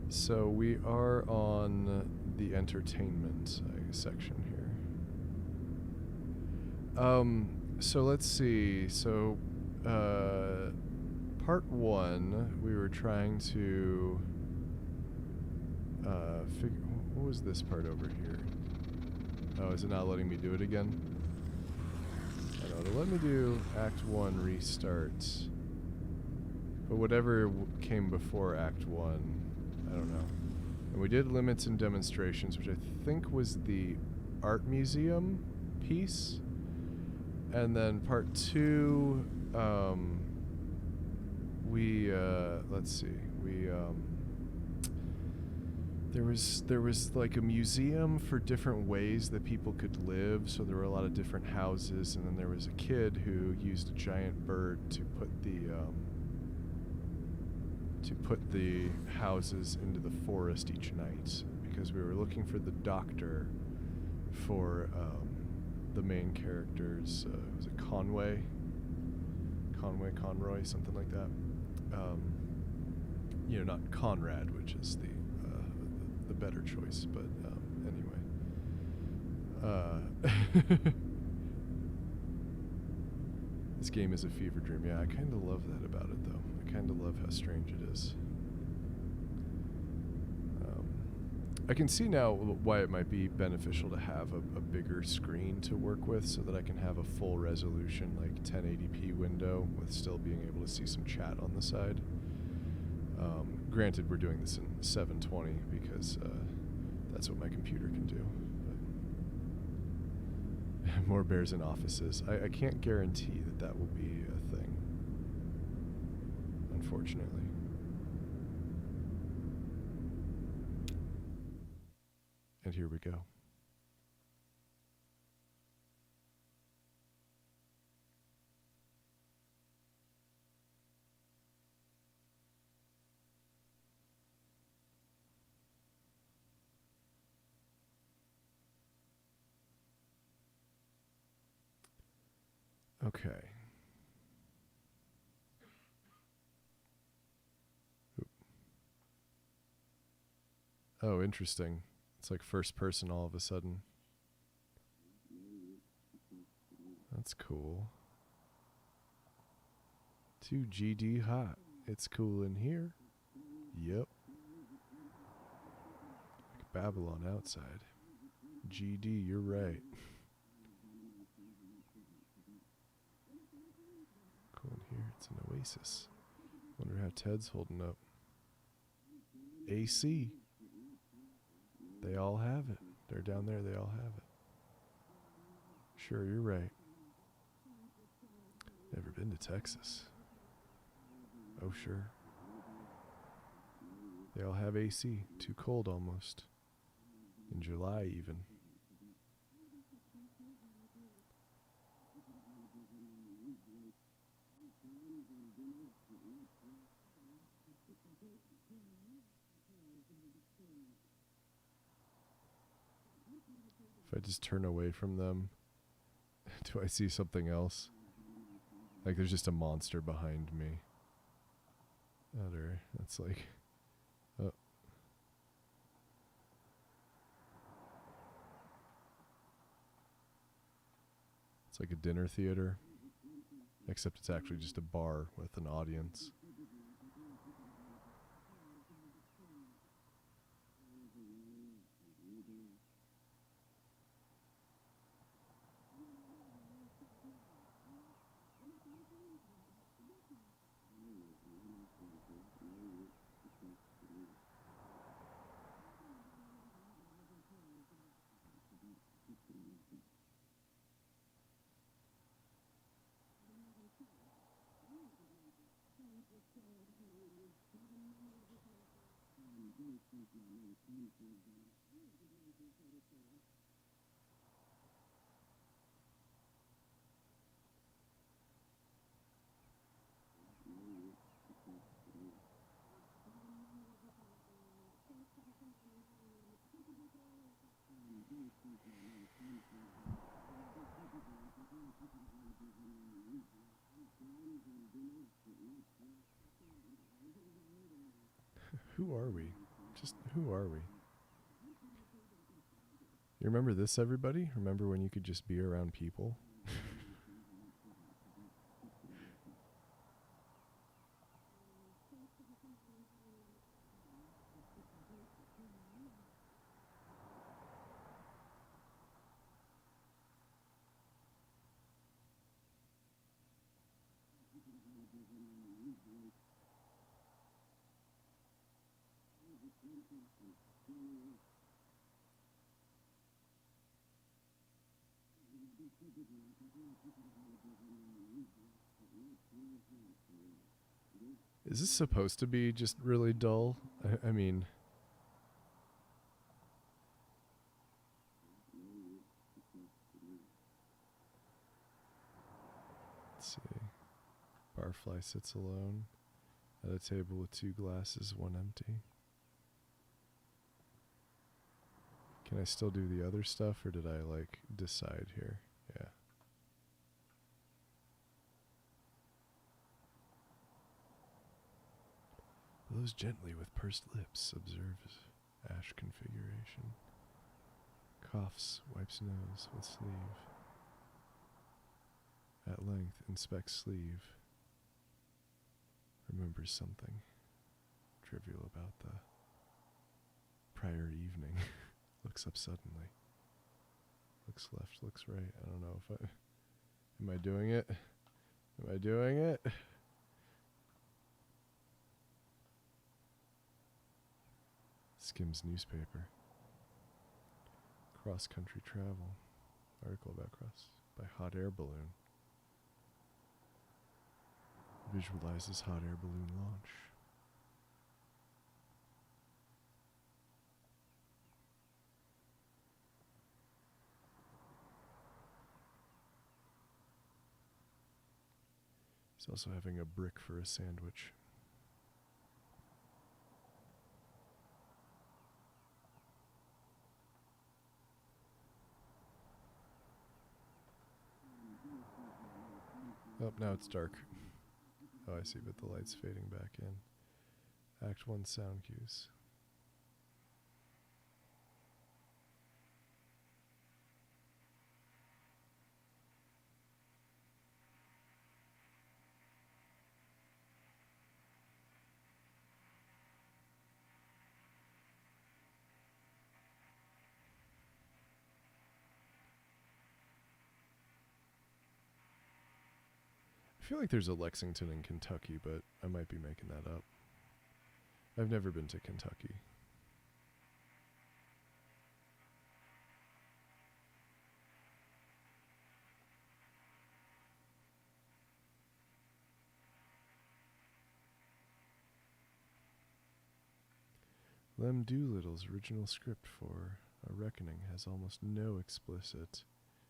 So we are on the entertainment section here. So let's see. So, part one, we were trying to figure. What was this part over here? Oh, is it not letting me do it again? I know. It'll let me do Act 1 restart. But whatever came before Act 1, I don't know. And we did limits and demonstrations, which I think was the art museum piece. And then part 2, let's see. There was like a museum for different ways that people could live. So there were a lot of different houses, and then there was a kid who used a giant bird to put the houses into the forest each night, because we were looking for the doctor for the main characters. Was it Conroy, something like that. Not Conrad, which is the better choice, but anyway. This game is a fever dream. Yeah, I kind of love that about it, though. I kind of love how strange it is. I can see now why it might be beneficial to have a bigger screen to work with, so that I can have a full resolution, like 1080p window, with still being able to see some chat on the side. Granted, we're doing this in 720 because that's what my computer can do. But more bears in offices. I can't guarantee that will be a thing, unfortunately. And here we go. Okay. Oop. Oh, interesting. It's like first person all of a sudden. That's cool. 2GD hot. It's cool in here. Yep. Like Babylon outside. GD, you're right. Cool in here. It's an oasis. Wonder how Ted's holding up. AC. They all have it. They're down there. They all have it. Sure, you're right. Never been to Texas. Oh, sure. They all have AC. Too cold almost. In July, even. If I just turn away from them, do I see something else? Like there's just a monster behind me. That's like... Oh. It's like a dinner theater, except it's actually just a bar with an audience. Who are we? Just, who are we? You remember this, everybody? Remember when you could just be around people? Is this supposed to be just really dull? I mean... Let's see. Barfly sits alone at a table with 2 glasses, 1 empty. Can I still do the other stuff, or did I, like, decide here? Yeah. Blows gently with pursed lips, observes ash configuration. Coughs, wipes nose with sleeve. At length, inspects sleeve. Remembers something trivial about the prior evening. Looks up suddenly. Looks left, looks right. I don't know if I... Am I doing it? Am I doing it? Skims newspaper. Cross-country travel. Article about by hot air balloon. Visualizes hot air balloon launch. He's also having a brick for a sandwich. Oh, now it's dark. Oh, I see, but the light's fading back in. Act 1 sound cues. I feel like there's a Lexington in Kentucky, but I might be making that up. I've never been to Kentucky. Lem Doolittle's original script for A Reckoning has almost no explicit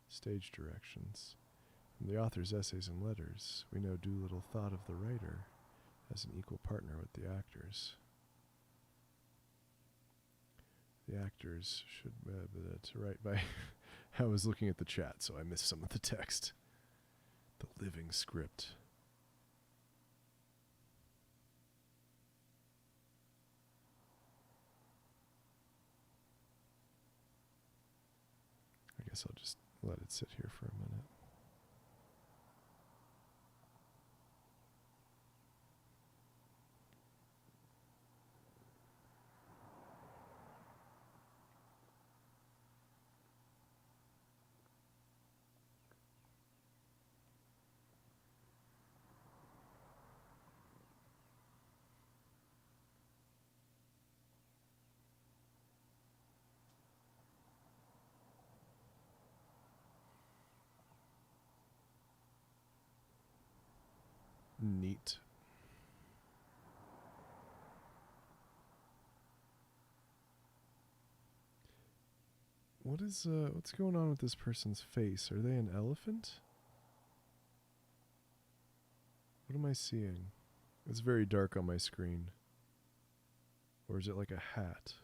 stage directions. From the author's essays and letters, we know Doolittle thought of the writer as an equal partner with the actors. The actors should to write by... I was looking at the chat, so I missed some of the text. The living script. I guess I'll just let it sit here for a minute. Neat. What's going on with this person's face? Are they an elephant? What am I seeing? It's very dark on my screen. Or is it like a hat?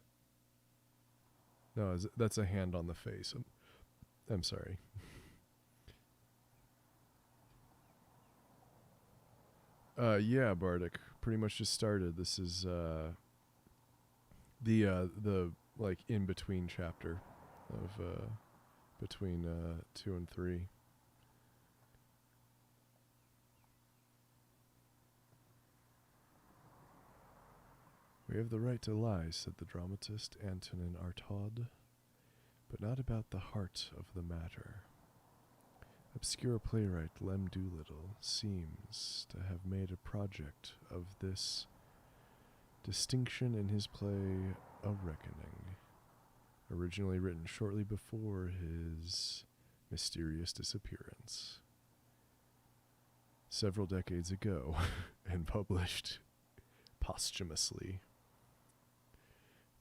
No, that's a hand on the face. I'm sorry. Yeah, Bardic. Pretty much just started. This is The like in between chapter of between 2 and 3. We have the right to lie, said the dramatist Antonin Artaud, but not about the heart of the matter. Obscure playwright Lem Doolittle seems to have made a project of this distinction in his play A Reckoning, originally written shortly before his mysterious disappearance several decades ago and published posthumously.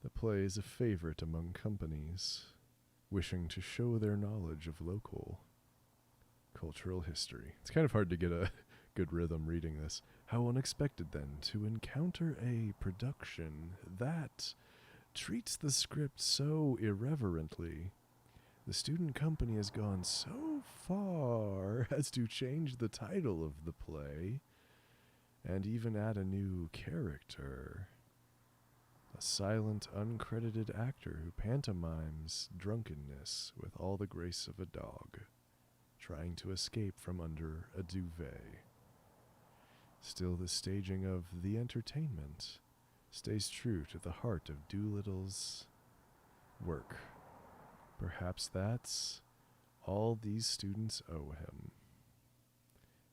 The play is a favorite among companies wishing to show their knowledge of local cultural history. It's kind of hard to get a good rhythm reading this. How unexpected, then, to encounter a production that treats the script so irreverently. The student company has gone so far as to change the title of the play and even add a new character. A silent, uncredited actor who pantomimes drunkenness with all the grace of a dog, trying to escape from under a duvet. Still, the staging of the entertainment stays true to the heart of Doolittle's work. Perhaps that's all these students owe him.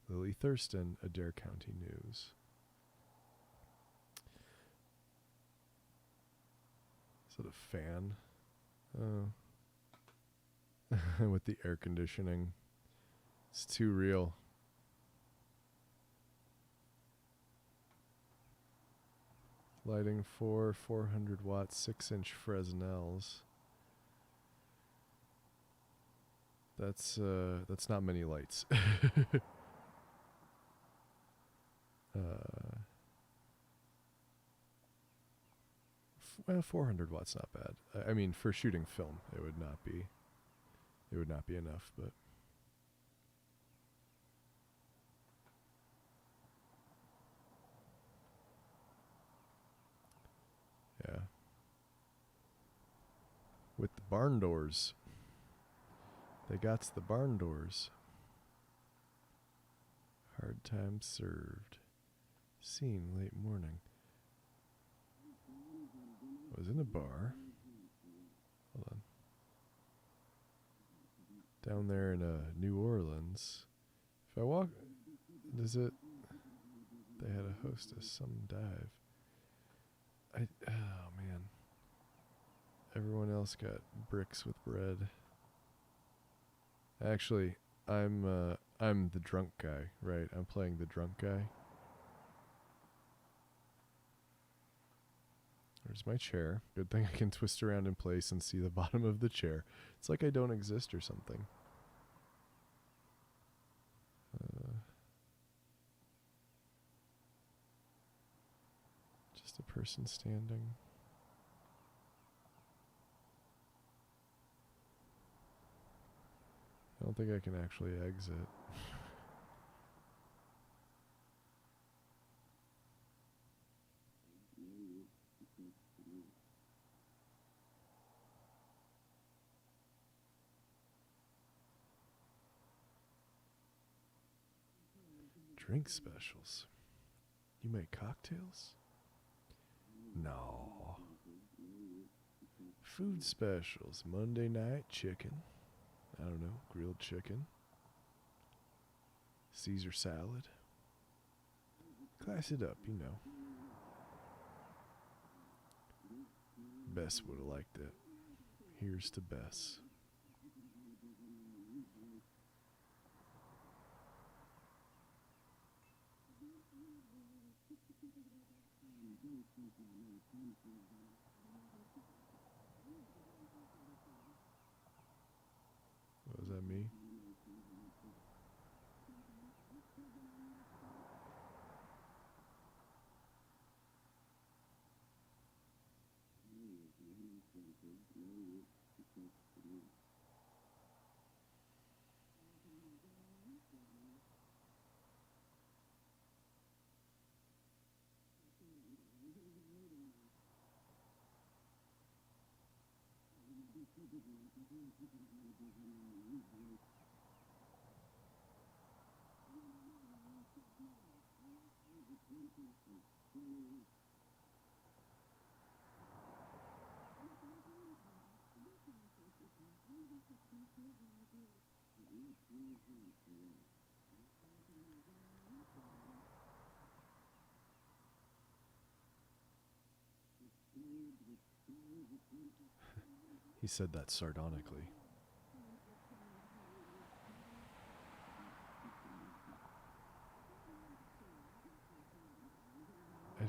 Lily Thurston, Adair County News. Is it a fan? Oh. With the air conditioning. It's too real. Lighting for 400 watt 6-inch Fresnels. That's not many lights. Well, 400 watts not bad. I mean, for shooting film, it would not be enough, but yeah. With the barn doors. They got the barn doors. Hard time served. Scene late morning. I was in a bar. Hold on. Down there in New Orleans. If I walk, does it? They had a hostess. Some dive. Oh man. Everyone else got bricks with bread. Actually, I'm the drunk guy, right? I'm playing the drunk guy. There's my chair. Good thing I can twist around in place and see the bottom of the chair. It's like I don't exist or something. Just a person standing. I don't think I can actually exit. Drink specials. You make cocktails? No. Food specials. Monday night chicken. I don't know, grilled chicken. Caesar salad. Class it up, you know. Bess would have liked it. Here's to Bess. Was that me? He said that sardonically. I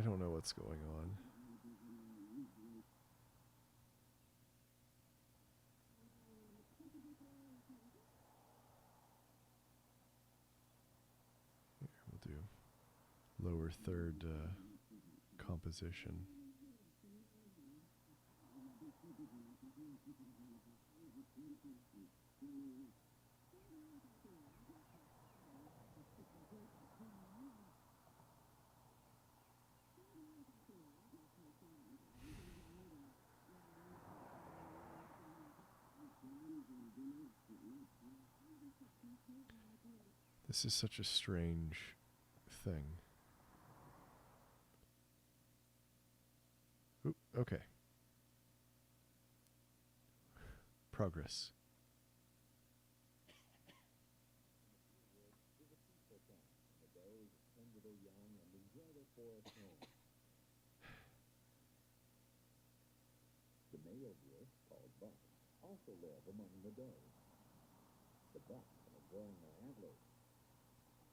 don't know what's going on. Here, we'll do lower third composition. This is such a strange thing. Oop, okay. Progress. The male deer, called bucks, also live among the does. The bucks are growing their antlers.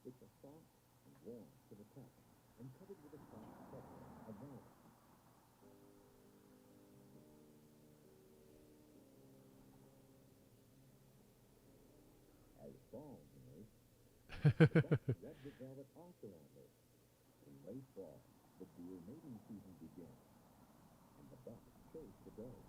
It's a soft and warm to the touch, and covered with a soft covering of velvet. As fall nears, the bucks red the velvet off their antlers. In late fall, the deer mating season begins, and the bucks chase the doe.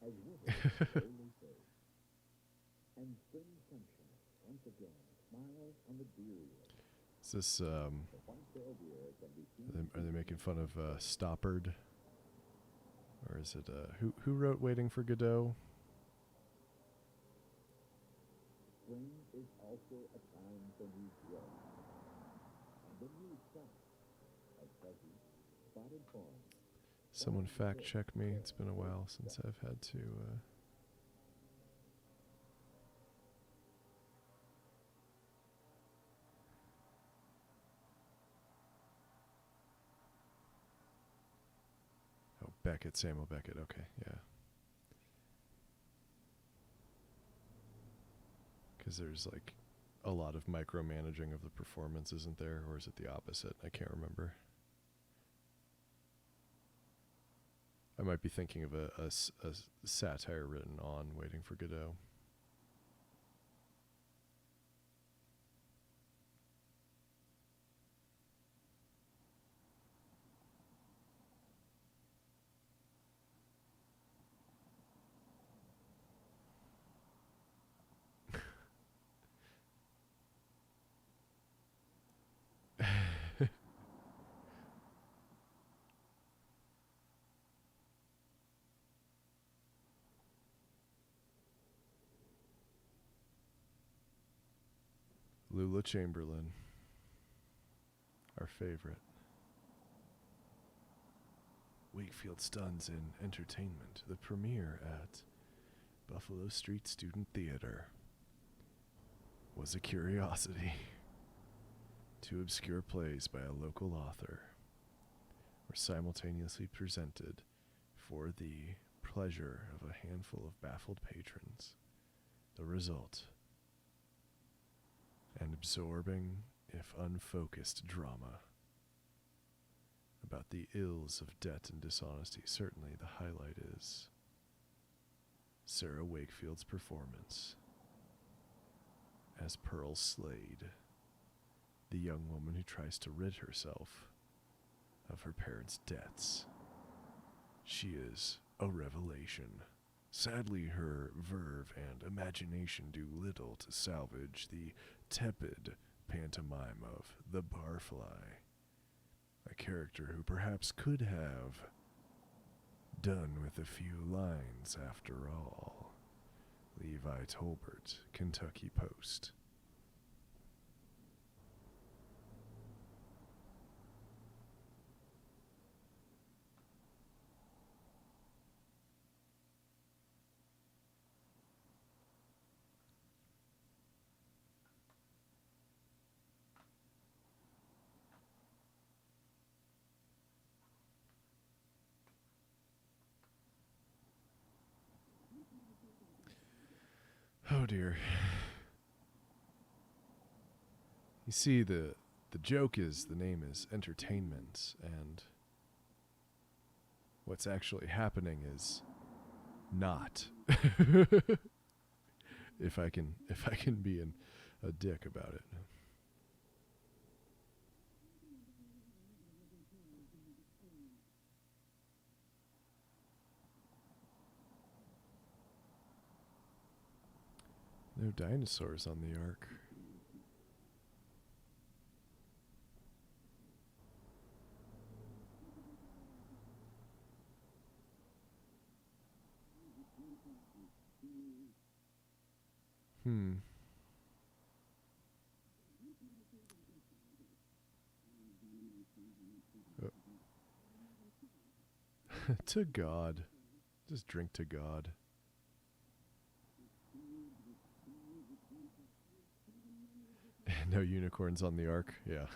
As winter slowly fades, and spring sunshine once again smiles on the deer wood. Is this The white-tailed deer can be seen. are they making fun of Stoppard? Or is it who wrote Waiting for Godot? Spring is also a time for new growth, and a new crop of fuzzy, spotted fawns. Someone fact check me. It's been a while since I've had to Oh, Beckett, Samuel Beckett. Okay, yeah. Because there's like a lot of micromanaging of the performance, isn't there? Or is it the opposite? I can't remember. I might be thinking of a satire written on Waiting for Godot. Lula Chamberlain, our favorite. Wakefield stuns in entertainment, the premiere at Buffalo Street Student Theater was a curiosity. Two obscure plays by a local author were simultaneously presented for the pleasure of a handful of baffled patrons. The result, an absorbing, if unfocused, drama about the ills of debt and dishonesty. Certainly the highlight is Sarah Wakefield's performance as Pearl Slade the young woman who tries to rid herself of her parents' debts. She is a revelation. Sadly, her verve and imagination do little to salvage the tepid pantomime of the Barfly, a character who perhaps could have done with a few lines after all. Levi Tolbert, Kentucky Post. Oh dear. You see, the joke is the name is entertainment, and what's actually happening is not. if I can be a dick about it. No dinosaurs on the Ark. To God. Just drink to God. No unicorns on the Ark. Yeah.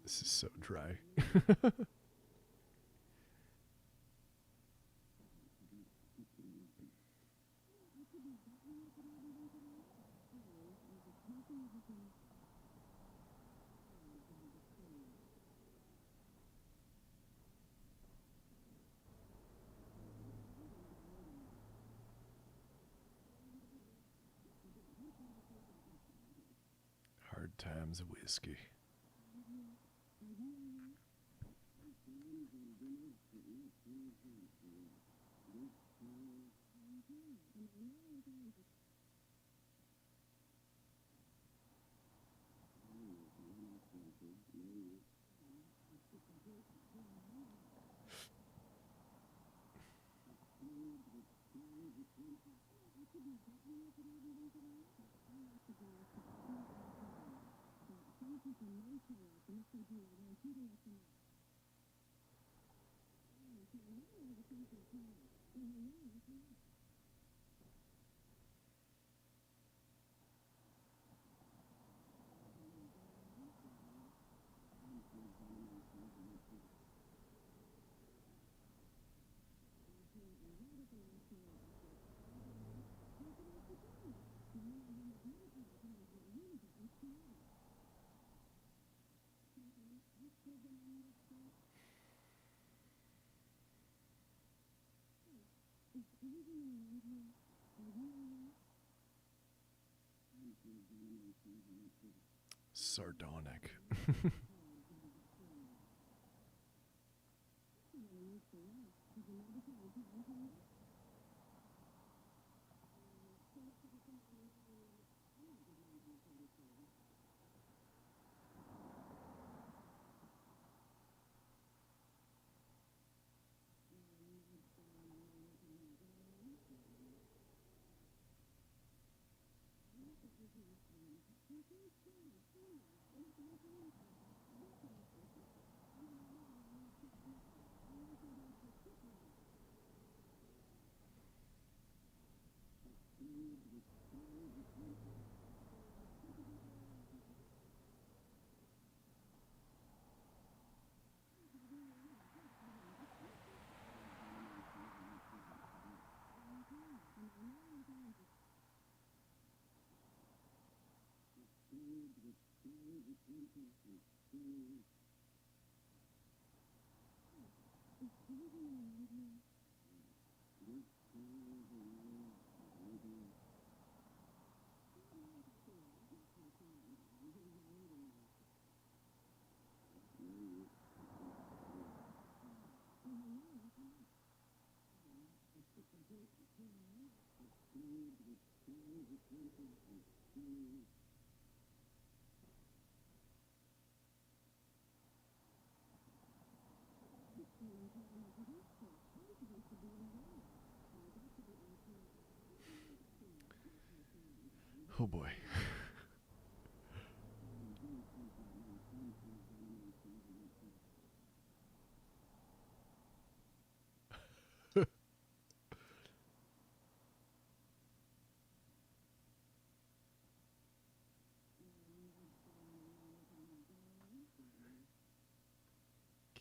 This is so dry. Hard times of whiskey. sardonic. Oh boy.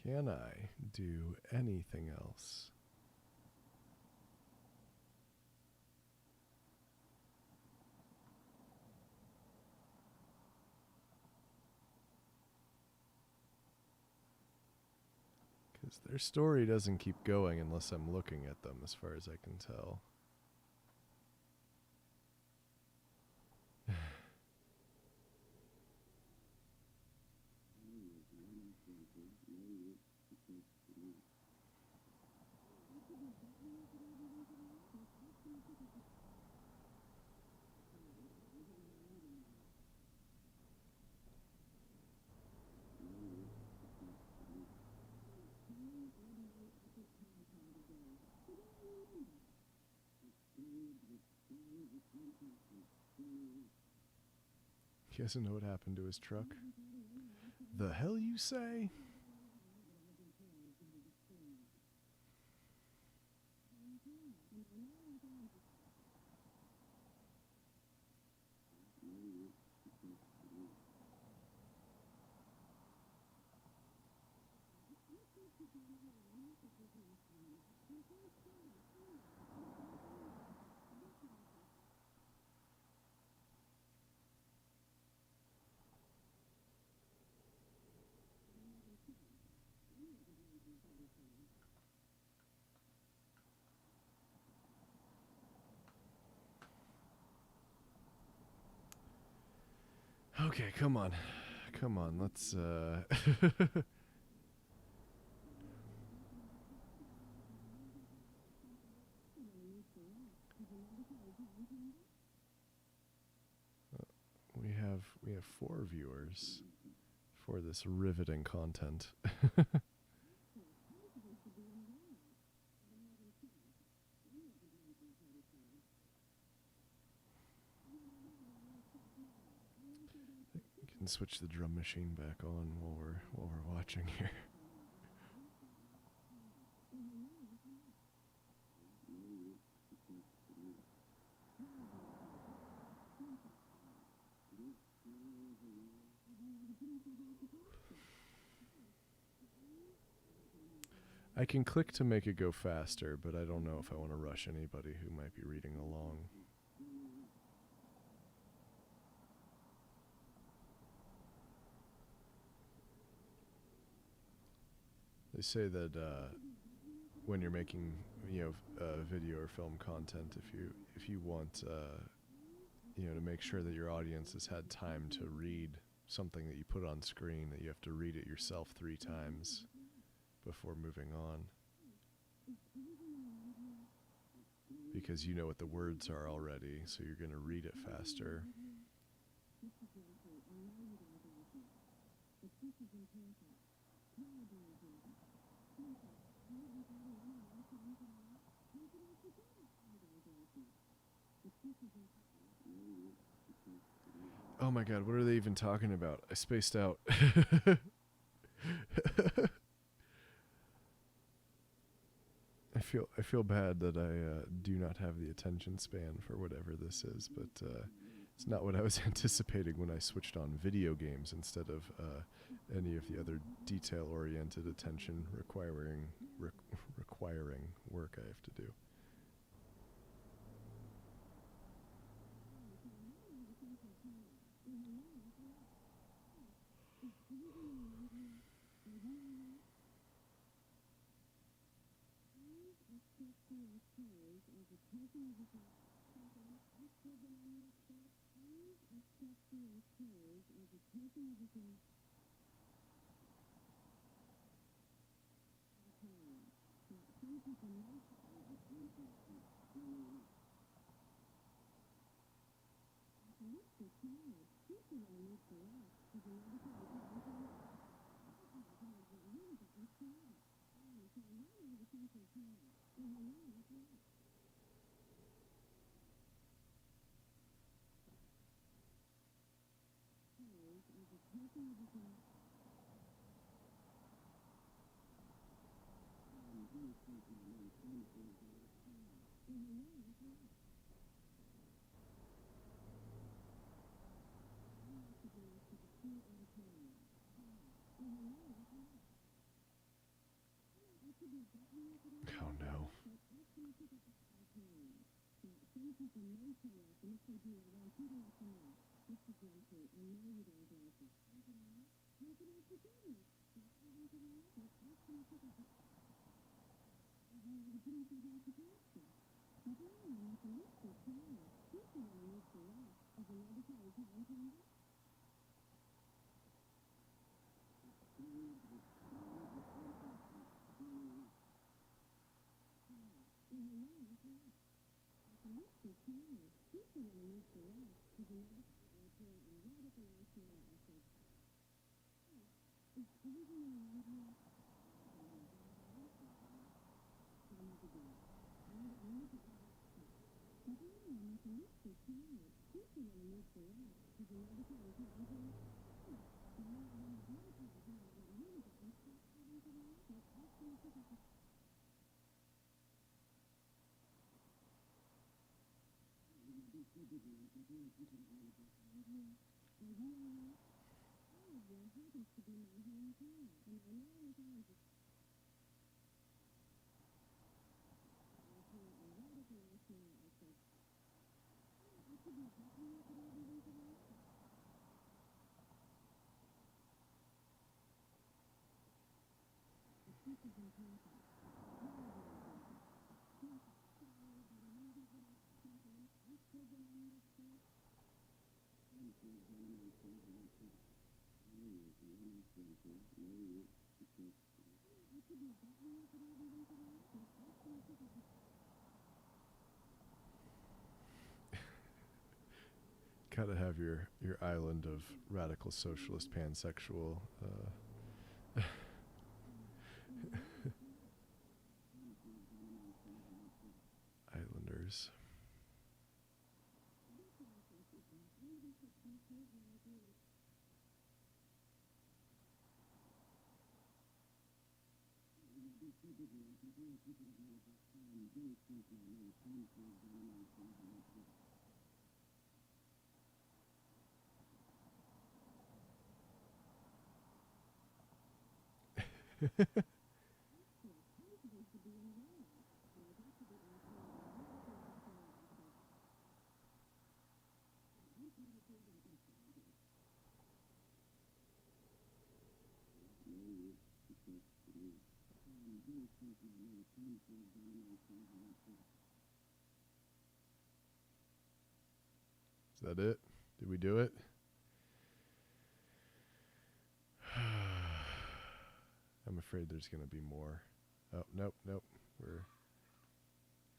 Can I do anything else? Because their story doesn't keep going unless I'm looking at them, as far as I can tell. He doesn't know what happened to his truck. The hell you say? Okay, come on. Come on, let's we have 4 viewers for this riveting content. You can switch the drum machine back on while we're watching here. I can click to make it go faster, but I don't know if I want to rush anybody who might be reading along. They say that when you're making, video or film content, if you want, to make sure that your audience has had time to read something that you put on screen that you have to read it yourself 3 times before moving on. Because you know what the words are already, so you're going to read it faster. Oh my god, what are they even talking about? I spaced out. I feel bad that I do not have the attention span for whatever this is, but it's not what I was anticipating when I switched on video games instead of any of the other detail-oriented attention requiring work I have to do. Oh no. Gotta have your island of radical socialist pansexual islanders. Is that it? Did we do it? afraid there's going to be more. Oh, nope. We're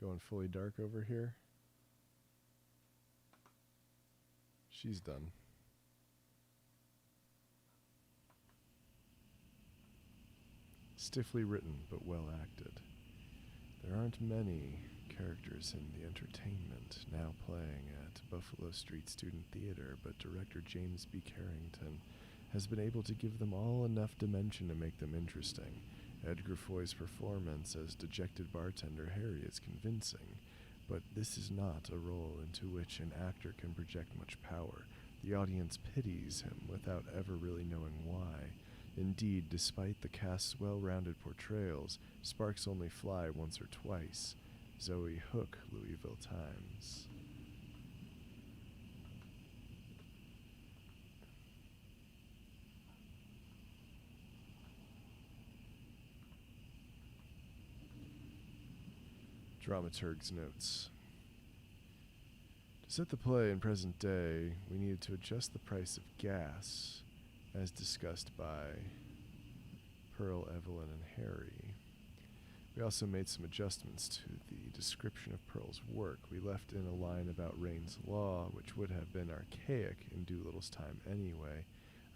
going fully dark over here. She's done. Stiffly written, but well acted. There aren't many characters in the entertainment now playing at Buffalo Street Student Theater, but director James B. Carrington has been able to give them all enough dimension to make them interesting. Edgar Foy's performance as dejected bartender Harry is convincing, but this is not a role into which an actor can project much power. The audience pities him without ever really knowing why. Indeed, despite the cast's well-rounded portrayals, sparks only fly once or twice. Zoe Hook, Louisville Times. Dramaturg's notes. To set the play in present day, we needed to adjust the price of gas, as discussed by Pearl, Evelyn, and Harry. We also made some adjustments to the description of Pearl's work. We left in a line about Rain's Law, which would have been archaic in Doolittle's time anyway.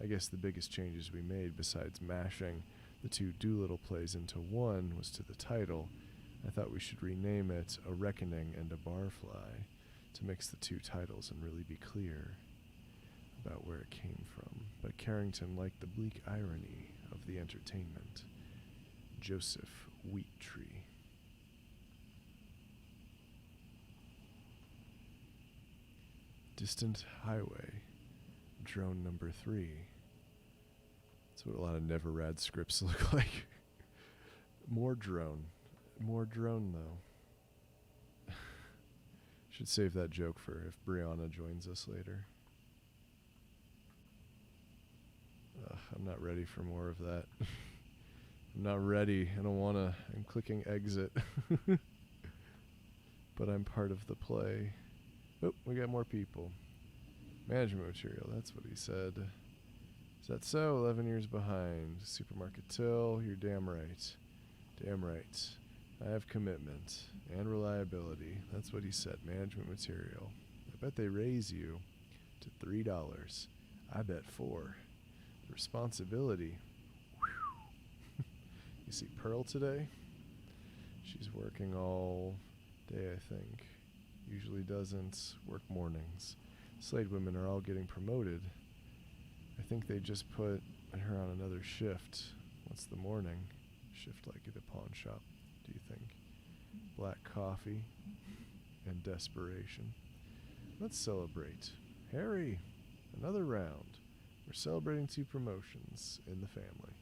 I guess the biggest changes we made, besides mashing the two Doolittle plays into one, was to the title. I thought we should rename it A Reckoning and a Barfly, to mix the two titles and really be clear about where it came from. But Carrington liked the bleak irony of the entertainment. Joseph Wheattree. Distant Highway, drone number 3. That's what a lot of Never Rad scripts look like. More drone, though. Should save that joke for if Brianna joins us later. I'm not ready for more of that. I'm not ready. I don't want to. I'm clicking exit. But I'm part of the play. Oh, we got more people. Management material, that's what he said. Is that so? 11 years behind. Supermarket till, you're damn right. Damn right. I have commitment and reliability. That's what he said. Management material. I bet they raise you to $3. I bet $4. The responsibility. Whew. You see Pearl today? She's working all day, I think. Usually doesn't work mornings. Slade women are all getting promoted. I think they just put her on another shift. What's the morning shift like at a pawn shop, do you think? Black coffee and desperation. Let's celebrate. Harry, another round. We're celebrating 2 promotions in the family.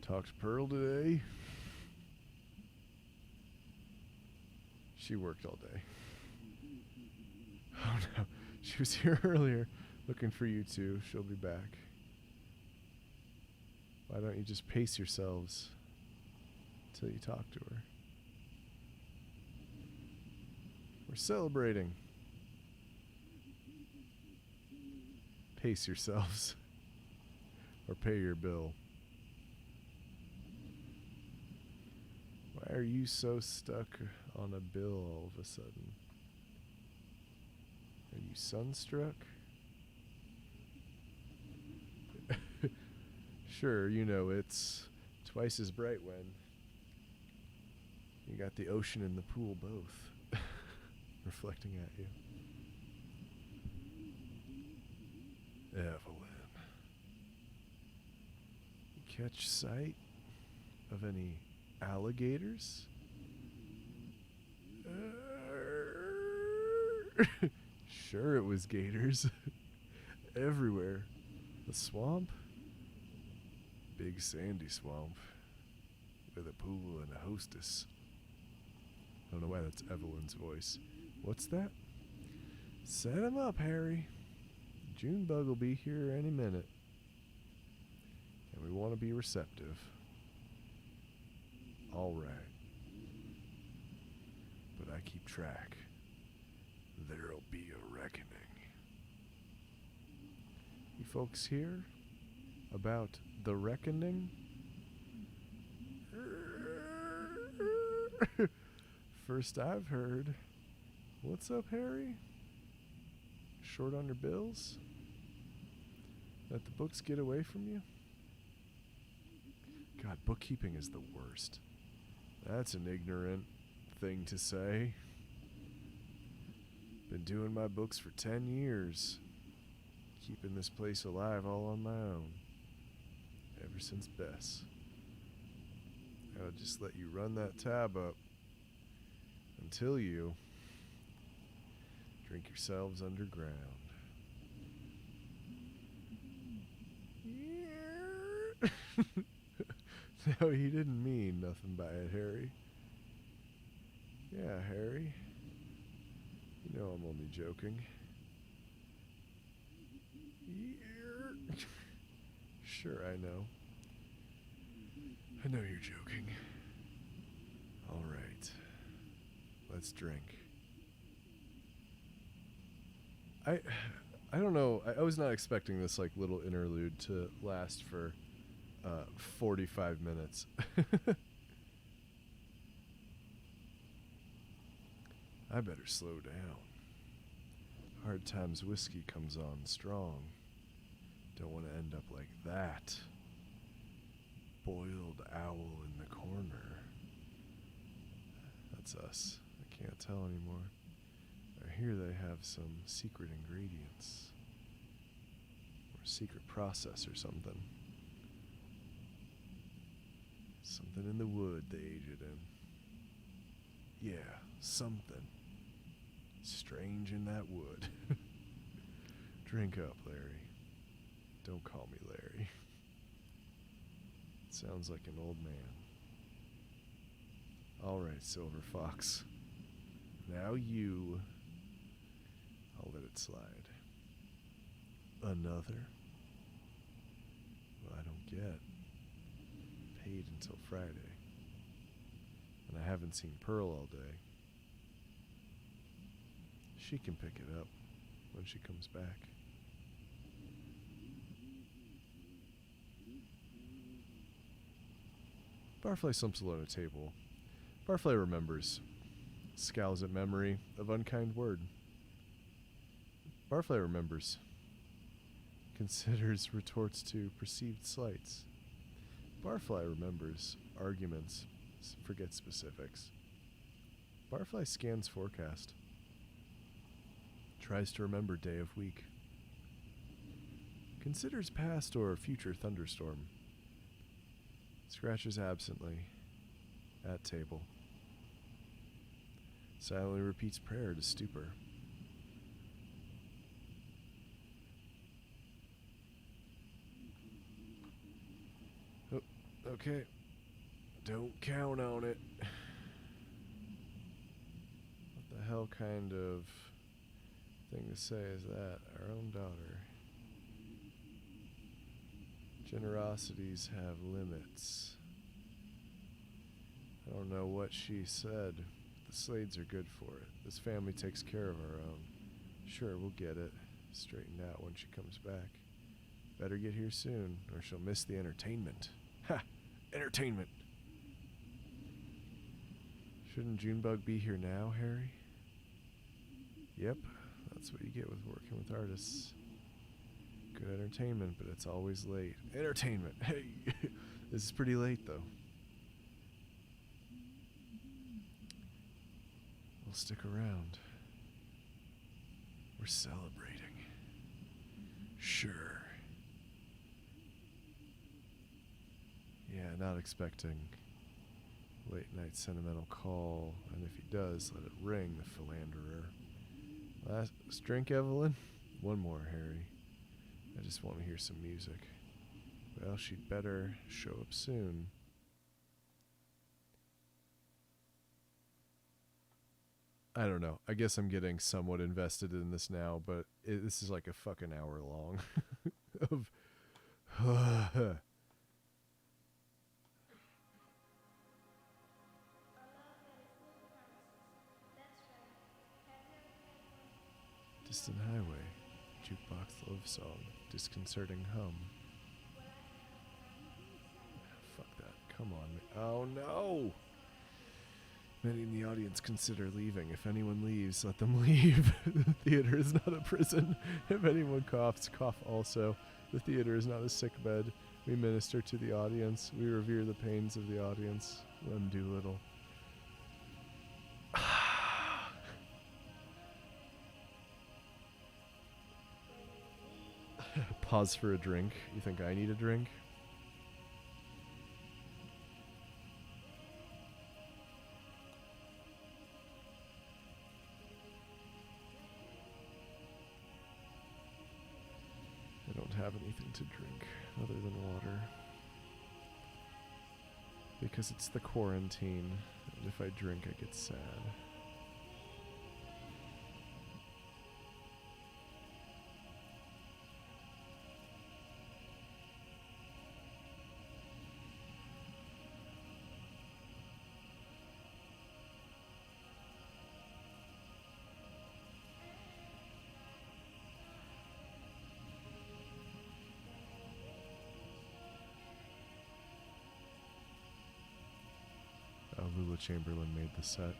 Talked to Pearl today. She worked all day. Oh no, she was here earlier looking for you two. She'll be back. Why don't you just pace yourselves till you talk to her? We're celebrating. Pace yourselves or pay your bill. Why are you so stuck on a bill all of a sudden? Are you sunstruck? Sure, you know, it's twice as bright when you got the ocean and the pool both reflecting at you. Evelyn. You catch sight of any alligators? Sure, it was gators. Everywhere. The swamp? Big sandy swamp. With a pool and a hostess. I don't know why that's Evelyn's voice. What's that? Set him up, Harry. Junebug will be here any minute. And we want to be receptive. All right. But I keep track. There'll be a reckoning. You folks here? about the reckoning? First I've heard. What's up, Harry? Short on your bills? Let the books get away from you? God, bookkeeping is the worst. That's an ignorant thing to say. Been doing my books for 10 years. Keeping this place alive all on my own. Ever since Bess. I'll just let you run that tab up until you drink yourselves underground. No, he didn't mean nothing by it, Harry. Yeah, Harry. You know I'm only joking. Sure, I know. I know you're joking. All right. Let's drink. I don't know. I was not expecting this like little interlude to last for 45 minutes. I better slow down. Hard Times whiskey comes on strong. Don't want to end up like that. Boiled owl in the corner. That's us. I can't tell anymore. I hear they have some secret ingredients. Or secret process or something. Something in the wood they age it in. Yeah, something strange in that wood. Drink up, Larry. Don't call me Larry. Sounds like an old man. All right, Silver Fox. Now you... I'll let it slide. Another? Well, I don't get. Paid until Friday. And I haven't seen Pearl all day. She can pick it up when she comes back. Barfly slumps alone at table. Barfly remembers. Scowls at memory of unkind word. Barfly remembers. Considers retorts to perceived slights. Barfly remembers arguments, forgets specifics. Barfly scans forecast. Tries to remember day of week. Considers past or future thunderstorm. Scratches absently at table. Silently repeats prayer to stupor. Oh, okay. Don't count on it. What the hell kind of thing to say is that? Our own daughter. Generosities have limits. I don't know what she said. The Slades are good for it. This family takes care of our own. Sure, we'll get it straightened out when she comes back. Better get here soon, or she'll miss the entertainment. Ha! Entertainment! Shouldn't Junebug be here now, Harry? Yep, that's what you get with working with artists. Good entertainment, but it's always late. Entertainment! Hey! This is pretty late, though. We'll stick around. We're celebrating. Sure. Yeah, not expecting late night sentimental call, and if he does, let it ring, the philanderer. Last drink, Evelyn? One more, Harry. I just want to hear some music. Well, she'd better show up soon. I don't know. I guess I'm getting somewhat invested in this now, but this is like a fucking hour long of Distant highway, jukebox love song, disconcerting hum. Come on. Oh, no! Many in the audience consider leaving. If anyone leaves, let them leave. The theater is not a prison. If anyone coughs, cough also. The theater is not a sick bed. We minister to the audience. We revere the pains of the audience. Lem Doolittle. Pause for a drink. You think I need a drink? I don't have anything to drink other than water. Because it's the quarantine, and if I drink, I get sad. Lula Chamberlain made the set.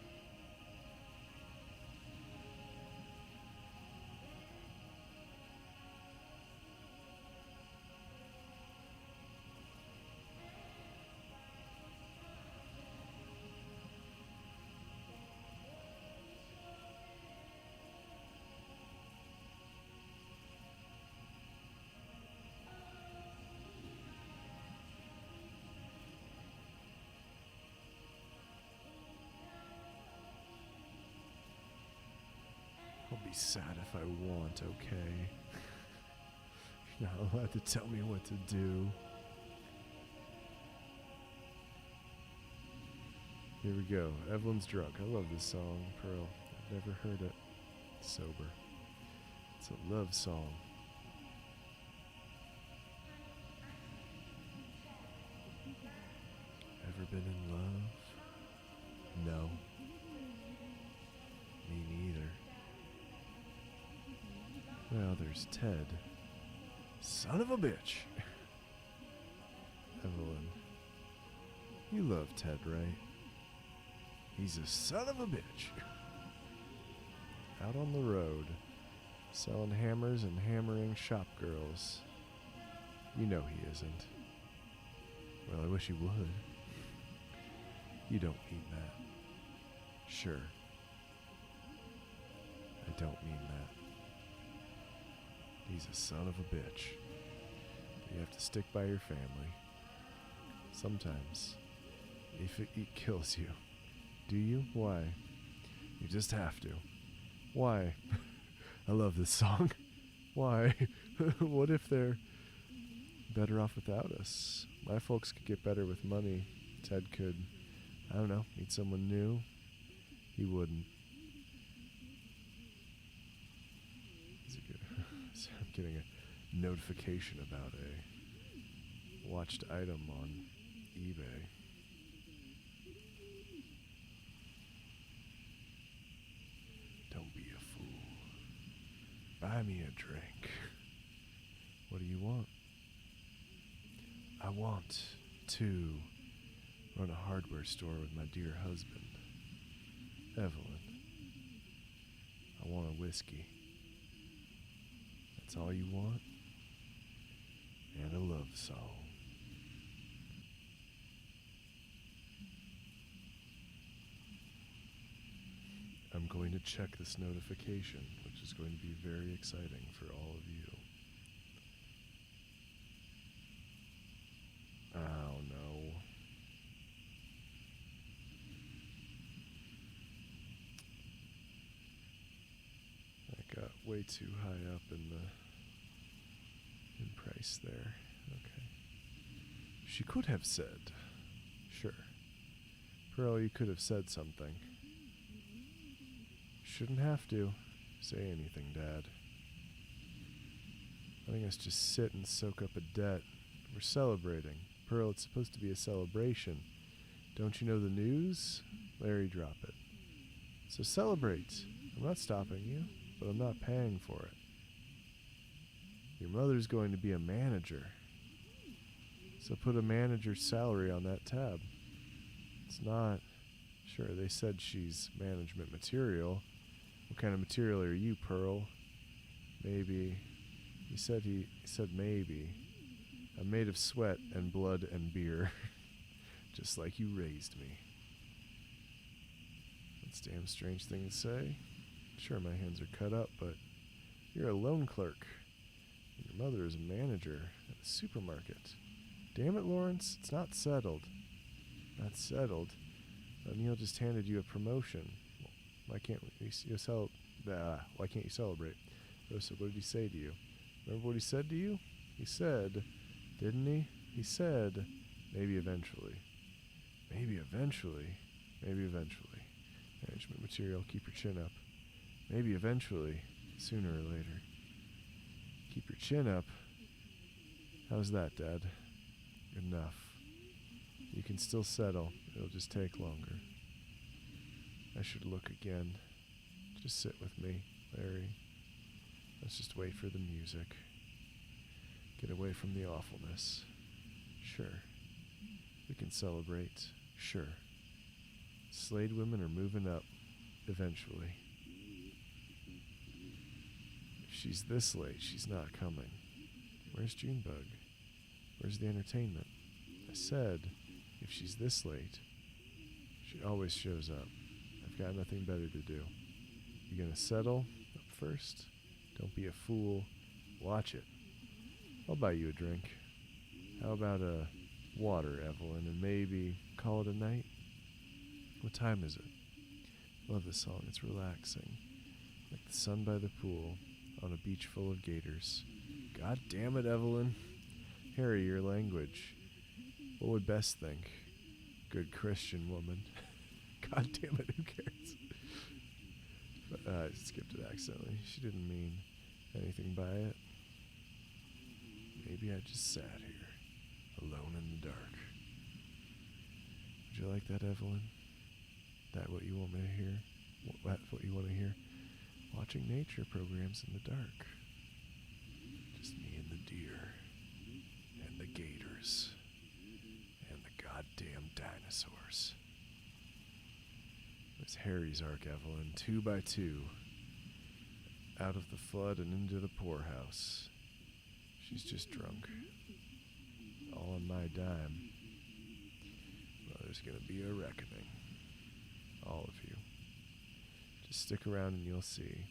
I'll be sad if I want, okay? You're not allowed to tell me what to do. Here we go. Evelyn's Drunk. I love this song, Pearl. I've never heard it sober. It's a love song. Ever been in love? No. Me neither. Well, there's Ted. Son of a bitch. Evelyn. You love Ted, right? He's a son of a bitch. Out on the road, selling hammers and hammering shop girls. You know he isn't. Well, I wish he would. You don't mean that. Sure. I don't mean that. He's a son of a bitch. But you have to stick by your family. Sometimes. If it kills you. Do you? Why? You just have to. Why? I love this song. Why? What if they're better off without us? My folks could get better with money. Ted could, I don't know, meet someone new. He wouldn't. I'm getting a notification about a watched item on eBay. Don't be a fool. Buy me a drink. What do you want? I want to run a hardware store with my dear husband, Evelyn. I want a whiskey. That's all you want? And a love song. I'm going to check this notification, which is going to be very exciting for all of you. Oh no. I got way too high up in price there. Okay. She could have said, sure. Pearl, you could have said something. Shouldn't have to say anything, Dad. Letting us just sit and soak up a debt. We're celebrating. Pearl, it's supposed to be a celebration. Don't you know the news? Larry, drop it. So celebrate. I'm not stopping you, but I'm not paying for it. Your mother's going to be a manager. So put a manager's salary on that tab. It's not... Sure, they said she's management material. What kind of material are you, Pearl? Maybe. He said maybe. I'm made of sweat and blood and beer. Just like you raised me. That's a damn strange thing to say. Sure, my hands are cut up, but you're a loan clerk. And your mother is a manager at a supermarket. Damn it, Lawrence, it's not settled. Not settled? Neil just handed you a promotion. Why can't you why can't you celebrate? Rosa, what did he say to you? Remember what he said to you? He said, didn't he? He said, maybe eventually. Maybe eventually. Maybe eventually. Management material, keep your chin up. Maybe eventually, sooner or later. Keep your chin up. How's that, Dad? Enough. You can still settle. It'll just take longer. I should look again. Just sit with me, Larry. Let's just wait for the music. Get away from the awfulness. Sure. We can celebrate. Sure. Slade women are moving up. Eventually. If she's this late, she's not coming. Where's Junebug? Where's the entertainment? I said, if she's this late, she always shows up. I've got nothing better to do. You gonna settle up first? Don't be a fool. Watch it. I'll buy you a drink. How about a water, Evelyn, and maybe call it a night? What time is it? Love this song. It's relaxing. Like the sun by the pool on a beach full of gators. God damn it, Evelyn. Harry, your language. What would Bess think? Good Christian woman. God damn it, who cares? But, I skipped it accidentally. She didn't mean anything by it. Maybe I just sat here, alone in the dark. Would you like that, Evelyn? That what you want me to hear? That's what you want to hear? Watching nature programs in the dark. Just me and the deer. And the gators. And the goddamn dinosaurs. It's Harry's Ark, Evelyn, 2 by 2. Out of the flood and into the poorhouse. She's just drunk. All on my dime. Well, there's gonna be a reckoning. All of you. Just stick around and you'll see.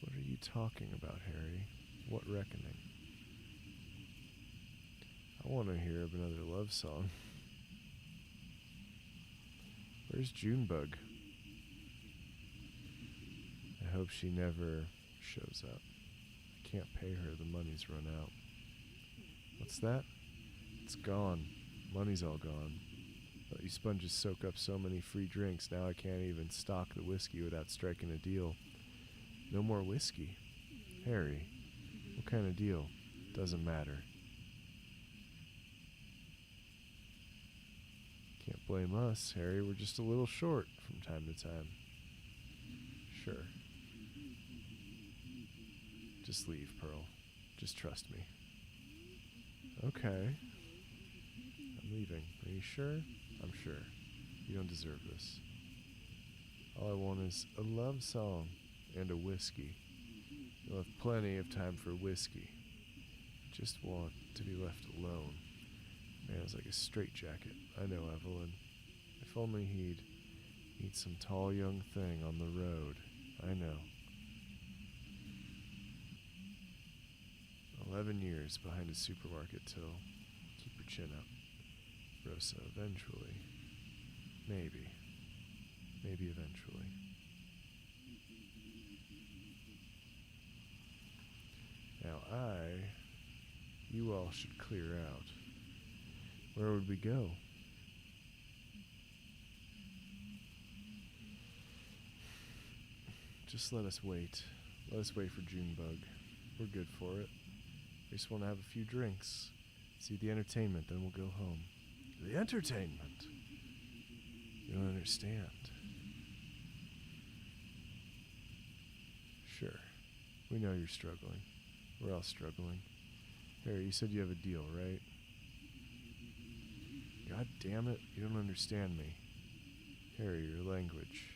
What are you talking about, Harry? What reckoning? I want to hear another love song. Where's Junebug? I hope she never shows up. I can't pay her, the money's run out. What's that? It's gone. Money's all gone. Let you sponges soak up so many free drinks, now I can't even stock the whiskey without striking a deal. No more whiskey. Harry, what kind of deal? Doesn't matter. Can't blame us, Harry. We're just a little short from time to time. Sure. Just leave, Pearl. Just trust me. Okay. I'm leaving. Are you sure? I'm sure. You don't deserve this. All I want is a love song and a whiskey. You'll have plenty of time for whiskey. I just want to be left alone. Man, it's like a straitjacket. I know, Evelyn. If only he'd meet some tall young thing on the road. I know. 11 years behind a supermarket till. Keep your chin up. Rosa, eventually. Maybe. Maybe eventually. Now you all should clear out. Where would we go? Just let us wait. Let us wait for Junebug. We're good for it. We just want to have a few drinks. See the entertainment, then we'll go home. The entertainment? You don't understand. Sure. We know you're struggling. We're all struggling. Harry, you said you have a deal, right? God damn it, you don't understand me. Harry, your language.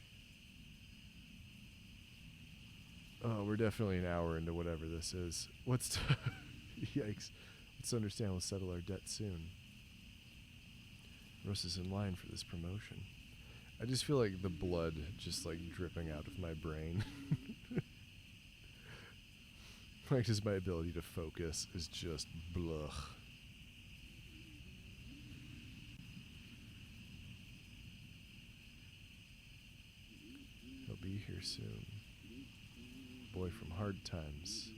Oh, we're definitely an hour into whatever this is. Yikes. Let's understand we'll settle our debt soon. Russ is in line for this promotion. I just feel like the blood just like dripping out of my brain. Like just my ability to focus is just blech. He'll be here soon. Boy from hard times.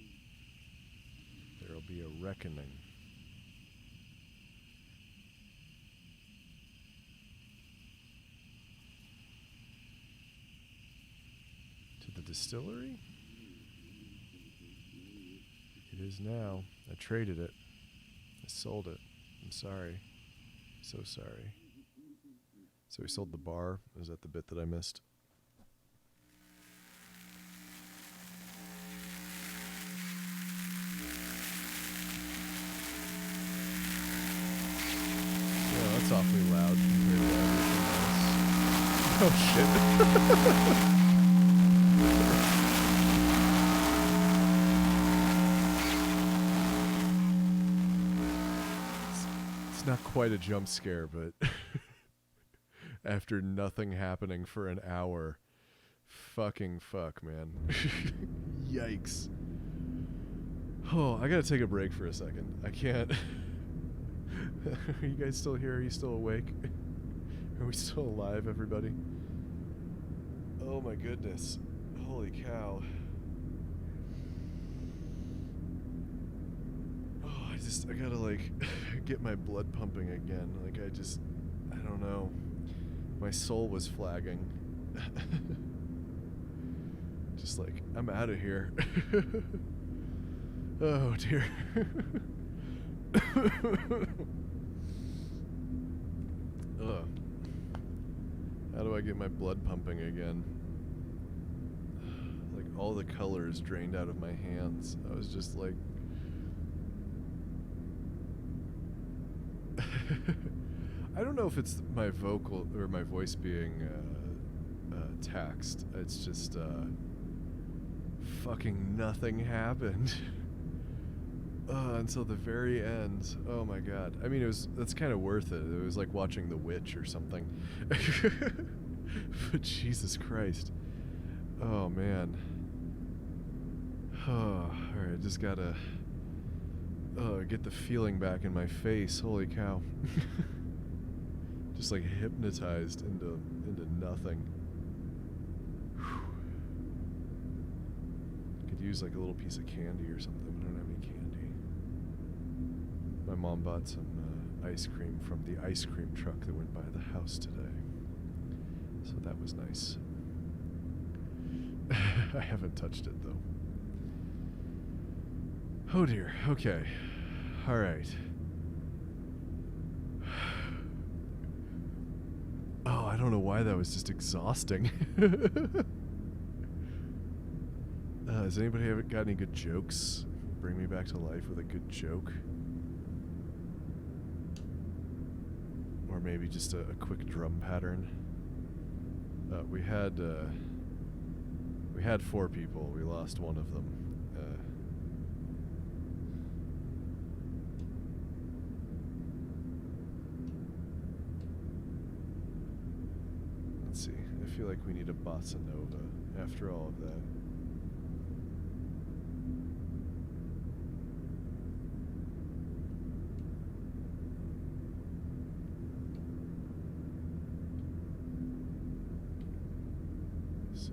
There'll be a reckoning. To the distillery? It is now. I traded it. I sold it. I'm sorry. So sorry. So we sold the bar. Was that the bit that I missed? Yeah, that's awfully loud compared to everything else. Oh shit. It's not quite a jump scare, but after nothing happening for an hour, fucking fuck, man. Yikes. Oh, I gotta take a break for a second. I can't. Are you guys still here? Are you still awake? Are we still alive, everybody? Oh my goodness. Holy cow. I gotta like get my blood pumping again. Like I don't know. My soul was flagging. Just like, I'm out of here. Oh dear. Ugh. How do I get my blood pumping again? Like all the colors drained out of my hands. I was just like, I don't know if it's my vocal or my voice being taxed. It's just fucking nothing happened until the very end. Oh my god. I mean, that's kind of worth it. It was like watching The Witch or something. But Jesus Christ. Oh man. Oh, all right. Just gotta get the feeling back in my face. Holy cow. Just like hypnotized into nothing. Could use like a little piece of candy or something. I don't have any candy. My mom bought some ice cream from the ice cream truck that went by the house today. So that was nice. I haven't touched it though. Oh dear. Okay. All right. Oh, I don't know why that was just exhausting. Has anybody ever got any good jokes? Bring me back to life with a good joke. Or maybe just a quick drum pattern. We had 4 people. We lost one of them. Let's see. I feel like we need a bossa nova after all of that. So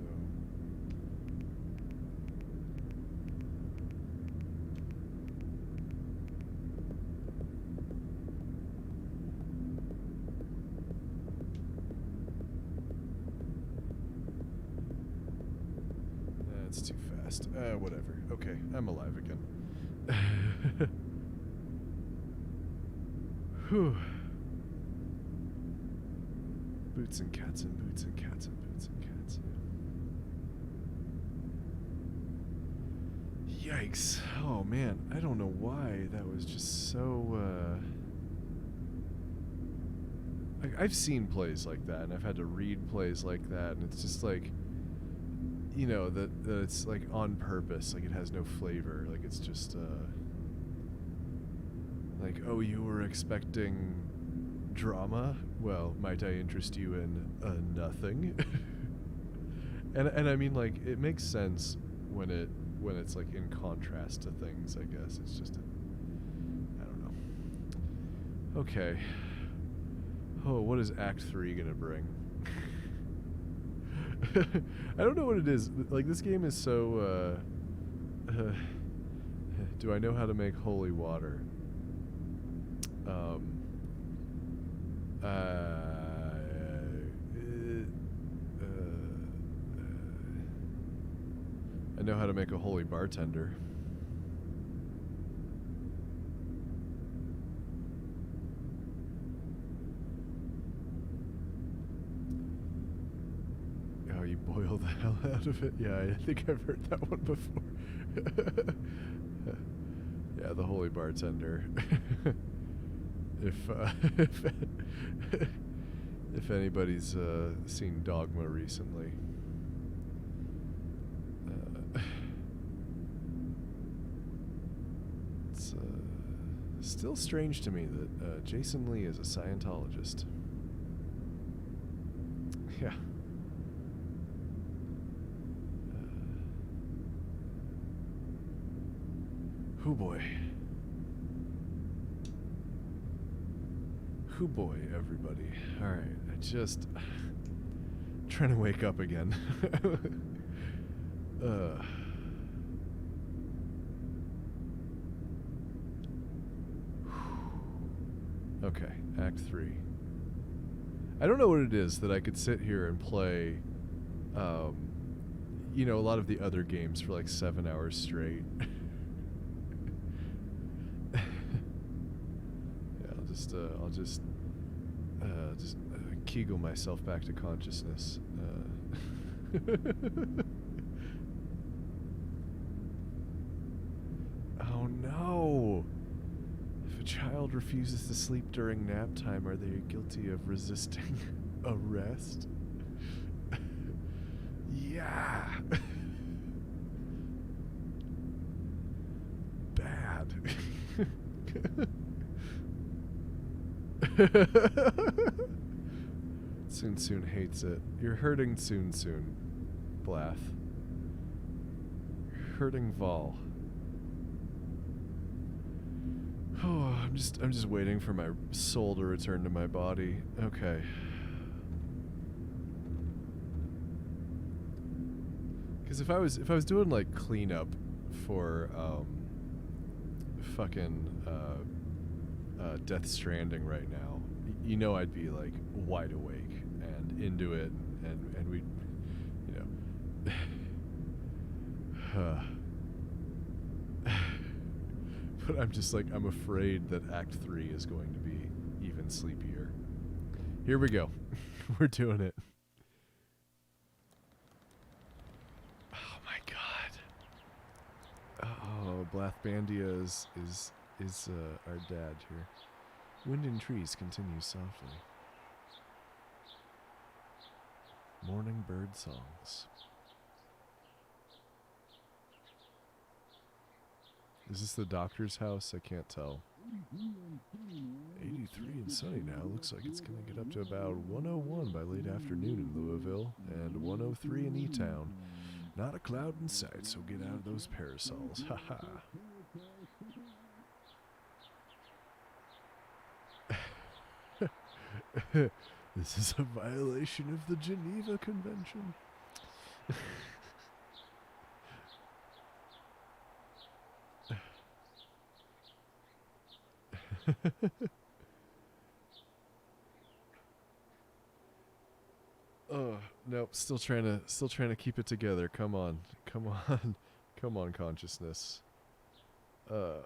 that's too fast. Whatever. Okay, I'm alive again. Whew. Boots and cats and boots and cats and boots and cats. Yikes. Oh man, I don't know why that was just so I've seen plays like that, and I've had to read plays like that, and it's just like, you know, that it's like on purpose, like it has no flavor, like it's just like, oh, you were expecting drama? Well, might I interest you in nothing? and I mean, like, it makes sense when it's like in contrast to things, I guess. It's just I don't know. Okay. Oh, what is Act 3 gonna bring? I don't know what it is. Like, this game is so, do I know how to make holy water? I know how to make a holy bartender. Oh, you boil the hell out of it? Yeah, I think I've heard that one before. Yeah, the holy bartender. If anybody's seen Dogma recently, it's still strange to me that Jason Lee is a Scientologist. Yeah. Hoo boy. Hoo boy, everybody. Alright, I just trying to wake up again. Okay, Act 3. I don't know what it is that I could sit here and play, you know, a lot of the other games for like 7 hours straight. Yeah, I'll just Kegel myself back to consciousness. Oh no! If a child refuses to sleep during nap time, are they guilty of resisting arrest? Yeah! Bad. Soon hates it. You're hurting soon, Blath. You're hurting Vol. Oh, I'm just waiting for my soul to return to my body. Okay. Because if I was doing like cleanup for fucking Death Stranding right now, you know I'd be like wide awake and into it, and we, you know. But I'm just like, I'm afraid that Act 3 is going to be even sleepier. Here we go. We're doing it. Oh my god. Oh, Blathbandia is our dad here. Wind and trees continue softly. Morning bird songs. Is this the doctor's house? I can't tell. 83 and sunny now. Looks like it's going to get up to about 101 by late afternoon in Louisville and 103 in E-Town. Not a cloud in sight, so get out of those parasols. Haha. This is a violation of the Geneva Convention. Oh, nope, still trying to keep it together. Come on. Come on, consciousness. I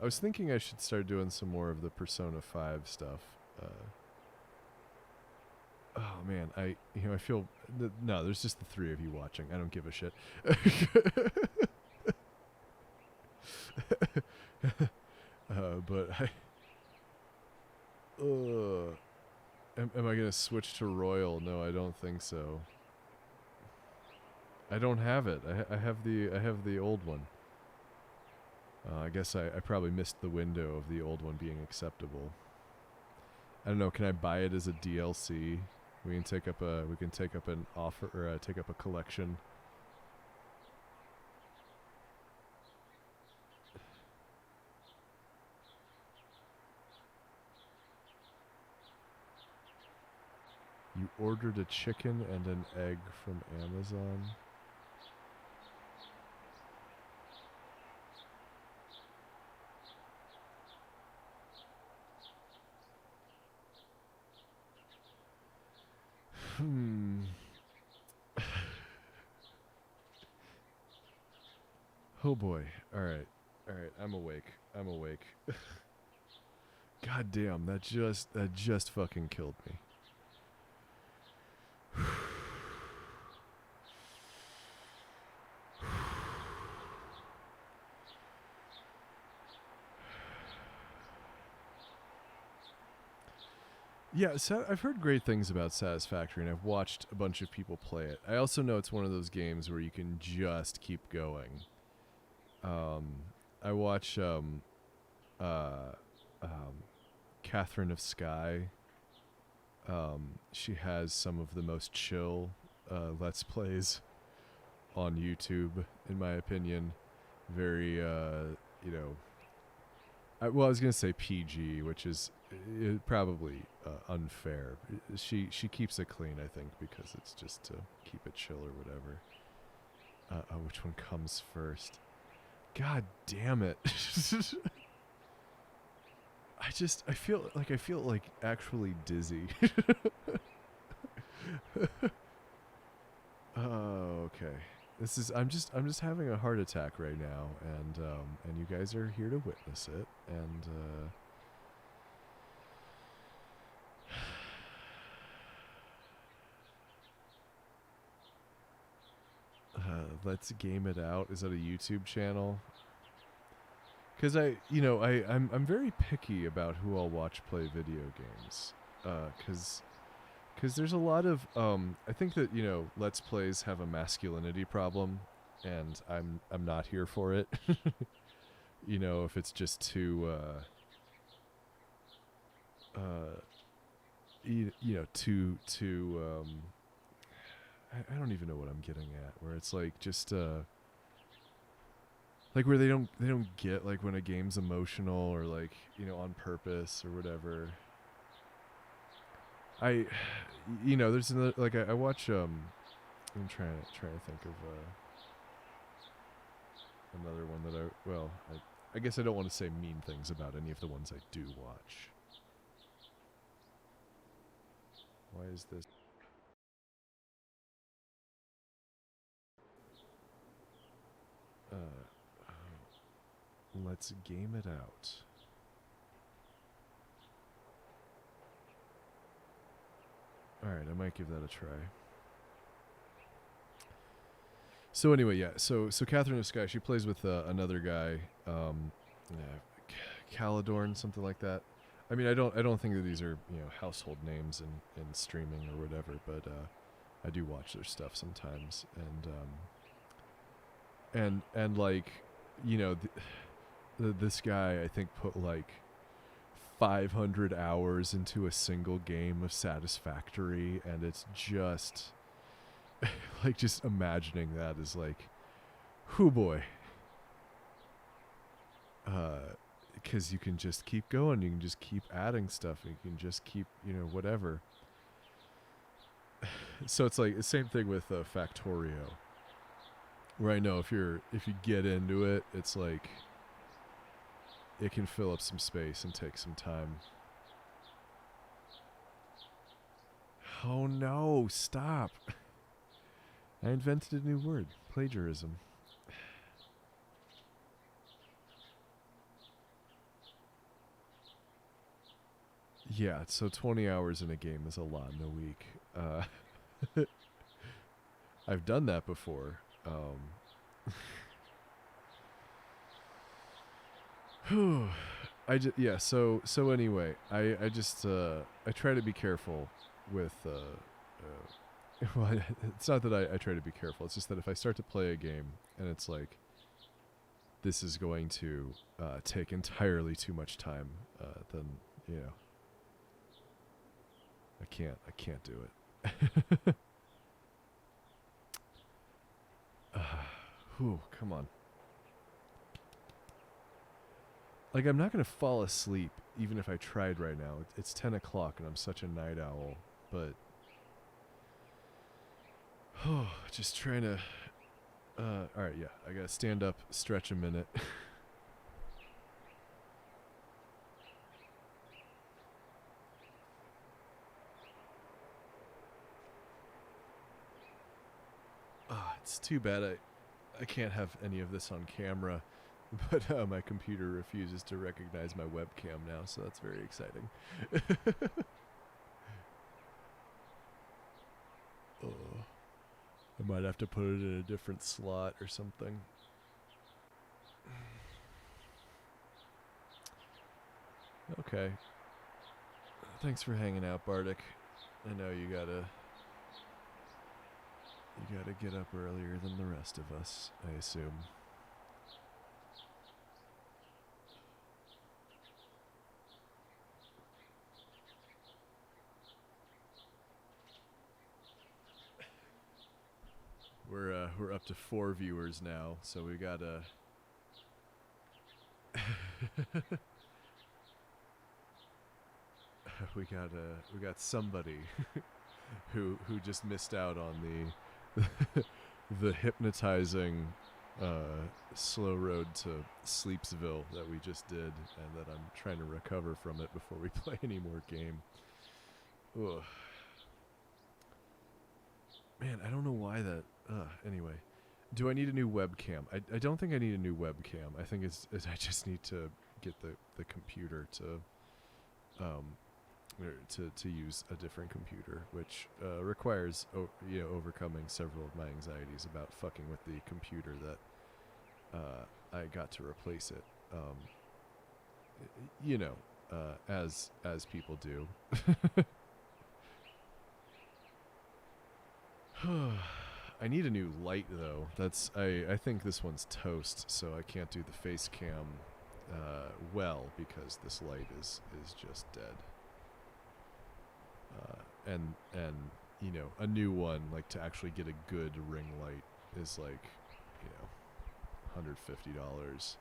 was thinking I should start doing some more of the Persona 5 stuff. Oh man, I feel no, there's just the three of you watching. I don't give a shit. Am I gonna switch to Royal? No, I don't think so. I don't have it. I have the old one. I guess I probably missed the window of the old one being acceptable. I don't know. Can I buy it as a DLC? We can take up an offer or take up a collection. You ordered a chicken and an egg from Amazon. Oh boy. All right. I'm awake. God damn, that just fucking killed me. Yeah, so I've heard great things about Satisfactory, and I've watched a bunch of people play it. I also know it's one of those games where you can just keep going. I watch Catherine of Sky. She has some of the most chill Let's Plays on YouTube, in my opinion. Very, I was going to say PG, which is probably unfair. She keeps it clean, I think, because it's just to keep it chill or whatever. Which one comes first? God damn it. I feel like actually dizzy. Oh, okay. I'm just having a heart attack right now, and you guys are here to witness it, and Let's Game It Out. Is that a YouTube channel? Because I'm very picky about who I'll watch play video games. Because there's a lot of I think that Let's Plays have a masculinity problem, and I'm not here for it. If it's just too I don't even know what I'm getting at, where it's like just like where they don't get like when a game's emotional or like on purpose or whatever. There's another, like I watch I'm trying to think of another one that I guess I don't want to say mean things about any of the ones I do watch. Why is this? Let's Game It Out. Alright, I might give that a try. So anyway, yeah, so Catherine of Sky, she plays with another guy, Caladorn, something like that. I mean, I don't think that these are household names in streaming or whatever, but I do watch their stuff sometimes, and like this guy I think put like 500 hours into a single game of Satisfactory, and it's just like just imagining that is like, whoo boy. Because you can just keep going, you can just keep adding stuff, and you can just keep whatever. So it's like the same thing with Factorio, where I know if you get into it, it's like it can fill up some space and take some time. Oh no, stop. I invented a new word, plagiarism. Yeah, so 20 hours in a game is a lot in a week. I've done that before. Yeah. So anyway, I just I try to be careful with well, it's not that I try to be careful. It's just that if I start to play a game and it's like this is going to take entirely too much time, then you know I can't do it. Whew, come on. Like, I'm not going to fall asleep even if I tried right now. It's 10 o'clock and I'm such a night owl. But, just trying to... alright, yeah. I got to stand up, stretch a minute. It's too bad I can't have any of this on camera. But my computer refuses to recognize my webcam now, so that's very exciting. I might have to put it in a different slot or something. Okay. Thanks for hanging out, Bardic. I know you gotta get up earlier than the rest of us, I assume. We're up to 4 viewers now, so we got we got somebody who just missed out on the the hypnotizing slow road to Sleepsville that we just did, and that I'm trying to recover from it before we play any more game. Ugh. Man, I don't know why that... anyway. Do I need a new webcam? I don't think I need a new webcam. I think I just need to get the computer to use a different computer, which requires overcoming several of my anxieties about fucking with the computer that I got to replace it. As people do. I need a new light though. I think this one's toast, so I can't do the face cam well because this light is just dead. And a new one, like, to actually get a good ring light is like, $150.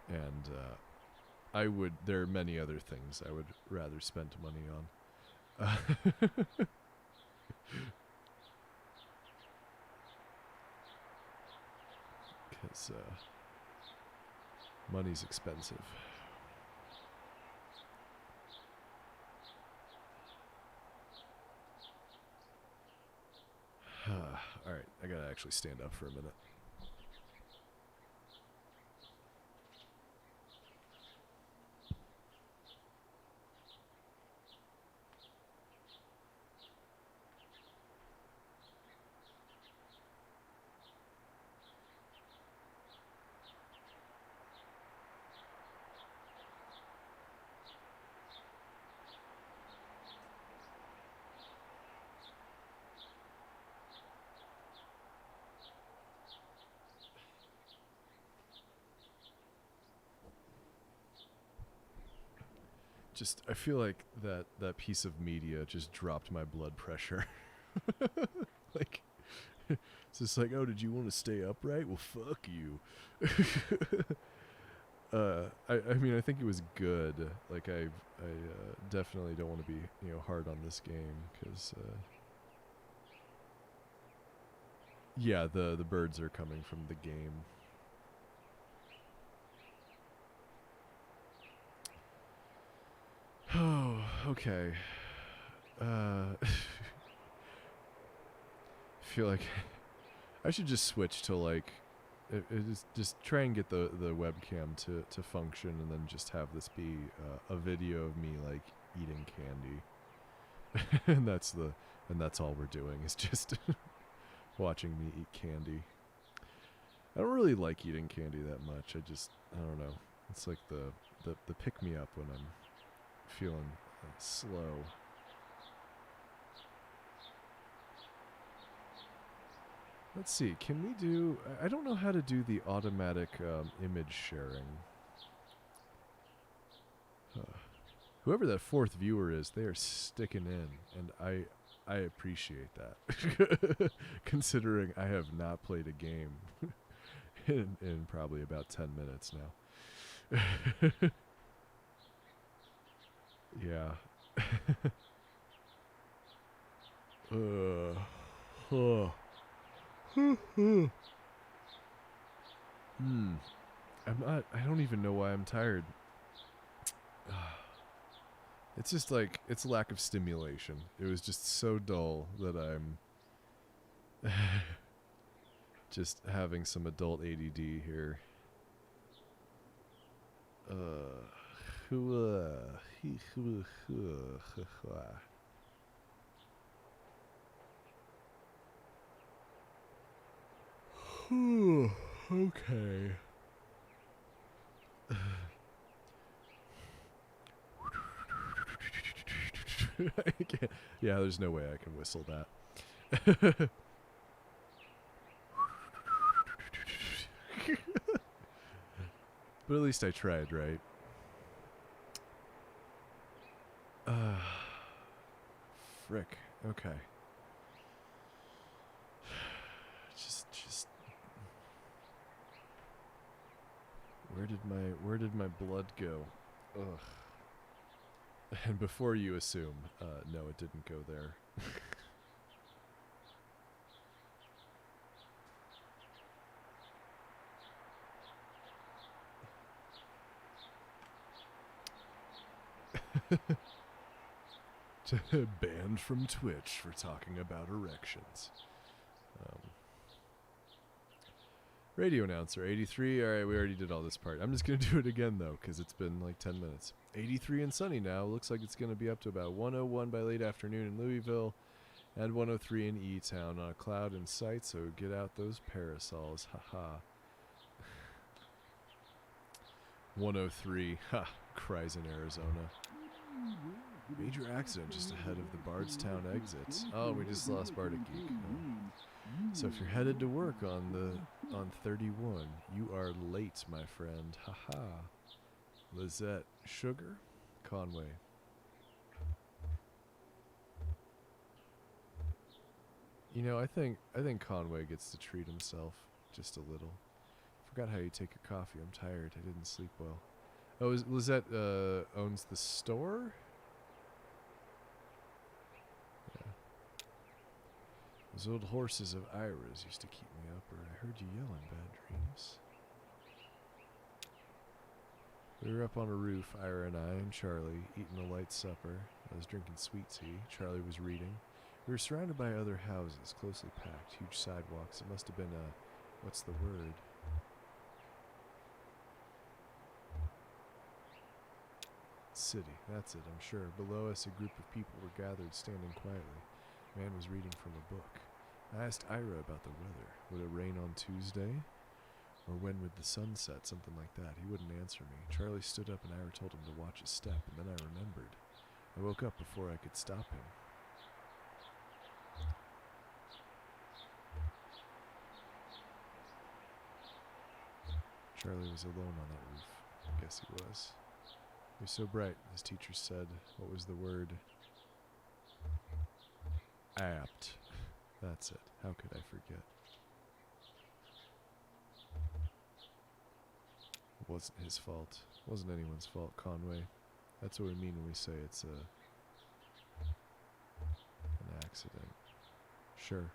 And there are many other things I would rather spend money on. Because money's expensive. Alright, I gotta actually stand up for a minute. I feel like that piece of media just dropped my blood pressure. Like, it's just like, oh, did you want to stay upright? Well, fuck you. I mean, I think it was good. Like, I definitely don't want to be, hard on this game, because, yeah, the birds are coming from the game. Oh, okay. Feel like I should just switch to, like, just try and get the webcam to function, and then just have this be a video of me, like, eating candy. and that's all we're doing, is just watching me eat candy. I don't really like eating candy that much. I don't know. It's like the pick me up when I'm feeling slow. Let's see. Can we do? I don't know how to do the automatic image sharing. Whoever that fourth viewer is, they are sticking in, and I appreciate that. Considering I have not played a game in probably about 10 minutes now. Yeah. I don't even know why I'm tired. It's just like, it's lack of stimulation. It was just so dull that I'm just having some adult ADD here. Okay. Yeah, there's no way I can whistle that. But at least I tried, right? Frick. Okay. Just where did my blood go? Ugh. And before you assume, no, it didn't go there. Banned from Twitch for talking about erections. Radio announcer, 83. Alright, we already did all this part. I'm just going to do it again, though, because it's been like 10 minutes. 83 and sunny now. Looks like it's going to be up to about 101 by late afternoon in Louisville and 103 in E-Town on a cloud in sight, so get out those parasols. Haha. 103. Ha. Cries in Arizona. Major accident just ahead of the Bardstown exit. Oh, we just lost Bardic Geek. Oh. So if you're headed to work on 31, you are late, my friend. Haha. Lizette, Sugar, Conway. You know, I think Conway gets to treat himself just a little. Forgot how you take your coffee. I'm tired. I didn't sleep well. Oh, is Lizette owns the store? Yeah. Those old horses of Ira's used to keep me up, or I heard you yell in bad dreams. We were up on a roof, Ira and I and Charlie, eating a light supper. I was drinking sweet tea. Charlie was reading. We were surrounded by other houses, closely packed, huge sidewalks. It must have been a... what's the word? City, that's it, I'm sure. Below us, a group of people were gathered, standing quietly. A man was reading from a book. I asked Ira about the weather. Would it rain on Tuesday? Or when would the sun set? Something like that. He wouldn't answer me. Charlie stood up and Ira told him to watch his step, and then I remembered. I woke up before I could stop him. Charlie was alone on that roof. I guess he was. It was so bright, his teacher said. What was the word? Apt. That's it. How could I forget? It wasn't his fault. It wasn't anyone's fault, Conway. That's what we mean when we say it's an accident. Sure.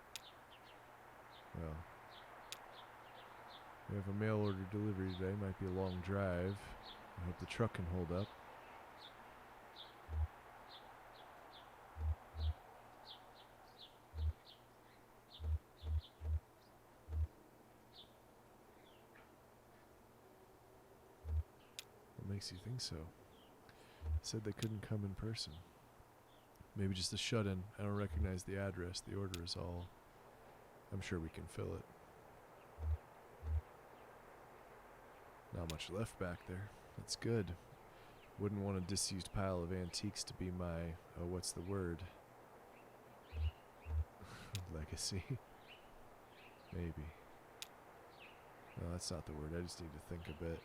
Well, we have a mail order delivery today. Might be a long drive. I hope the truck can hold up. What makes you think so? Said they couldn't come in person. Maybe just a shut-in. I don't recognize the address. The order is all... I'm sure we can fill it. Not much left back there. That's good. Wouldn't want a disused pile of antiques to be my, oh, what's the word? Legacy. Maybe. No, that's not the word. I just need to think a bit.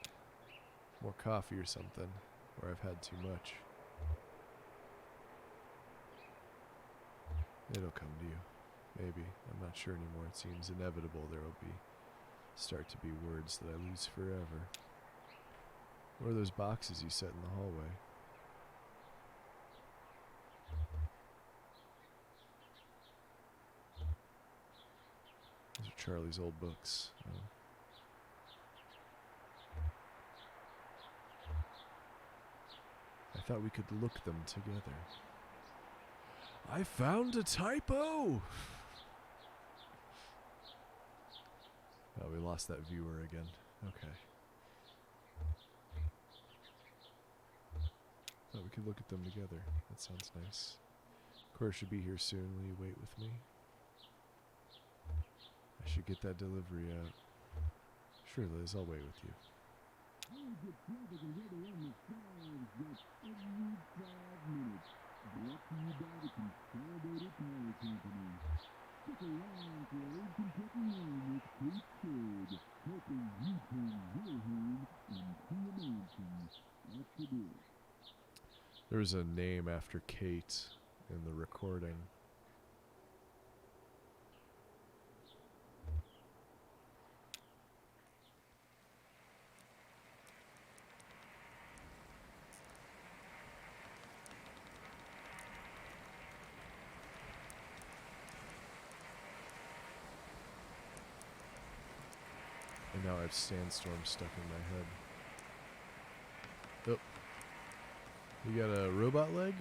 More coffee or something. Or I've had too much. It'll come to you. Maybe. I'm not sure anymore. It seems inevitable there will start to be words that I lose forever. What are those boxes you set in the hallway? Those are Charlie's old books. Oh. I thought we could look them together. I found a typo! Oh, we lost that viewer again. Okay. Thought we could look at them together. That sounds nice. Cora should be here soon. Will you wait with me? I should get that delivery out. Sure, Liz, I'll wait with you. There was a name after Kate in the recording. And now I have Sandstorm stuck in my head. Oh. You got a robot leg?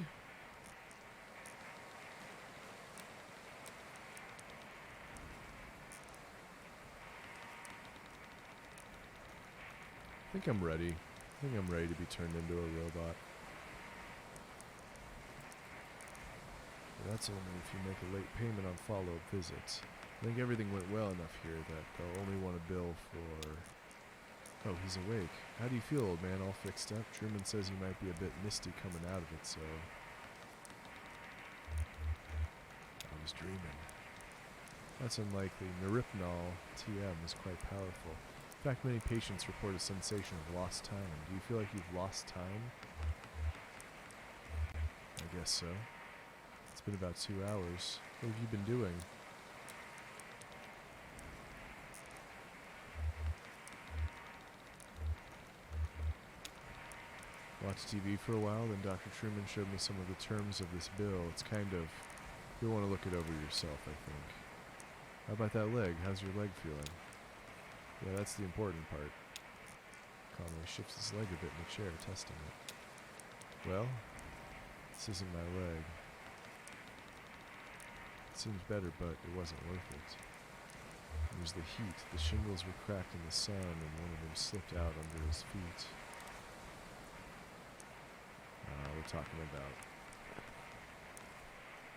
I think I'm ready. I think I'm ready to be turned into a robot. But that's only if you make a late payment on follow-up visits. I think everything went well enough here that they'll only want to bill for... Oh, he's awake. How do you feel, old man? All fixed up? Truman says you might be a bit misty coming out of it, so... I was dreaming. That's unlikely. Neripnol TM is quite powerful. In fact, many patients report a sensation of lost time. Do you feel like you've lost time? I guess so. It's been about 2 hours. What have you been doing? Watched TV for a while, then Dr. Truman showed me some of the terms of this bill. It's kind of... You'll want to look it over yourself, I think. How about that leg? How's your leg feeling? Yeah, that's the important part. Conway shifts his leg a bit in the chair, testing it. Well, this isn't my leg. It seems better, but it wasn't worth it. It was the heat. The shingles were cracked in the sun, and one of them slipped out under his feet. We're talking about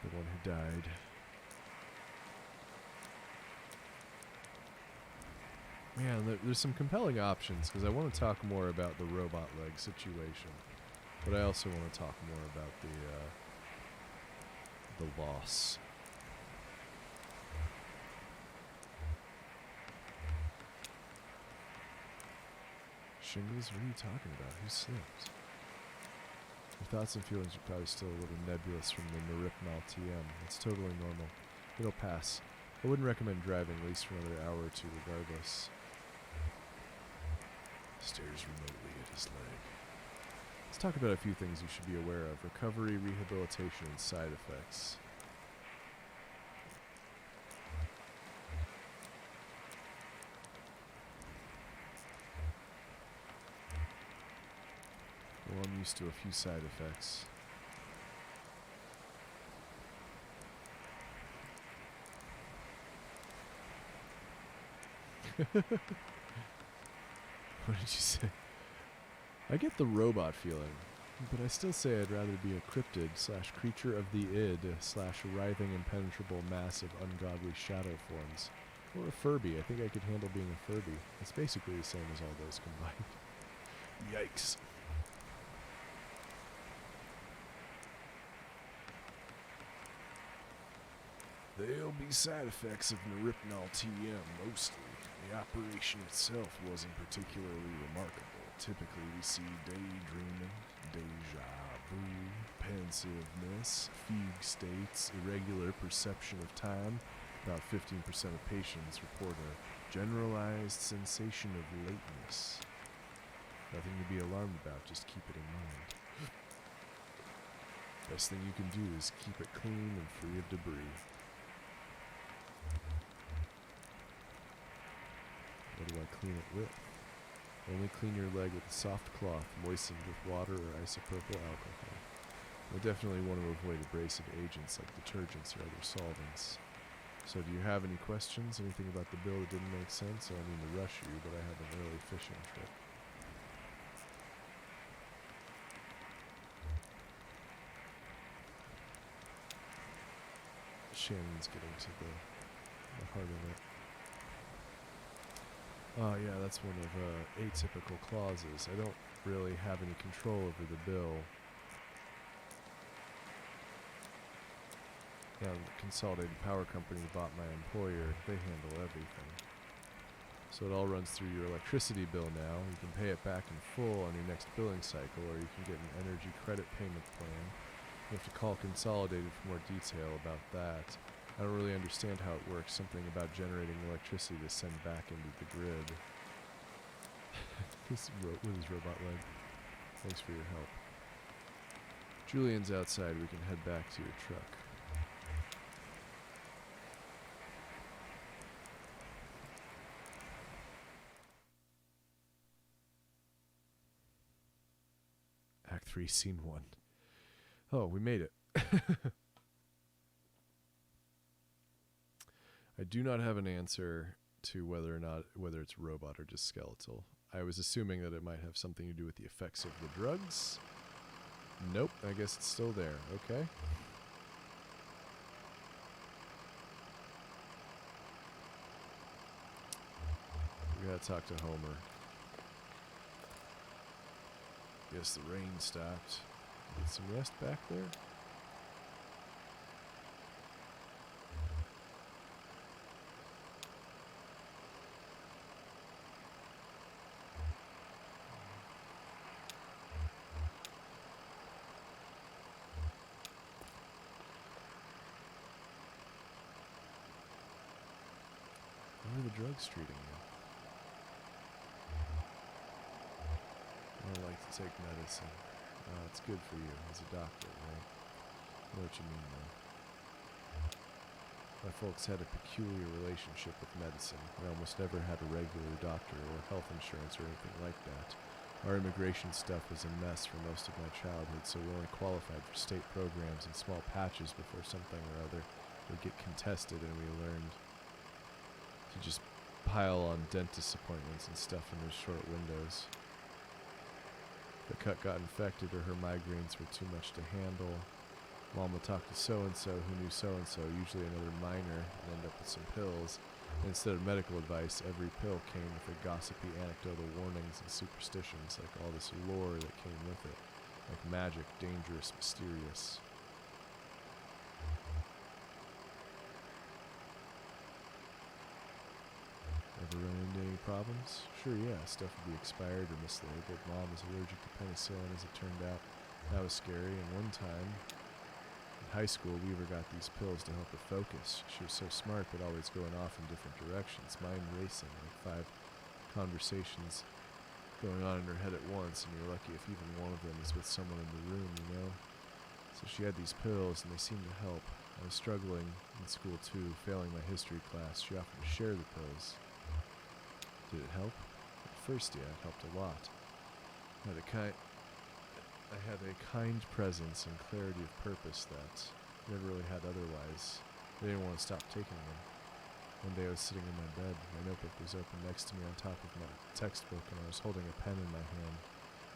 the one who died. Man, there's some compelling options, because I want to talk more about the robot leg situation, but I also want to talk more about the loss. Shingles? What are you talking about? Who slipped? Your thoughts and feelings are probably still a little nebulous from the Neripnol TM. It's totally normal. It'll pass. I wouldn't recommend driving, at least for another hour or two, regardless. Stares remotely at his leg. Let's talk about a few things you should be aware of. Recovery, rehabilitation, and side effects. Well, I'm used to a few side effects. What did you say? I get the robot feeling, but I still say I'd rather be a cryptid / creature of the id / writhing impenetrable mass of ungodly shadow forms. Or a Furby. I think I could handle being a Furby. It's basically the same as all those combined. Yikes. There'll be side effects of Neripnol TM mostly. The operation itself wasn't particularly remarkable. Typically we see daydreaming, deja vu, pensiveness, fugue states, irregular perception of time. About 15% of patients report a generalized sensation of lateness. Nothing to be alarmed about, just keep it in mind. Best thing you can do is keep it clean and free of debris. What do I clean it with? Only clean your leg with a soft cloth moistened with water or isopropyl alcohol. You'll definitely want to avoid abrasive agents like detergents or other solvents. So do you have any questions? Anything about the bill that didn't make sense? I don't mean to rush you, but I have an early fishing trip. Shannon's getting to the heart of it. Oh yeah, that's one of atypical clauses. I don't really have any control over the bill. Now, the Consolidated Power Company bought my employer. They handle everything. So it all runs through your electricity bill now. You can pay it back in full on your next billing cycle, or you can get an energy credit payment plan. You have to call Consolidated for more detail about that. I don't really understand how it works. Something about generating electricity to send back into the grid. With his robot leg. Thanks for your help. Julian's outside. We can head back to your truck. Act 3, Scene 1. Oh, we made it. I do not have an answer to whether it's robot or just skeletal. I was assuming that it might have something to do with the effects of the drugs. Nope, I guess it's still there. Okay. We gotta talk to Homer. Guess the rain stopped. Get some rest back there. How are the drugs treating you? I don't like to take medicine. It's good for you as a doctor, right? I know what you mean, though. My folks had a peculiar relationship with medicine. We almost never had a regular doctor or health insurance or anything like that. Our immigration stuff was a mess for most of my childhood, so we only qualified for state programs in small patches before something or other would get contested, and we learned to just pile on dentist appointments and stuff in those short windows. The cut got infected or her migraines were too much to handle. Mom would talk to so-and-so who knew so-and-so, usually another minor, and end up with some pills. And instead of medical advice, every pill came with a gossipy anecdotal warnings and superstitions, like all this lore that came with it. Like magic, dangerous, mysterious. Ever run into any problems? Sure, yeah. Stuff would be expired or mislabeled. Mom was allergic to penicillin, as it turned out. That was scary. And one time, in high school, Weaver got these pills to help her focus. She was so smart, but always going off in different directions. Mind racing, like 5 conversations going on in her head at once, and you're lucky if even one of them is with someone in the room, you know? So she had these pills, and they seemed to help. I was struggling in school, too, failing my history class. She offered to share the pills. Did it help? At first, yeah, it helped a lot. I had a kind presence and clarity of purpose that I never really had otherwise. I didn't want to stop taking them. One day I was sitting in my bed. My notebook was open next to me on top of my textbook, and I was holding a pen in my hand.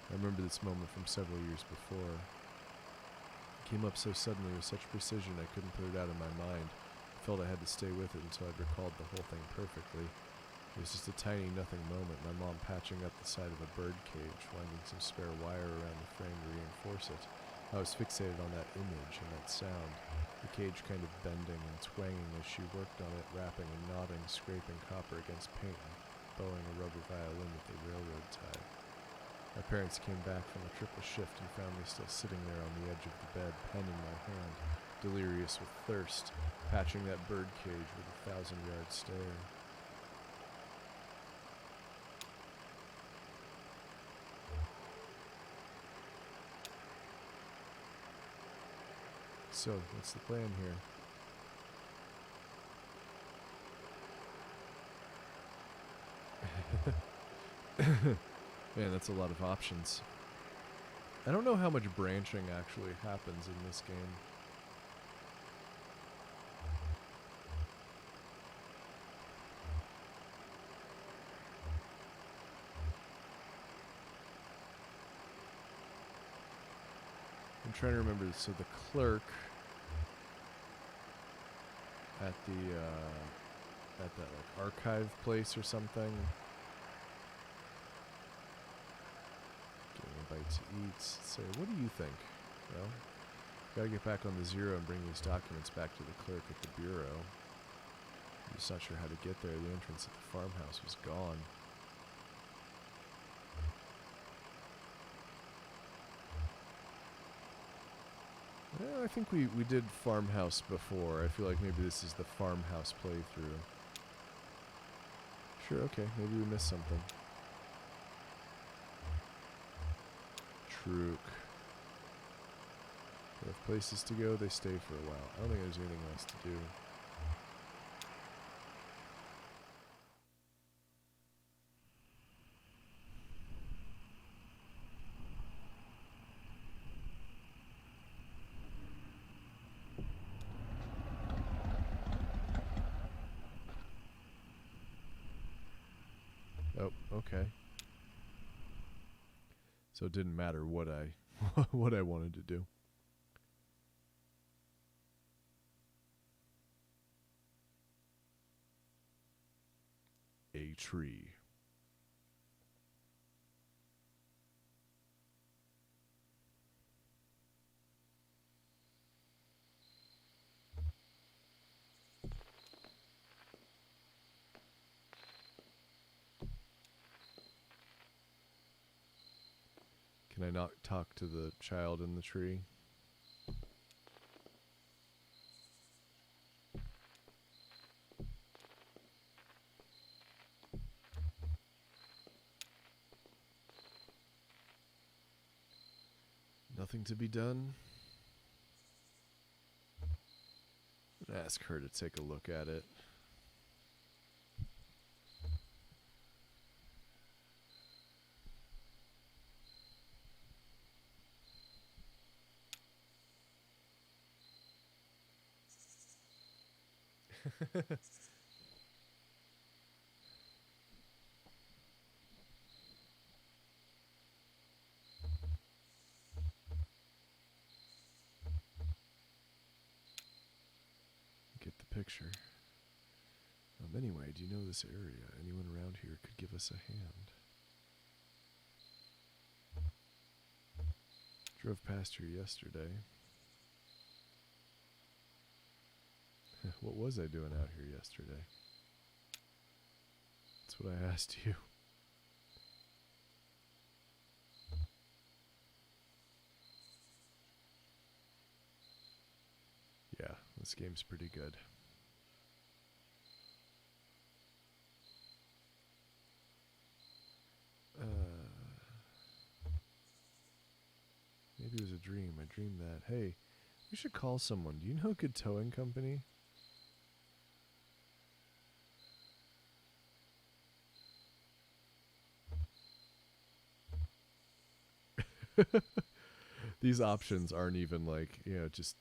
I remember this moment from several years before. It came up so suddenly with such precision I couldn't put it out of my mind. I felt I had to stay with it until I'd recalled the whole thing perfectly. It was just a tiny nothing moment, my mom patching up the side of a bird cage, winding some spare wire around the frame to reinforce it. I was fixated on that image and that sound, the cage kind of bending and twanging as she worked on it, rapping and nodding, scraping copper against paint and bowing a rubber violin with a railroad tie. My parents came back from a triple shift and found me still sitting there on the edge of the bed, pen in my hand, delirious with thirst, patching that bird cage with a 1,000-yard stare. So, what's the plan here? Man, that's a lot of options. I don't know how much branching actually happens in this game. I'm trying to remember. So the clerk at the at that like archive place or something. Getting a bite to eat. Say, what do you think? Well, gotta get back on the Zero and bring these documents back to the clerk at the bureau. I'm just not sure how to get there. The entrance at the farmhouse was gone. I think we did farmhouse before. I feel like maybe this is the farmhouse playthrough. Sure, okay, maybe we missed something. Trook. They have places to go, they stay for a while. I don't think there's anything else to do. Oh, okay. So it didn't matter what I what I wanted to do. A tree. Can I not talk to the child in the tree? Nothing to be done? Ask her to take a look at it. Get the picture. Anyway, do you know this area? Anyone around here could give us a hand. Drove past here yesterday. What was I doing out here yesterday? That's what I asked you. Yeah, this game's pretty good. Maybe it was a dream. I dreamed that. Hey, we should call someone. Do you know a good towing company? These options aren't even like, you know, just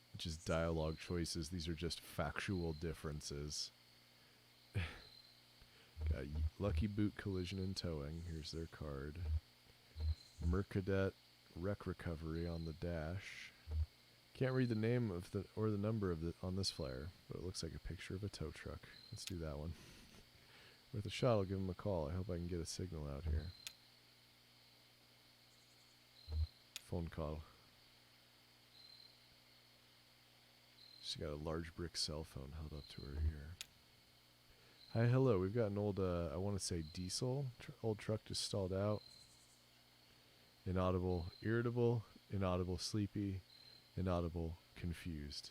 dialogue choices. These are just factual differences. Got Lucky Boot Collision and Towing. Here's their card. Mercadet Wreck Recovery on the dash. Can't read the name of the or the number of the on this flyer, but it looks like a picture of a tow truck. Let's do that one. Worth a shot, I'll give him a call. I hope I can get a signal out here. Phone call. She got a large brick cell phone held up to her ear. Hi, hello. We've got an old, I want to say diesel, old truck just stalled out. Inaudible, irritable, inaudible, sleepy, inaudible, confused.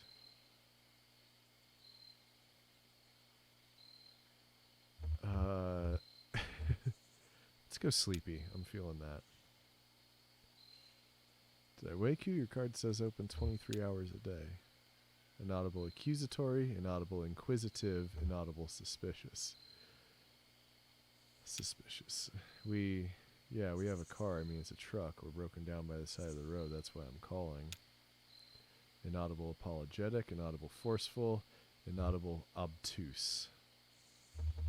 Let's go sleepy. I'm feeling that. Did I wake you? Your card says open 23 hours a day. Inaudible accusatory, inaudible inquisitive, inaudible suspicious. Suspicious. We have a car. I mean, it's a truck. We're broken down by the side of the road. That's why I'm calling. Inaudible apologetic, inaudible forceful, inaudible obtuse.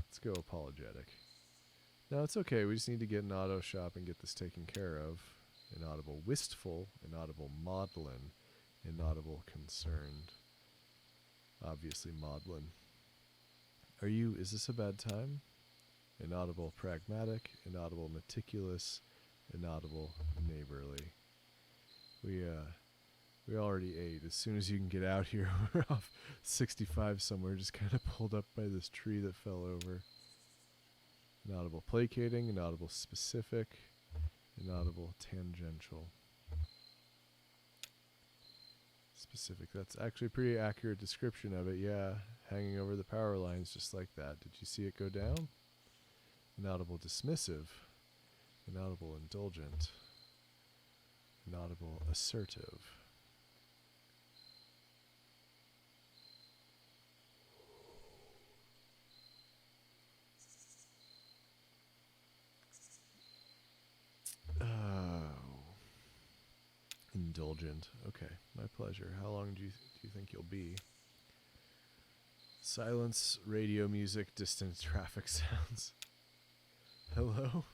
Let's go apologetic. No, it's okay. We just need to get an auto shop and get this taken care of. Inaudible wistful, inaudible maudlin, inaudible concerned. Obviously maudlin. Is this a bad time? Inaudible pragmatic, inaudible meticulous, inaudible neighborly. We already ate. As soon as you can get out here, we're off 65 somewhere, just kind of pulled up by this tree that fell over. Inaudible placating, inaudible specific, inaudible tangential. Specific. That's actually a pretty accurate description of it. Yeah, hanging over the power lines just like that. Did you see it go down? Inaudible dismissive, inaudible indulgent, inaudible assertive. Indulgent. Okay, my pleasure. How long do you think you'll be? Silence, radio music, distant traffic sounds. Hello?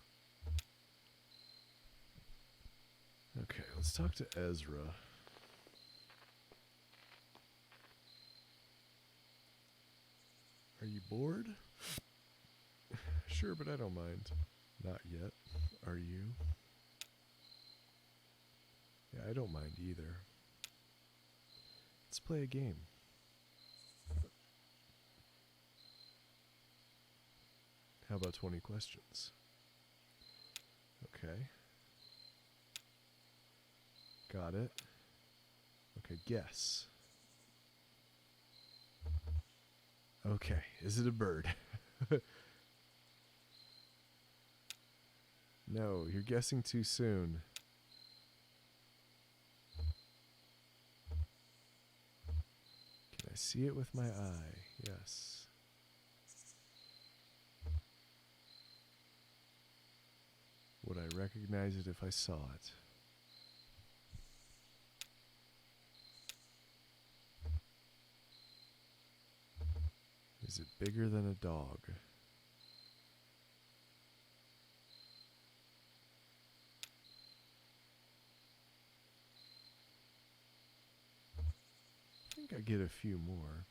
Okay, let's talk to Ezra. Are you bored? Sure, but I don't mind. Not yet. Are you? Yeah, I don't mind either. Let's play a game. How about 20 questions? Okay. Got it. Okay, guess. Okay, is it a bird? No, you're guessing too soon. Can I see it with my eye? Yes. Would I recognize it if I saw it? Is it bigger than a dog? I think I get a few more.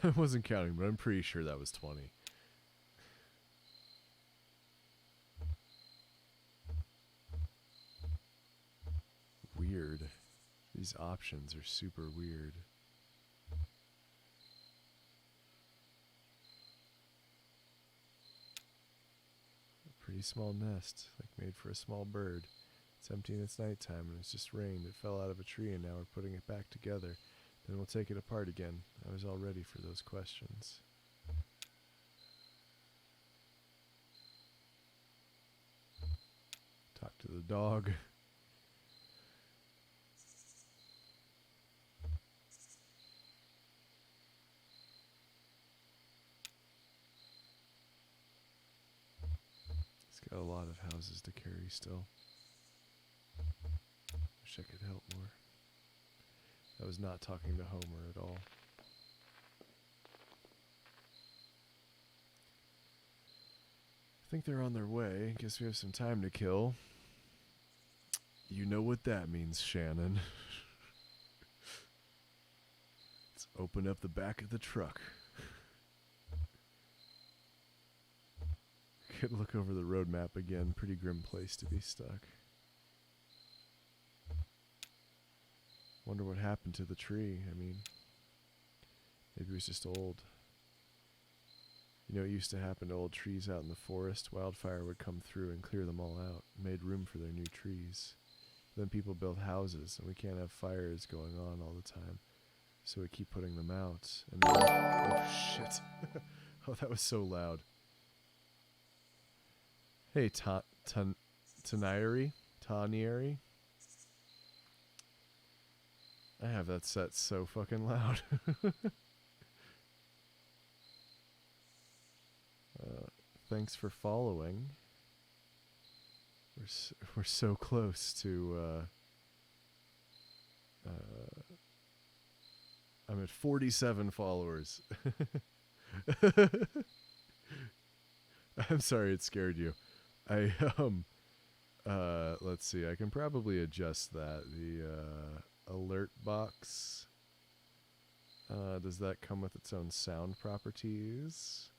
I wasn't counting, but I'm pretty sure that was 20. Weird. These options are super weird. A pretty small nest, like made for a small bird. It's empty and it's nighttime and it's just rained. It fell out of a tree and now we're putting it back together. Then we'll take it apart again. I was all ready for those questions. Talk to the dog. It's got a lot of houses to carry still. Wish I could help more. I was not talking to Homer at all. I think they're on their way. Guess we have some time to kill. You know what that means, Shannon. Let's open up the back of the truck. could look over the road map again. Pretty grim place to be stuck. Wonder what happened to the tree. I mean, maybe it was just old. You know, it used to happen to old trees out in the forest. Wildfire would come through and clear them all out. Made room for their new trees. Then people built houses, and we can't have fires going on all the time. So we keep putting them out. And then, oh, shit. Oh, that was so loud. Hey, Tanieri? I have that set so fucking loud. Thanks for following. We're so close to. I'm at 47 followers. I'm sorry it scared you. Let's see. I can probably adjust that. The alert box. Does that come with its own sound properties?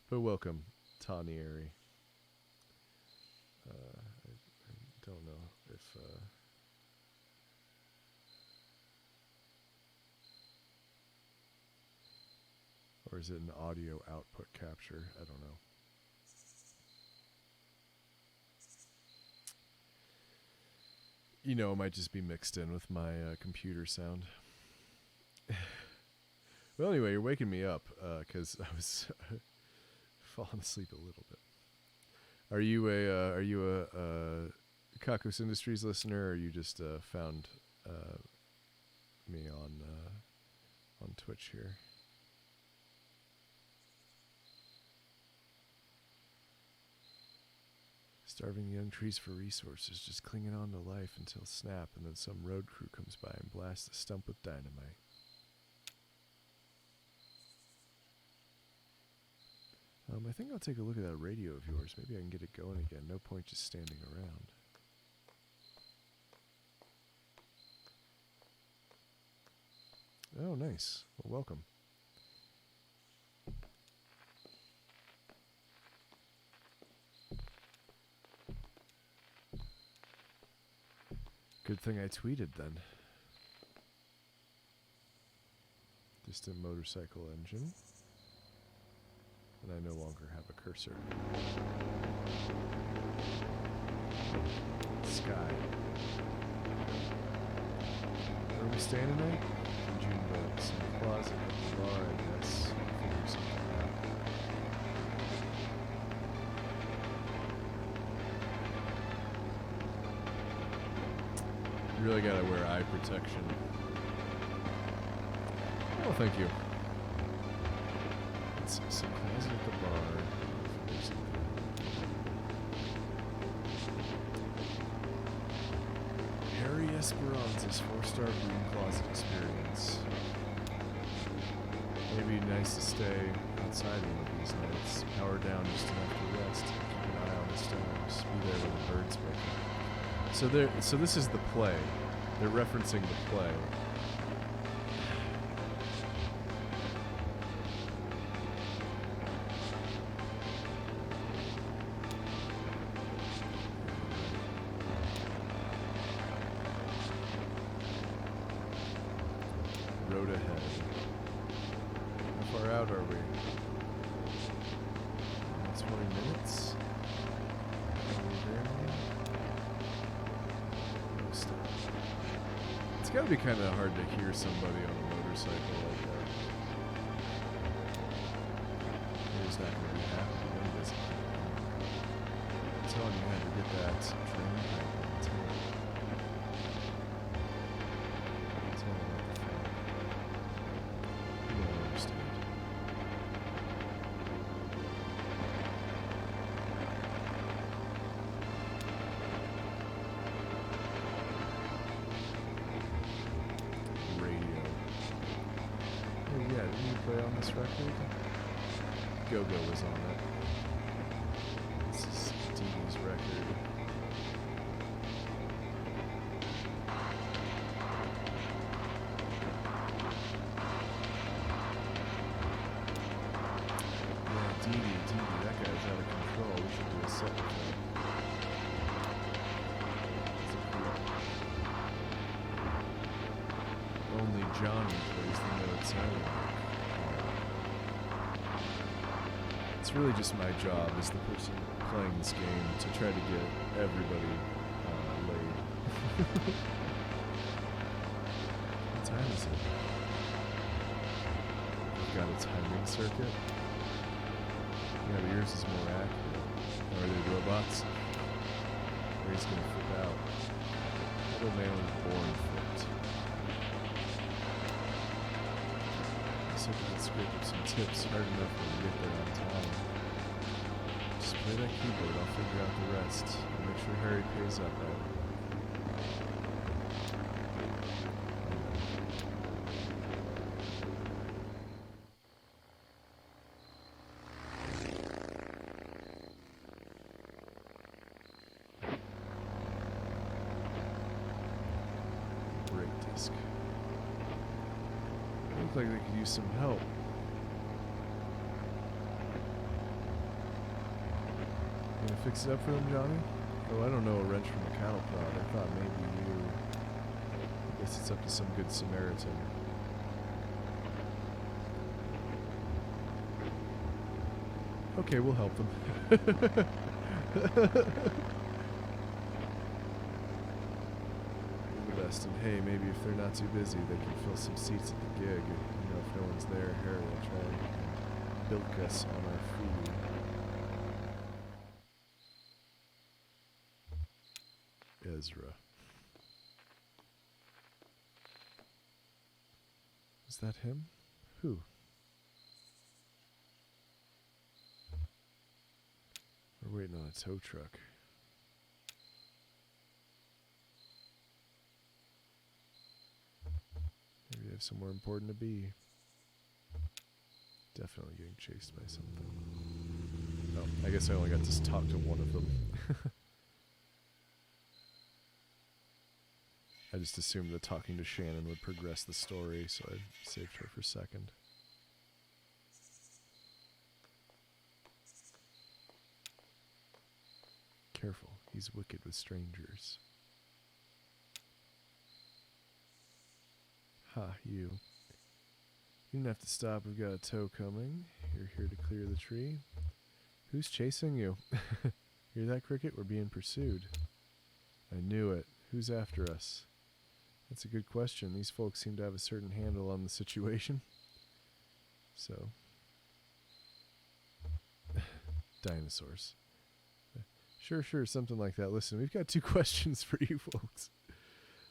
But welcome, Tanieri. I don't know if or is it an audio output capture? I don't know. You know, it might just be mixed in with my computer sound. Well, anyway, you're waking me up because I was falling asleep a little bit. Are you a Kakus Industries listener, or you just found me on Twitch here? Starving young trees for resources, just clinging on to life until snap, and then some road crew comes by and blasts the stump with dynamite. I think I'll take a look at that radio of yours. Maybe I can get it going again. No point just standing around. Oh, nice. Well, welcome. Good thing I tweeted then. Distant motorcycle engine. And I no longer have a cursor. Sky. Where are we staying tonight? June bugs. In the closet at the bar, I guess. Figure something out. You really gotta wear eye protection. Oh, thank you. Some closet at the bar. Harry Esperanza's 4-star green closet experience. Maybe nice to stay outside one of these nights. Power down just enough to rest. Keep an eye on the stars. Be there when the birds wake up. So this is the play. They're referencing the play. Road ahead. How far out are we? 20 minutes? Are we there now? No stop. It's gotta be kind of hard to hear somebody on a motorcycle like that. It's not gonna be happening. When it isn't. I'm telling you, I had to get that train back on the tail. On this record, Go-Go was on it. This is deep record. Yeah, Dee Dee, that guy's out of control. We should do a set with him. That's cool. Only Johnny plays the notes I like. It's really just my job as the person playing this game to try to get everybody laid. What time is it? We've got a timing circuit. Yeah, but yours is more accurate. Or are they robots? Or he's gonna flip out. Little man was born flipped. So we can scrape up some tips hard enough when we get there on time. Just play that keyboard, I'll figure out the rest. And make sure Harry pays up, right? Brake disc. Look like they could use some help. You gonna fix it up for them, Johnny? Oh, I don't know a wrench from a cattle prod. I thought maybe you... I guess it's up to some good Samaritan. Okay, we'll help them. And hey, maybe if they're not too busy, they can fill some seats at the gig. You know, if no one's there, Harry will try and bilk us on our food. Ezra. Is that him? Who? We're waiting on a tow truck. Maybe they have somewhere important to be. Definitely getting chased by something. Oh, I guess I only got to talk to one of them. I just assumed that talking to Shannon would progress the story, so I saved her for second. Careful, he's wicked with strangers. Ha, you. You didn't have to stop, we've got a tow coming. You're here to clear the tree. Who's chasing you? Hear that, Cricket? We're being pursued. I knew it. Who's after us? That's a good question. These folks seem to have a certain handle on the situation. So. Dinosaurs. Sure, something like that. Listen, we've got 2 questions for you folks.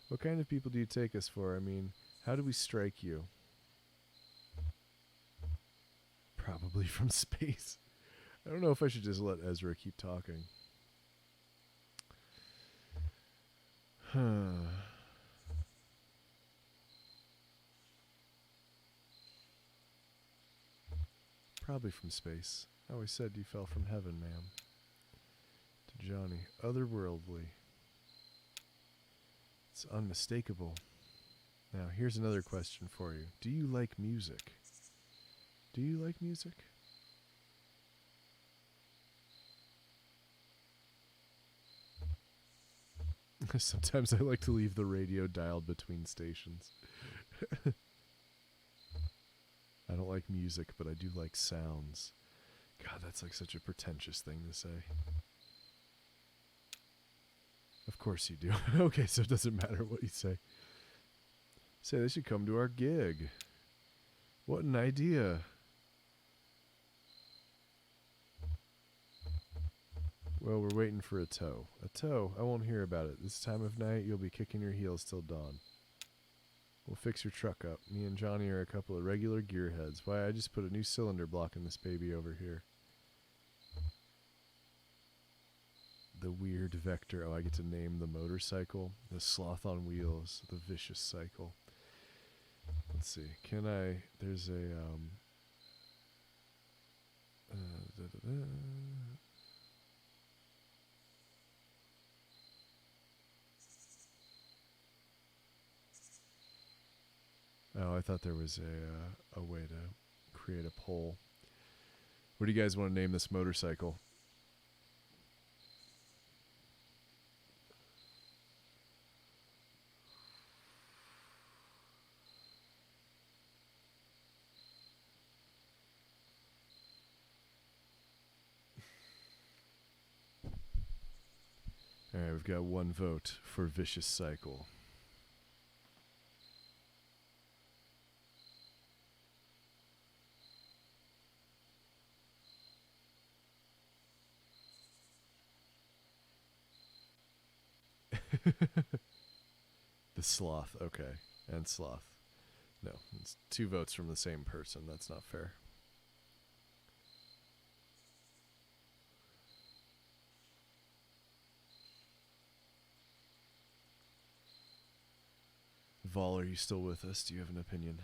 What kind of people do you take us for? I mean, how do we strike you? Probably from space. I don't know if I should just let Ezra keep talking. Probably from space. I always said you fell from heaven, ma'am. To Johnny. Otherworldly. It's unmistakable. Now, here's another question for you. Do you like music? Do you like music? Sometimes I like to leave the radio dialed between stations. I don't like music, but I do like sounds. God, that's like such a pretentious thing to say. Of course you do. Okay, so it doesn't matter what you say. Say they should come to our gig. What an idea. Well, we're waiting for a tow. A tow? I won't hear about it. This time of night, you'll be kicking your heels till dawn. We'll fix your truck up. Me and Johnny are a couple of regular gearheads. Why, I just put a new cylinder block in this baby over here. The weird vector. Oh, I get to name the motorcycle. The sloth on wheels. The vicious cycle. Let's see. Can I... There's a... Oh, I thought there was a way to create a poll. What do you guys want to name this motorcycle? All right, we've got one vote for Vicious Cycle. The Sloth, okay. And Sloth. No, it's 2 votes from the same person. That's not fair. Vol, are you still with us? Do you have an opinion?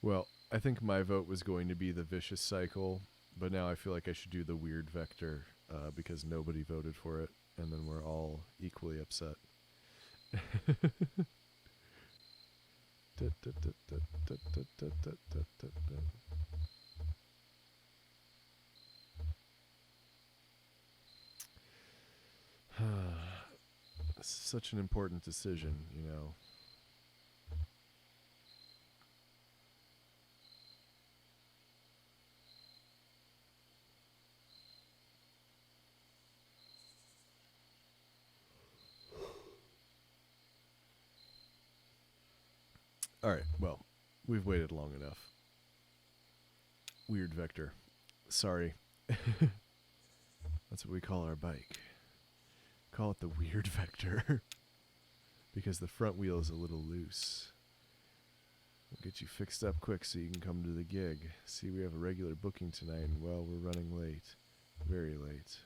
Well, I think my vote was going to be the Vicious Cycle, but now I feel like I should do the Weird Vector because nobody voted for it, and then we're all equally upset. This is such an important decision, you know. Alright, well, we've waited long enough. Weird Vector. Sorry. That's what we call our bike. Call it the Weird Vector. Because the front wheel is a little loose. We'll get you fixed up quick so you can come to the gig. See, we have a regular booking tonight, and well, we're running late. Very late.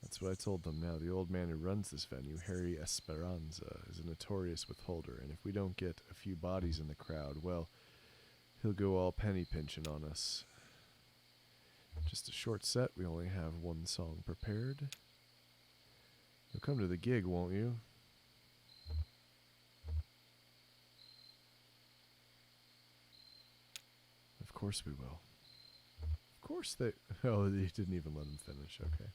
That's what I told them now. The old man who runs this venue, Harry Esperanza, is a notorious withholder, and if we don't get a few bodies in the crowd, well, he'll go all penny pinching on us. Just a short set. We only have 1 song prepared. You'll come to the gig, won't you? Of course we will. Of course they... Oh, you didn't even let him finish. Okay.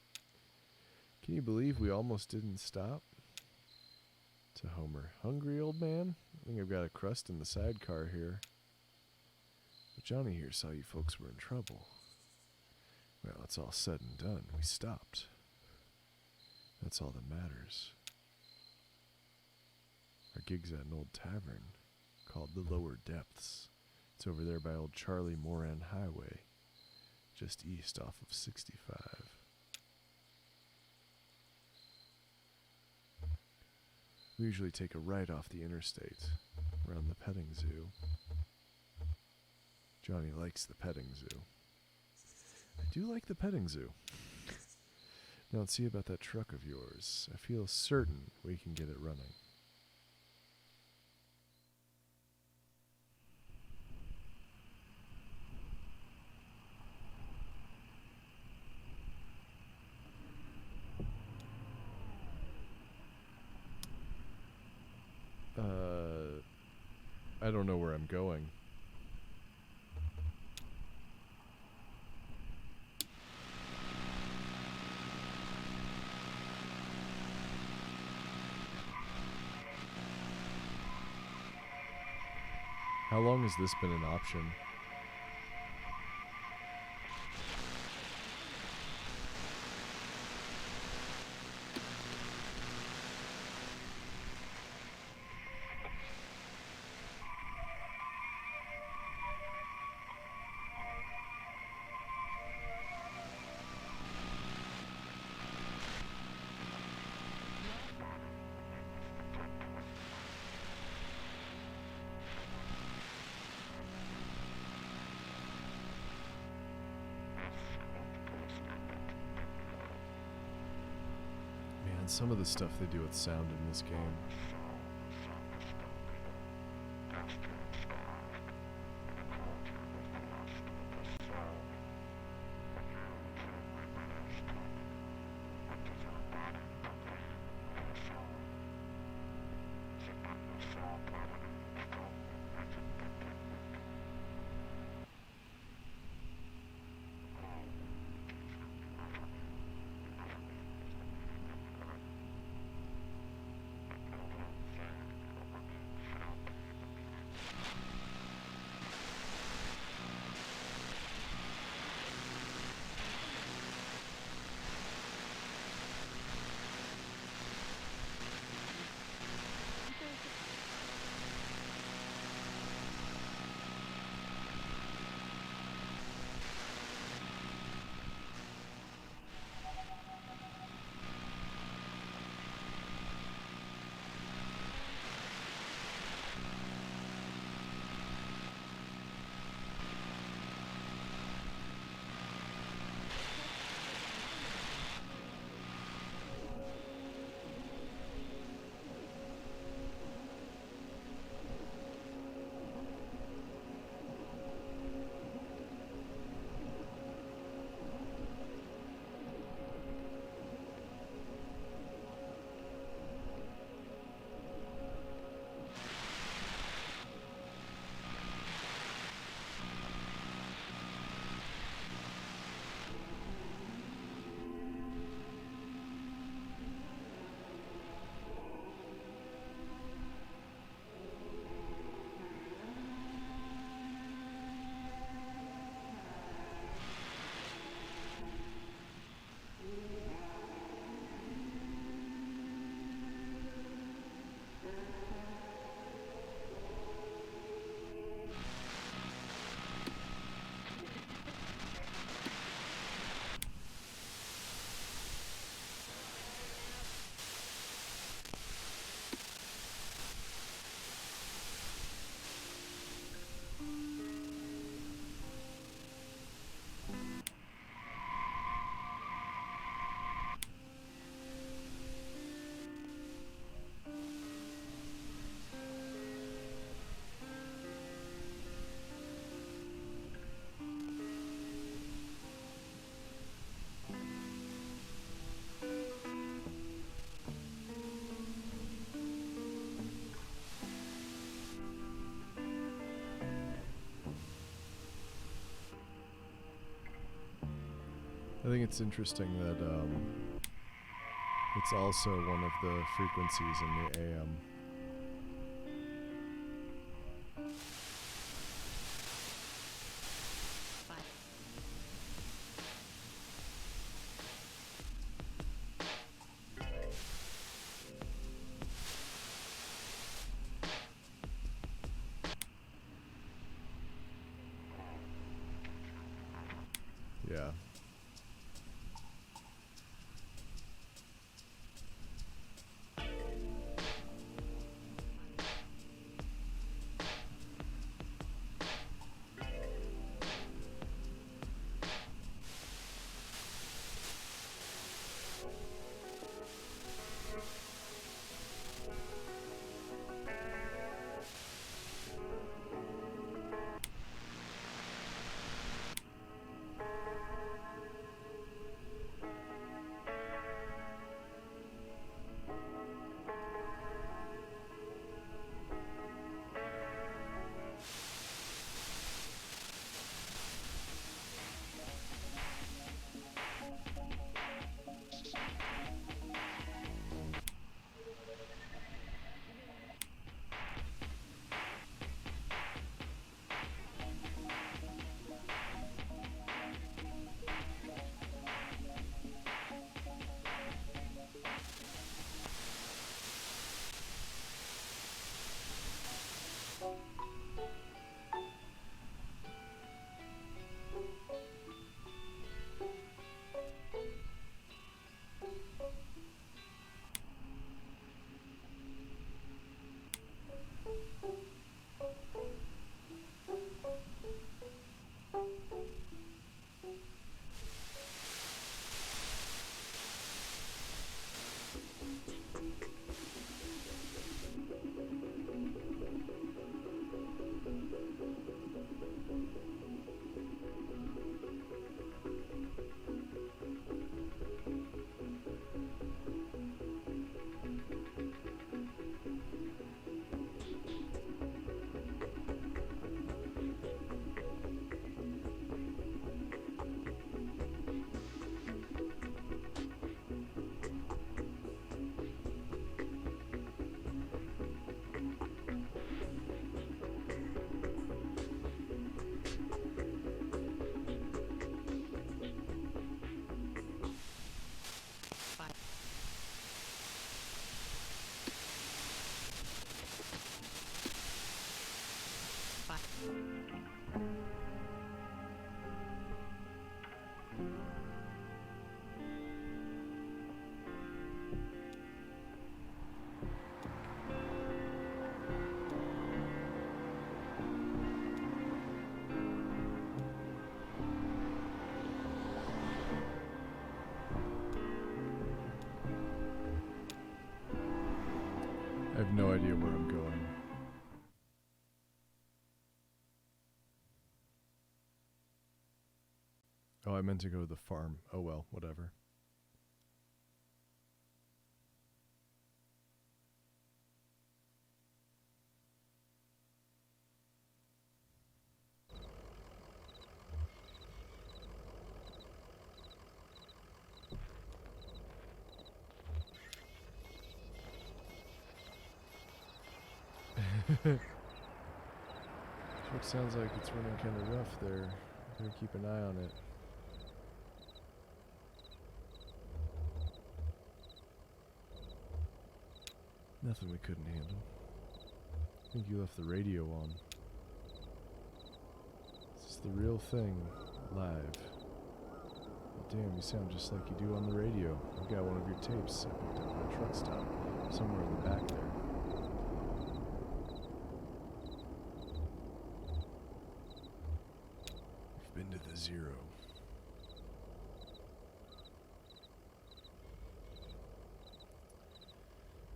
Can you believe we almost didn't stop? To Homer. Hungry, old man? I think I've got a crust in the sidecar here. But Johnny here saw you folks were in trouble. Well, it's all said and done. We stopped. That's all that matters. Our gig's at an old tavern called the Lower Depths. It's over there by old Charlie Moran Highway, just east off of 65. We usually take a right off the interstate, around the petting zoo. Johnny likes the petting zoo. I do like the petting zoo. Now let's see about that truck of yours. I feel certain we can get it running. I don't know where I'm going. How long has this been an option? Some of the stuff they do with sound in this game. I think it's interesting that it's also one of the frequencies in the AM. Yeah. I have no idea where I'm going. Oh, I meant to go to the farm. Oh well, whatever. Truck sounds like it's running kind of rough there. Better keep an eye on it. Nothing we couldn't handle. I think you left the radio on. This is the real thing, live. Well, damn, you sound just like you do on the radio. I've got one of your tapes I picked up at a truck stop, somewhere in the back there. We've been to the Zero.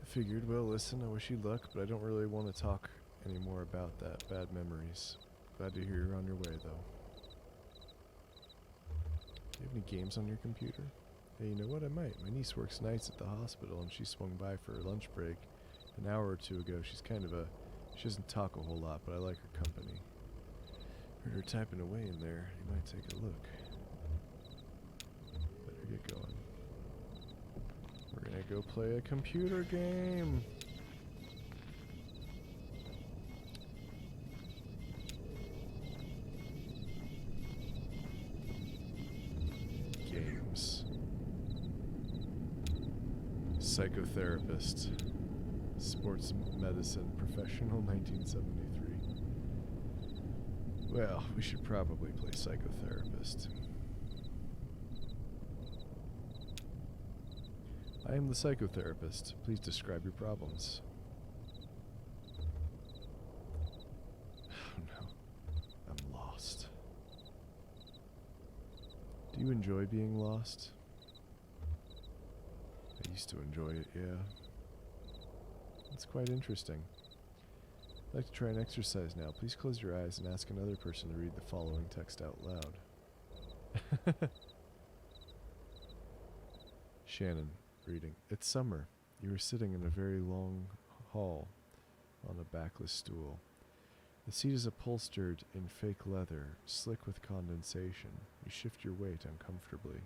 I figured, well, listen, I wish you luck, but I don't really want to talk anymore about that. Bad memories. Glad to hear you're on your way, though. Do you have any games on your computer? Hey, you know what? I might. My niece works nights at the hospital, and she swung by for her lunch break an hour or two ago. She's kind of she doesn't talk a whole lot, but I like her company. Heard her typing away in there. You might take a look. get going. We're gonna go play a computer game. Games. Psychotherapist. Sports medicine professional, 1973. Well, we should probably play psychotherapist. I am the psychotherapist. Please describe your problems. Oh no. I'm lost. Do you enjoy being lost? I used to enjoy it, yeah. It's quite interesting. I'd like to try an exercise now. Please close your eyes and ask another person to read the following text out loud. Shannon, reading. It's summer. You are sitting in a very long hall on a backless stool. The seat is upholstered in fake leather, slick with condensation. You shift your weight uncomfortably.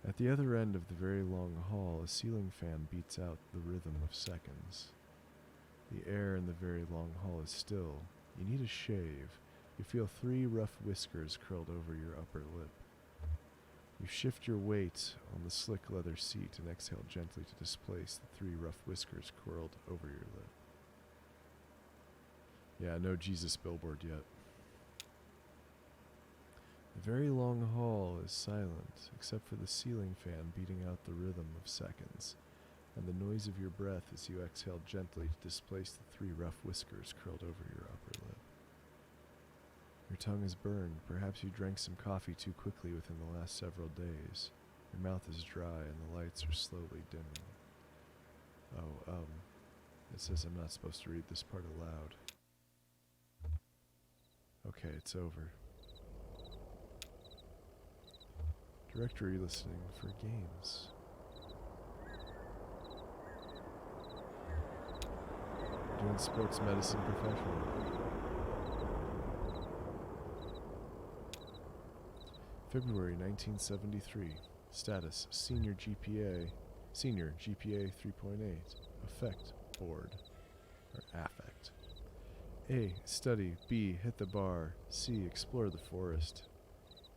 At the other end of the very long hall, a ceiling fan beats out the rhythm of seconds. The air in the very long hall is still. You need a shave. You feel 3 rough whiskers curled over your upper lip. You shift your weight on the slick leather seat and exhale gently to displace the 3 rough whiskers curled over your lip. Yeah, no Jesus billboard yet. The very long hall is silent, except for the ceiling fan beating out the rhythm of seconds, and the noise of your breath as you exhale gently to displace the 3 rough whiskers curled over your upper lip. Your tongue is burned. Perhaps you drank some coffee too quickly within the last several days. Your mouth is dry and the lights are slowly dimming. Oh, it says I'm not supposed to read this part aloud. Okay, it's over. Directory listening for games. Doing sports medicine professional. February 1973. Status Senior GPA 3.8. Affect bored. Or affect. A. Study. B. Hit the bar. C. Explore the forest.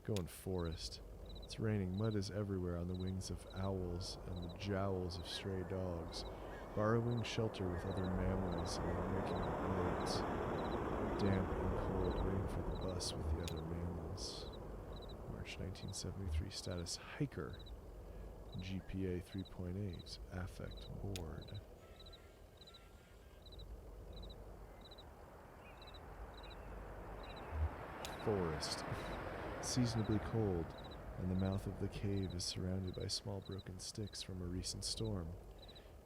Going forest. It's raining. Mud is everywhere on the wings of owls and the jowls of stray dogs. Borrowing shelter with other mammals and then making noise. Damp and cold, waiting for the bus with the other mammals. March 1973. Status hiker. GPA 3.8. Affect bored. Forest. Seasonably cold, and the mouth of the cave is surrounded by small broken sticks from a recent storm.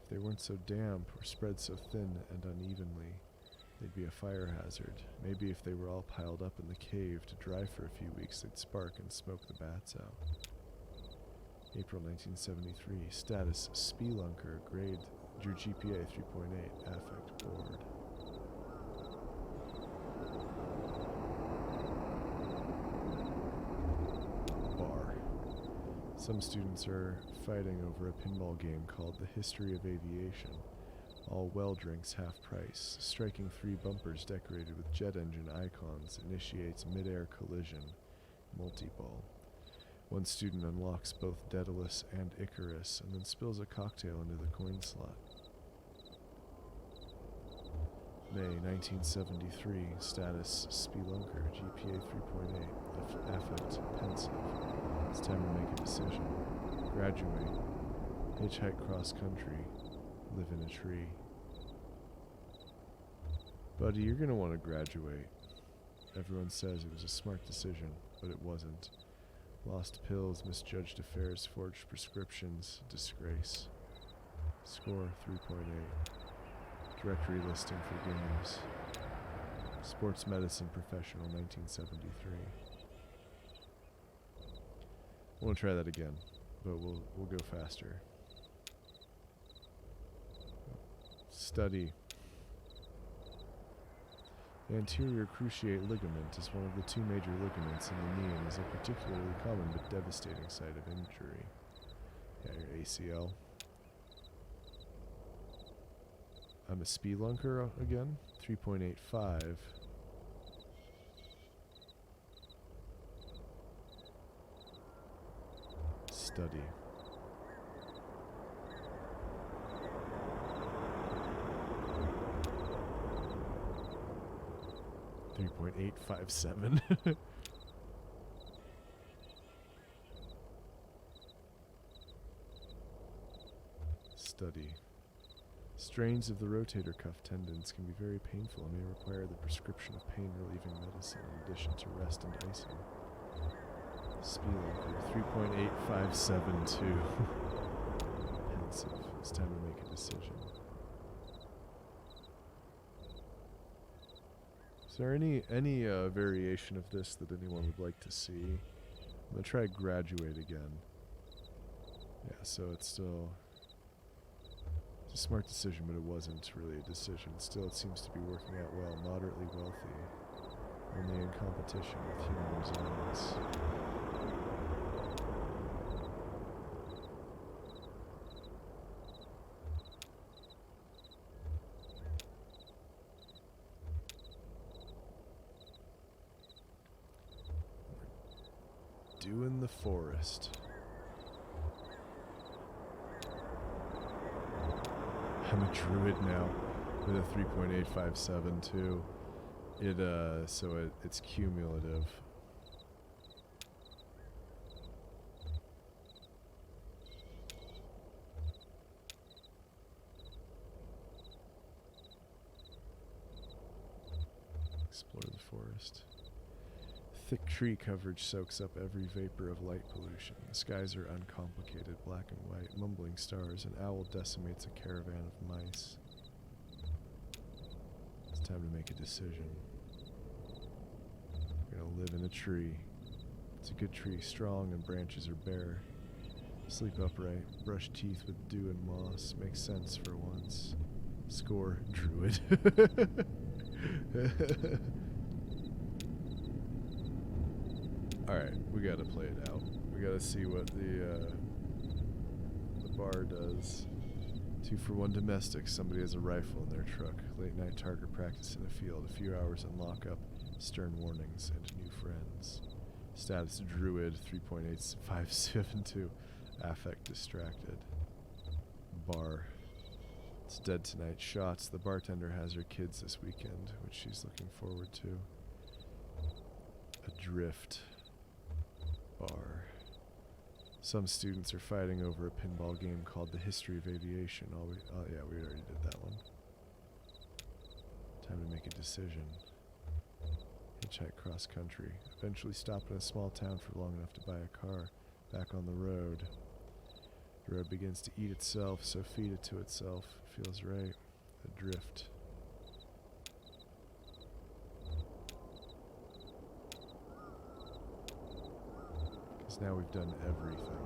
If they weren't so damp or spread so thin and unevenly, they'd be a fire hazard. Maybe if they were all piled up in the cave to dry for a few weeks, they'd spark and smoke the bats out. April 1973. Status Spelunker. Grade your GPA 3.8. Affect bored. Some students are fighting over a pinball game called The History of Aviation. All well drinks half price. Striking 3 bumpers decorated with jet engine icons initiates mid-air collision. Multi-ball. One student unlocks both Daedalus and Icarus and then spills a cocktail into the coin slot. May 1973. Status Spelunker. GPA 3.8. Affect pensive. It's time to make a decision. Graduate. Hitchhike cross country. Live in a tree. Buddy, you're gonna want to graduate. Everyone says it was a smart decision, but it wasn't. Lost pills, misjudged affairs, forged prescriptions, disgrace. Score 3.8. Directory listing for games. Sports medicine professional, 1973. I want to try that again, but we'll go faster. Study. The anterior cruciate ligament is one of the two major ligaments in the knee and is a particularly common but devastating site of injury. Yeah, your ACL. I'm a spelunker again. 3.85. Study. .857. Study. Strains of the rotator cuff tendons can be very painful and may require the prescription of pain-relieving medicine in addition to rest and icing. Spelunker, 3.8572. Pensive. It's time to make a decision. Is there any variation of this that anyone would like to see? I'm going to try graduate again. Yeah, so it's still... It's a smart decision, but it wasn't really a decision. Still, it seems to be working out well. Moderately wealthy. Only in competition with human resilience. Doing the forest. I'm a druid now with a 3.857 too. It's cumulative. Explore the forest. Thick tree coverage soaks up every vapor of light pollution. The skies are uncomplicated, black and white, mumbling stars. An owl decimates a caravan of mice. It's time to make a decision. We're gonna live in a tree. It's a good tree, strong and branches are bare. Sleep upright, brush teeth with dew and moss. Makes sense for once. Score, druid. Alright, we gotta play it out. We gotta see what the bar does. 2 for 1 domestic. Somebody has a rifle in their truck. Late night target practice in a field. A few hours in lockup. Stern warnings and new friends. Status druid 3.8572. Affect distracted. Bar. It's dead tonight. Shots. The bartender has her kids this weekend, which she's looking forward to. Adrift. Bar. Some students are fighting over a pinball game called The History of Aviation. Oh yeah, we already did that one. Time to make a decision. Hitchhike cross country. Eventually stop in a small town for long enough to buy a car. Back on the road. The road begins to eat itself, so feed it to itself. Feels right. Adrift. Now we've done everything.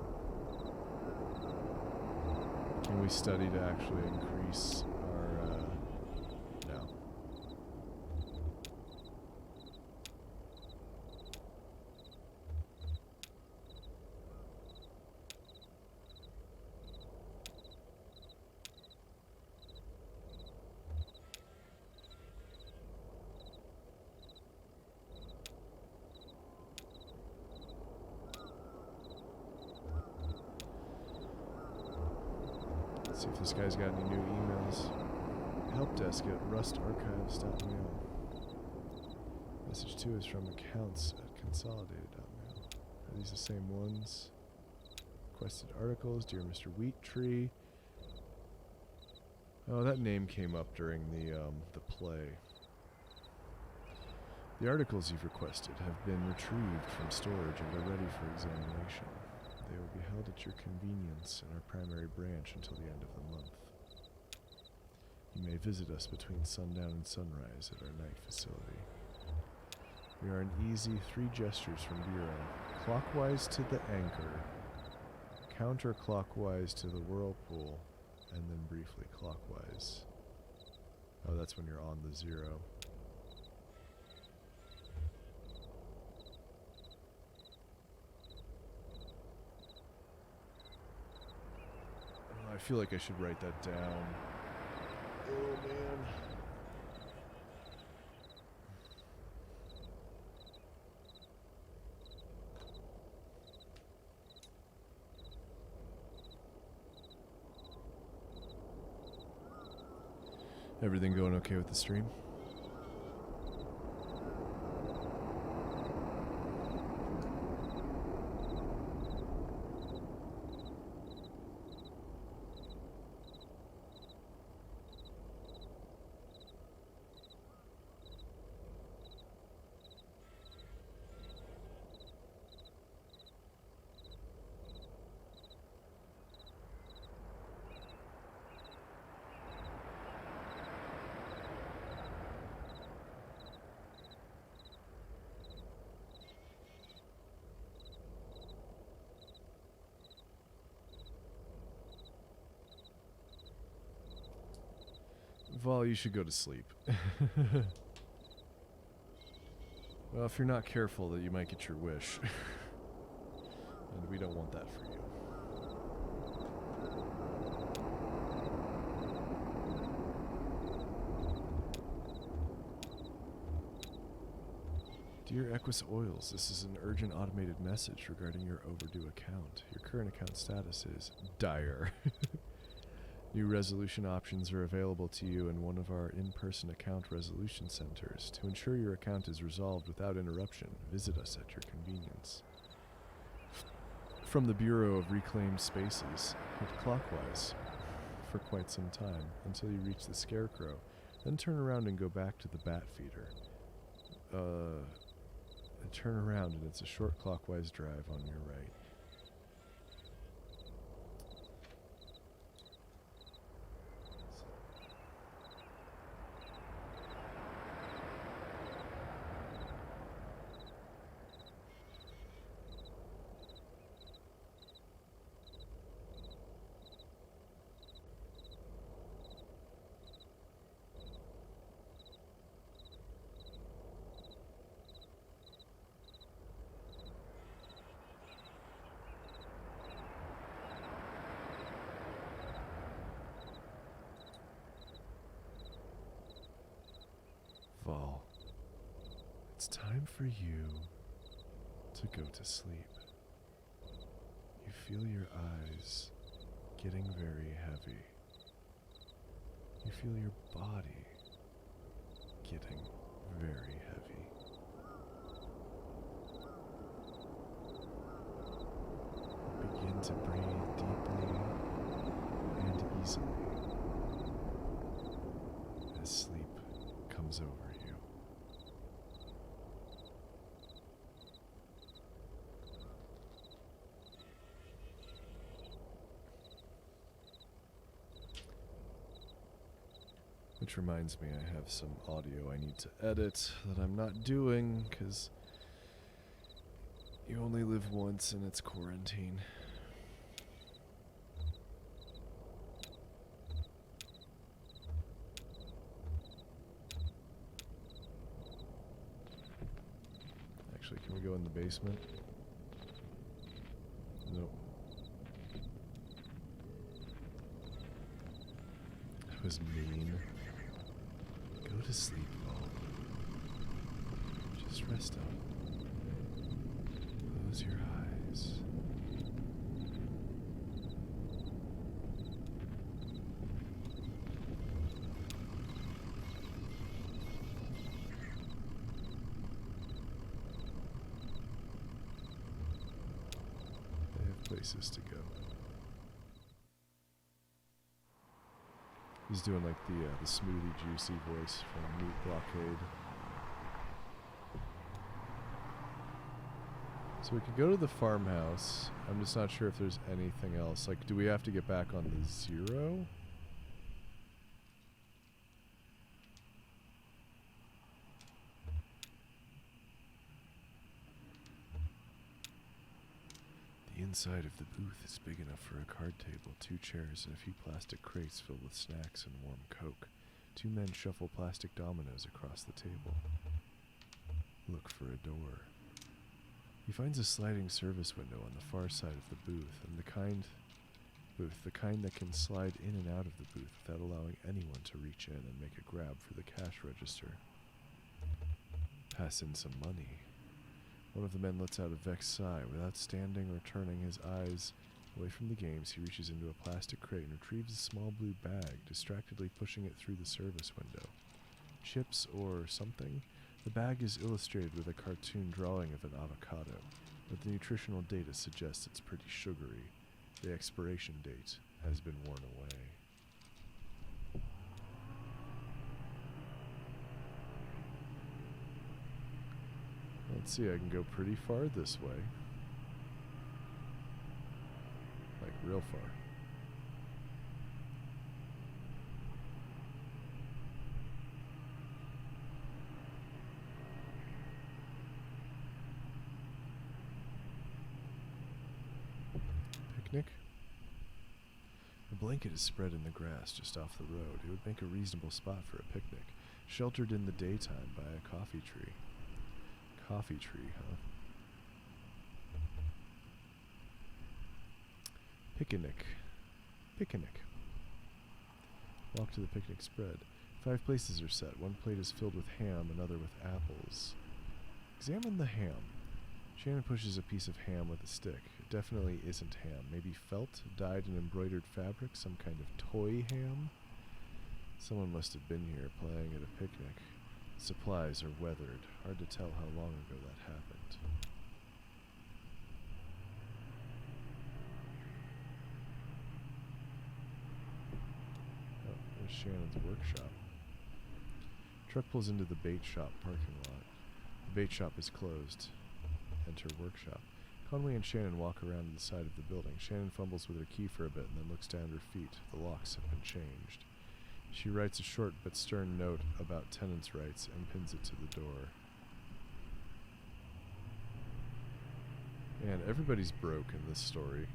Can we study to actually increase our, no. See if this guy's got any new emails. Help desk at rustarchives.mail. Message 2 is from accounts at consolidated.mail. Are these the same ones? Requested articles, dear Mr. Wheattree. Oh, that name came up during the play. The articles you've requested have been retrieved from storage and are ready for examination. They will be held at your convenience in our primary branch until the end of the month. You may visit us between sundown and sunrise at our night facility. We are an easy 3 gestures from Bureau. Clockwise to the anchor, counterclockwise to the whirlpool, and then briefly clockwise. Oh, that's when you're on the 0. feel like I should write that down. Oh, man. Everything going okay with the stream? Vol, you should go to sleep. Well, if you're not careful, that you might get your wish. And we don't want that for you. Dear Equus Oils, this is an urgent automated message regarding your overdue account. Your current account status is dire. New resolution options are available to you in one of our in-person account resolution centers. To ensure your account is resolved without interruption, visit us at your convenience. From the Bureau of Reclaimed Spaces, head clockwise for quite some time until you reach the Scarecrow, then turn around and go back to the Bat Feeder. And turn around and it's a short clockwise drive on your right. Vol, it's time for you to go to sleep. You feel your eyes getting very heavy. You feel your body getting very heavy. Begin to breathe deeply and easily as sleep comes over you. Which reminds me, I have some audio I need to edit that I'm not doing because you only live once and it's quarantine. Actually, can we go in the basement? Nope. That was mean. Go to sleep, Paul. Just rest up. Close your eyes. They have places to go. He's doing like the smoothie juicy voice from Meat Blockade. So we could go to the farmhouse. I'm just not sure if there's anything else. Like, do we have to get back on the 0? The inside of the booth is big enough for a card table, 2 chairs, and a few plastic crates filled with snacks and warm Coke. 2 men shuffle plastic dominoes across the table. Look for a door. He finds a sliding service window on the far side of the booth, and the kind booth, the kind that can slide in and out of the booth without allowing anyone to reach in and make a grab for the cash register. Pass in some money. One of the men lets out a vexed sigh. Without standing or turning his eyes away from the games, he reaches into a plastic crate and retrieves a small blue bag, distractedly pushing it through the service window. Chips or something? The bag is illustrated with a cartoon drawing of an avocado, but the nutritional data suggests it's pretty sugary. The expiration date has been worn away. Let's see, I can go pretty far this way. Like, real far. Picnic? A blanket is spread in the grass just off the road. It would make a reasonable spot for a picnic, sheltered in the daytime by a coffee tree. Coffee tree, huh? Picnic. Picnic. Walk to the picnic spread. 5 places are set. One plate is filled with ham, another with apples. Examine the ham. Shannon pushes a piece of ham with a stick. It definitely isn't ham. Maybe felt, dyed in embroidered fabric, some kind of toy ham? Someone must have been here playing at a picnic. Supplies are weathered. Hard to tell how long ago that happened. Oh, there's Shannon's workshop. Truck pulls into the bait shop parking lot. The bait shop is closed. Enter workshop. Conway and Shannon walk around to the side of the building. Shannon fumbles with her key for a bit and then looks down at her feet. The locks have been changed. She writes a short but stern note about tenants' rights and pins it to the door. Man, everybody's broke in this story.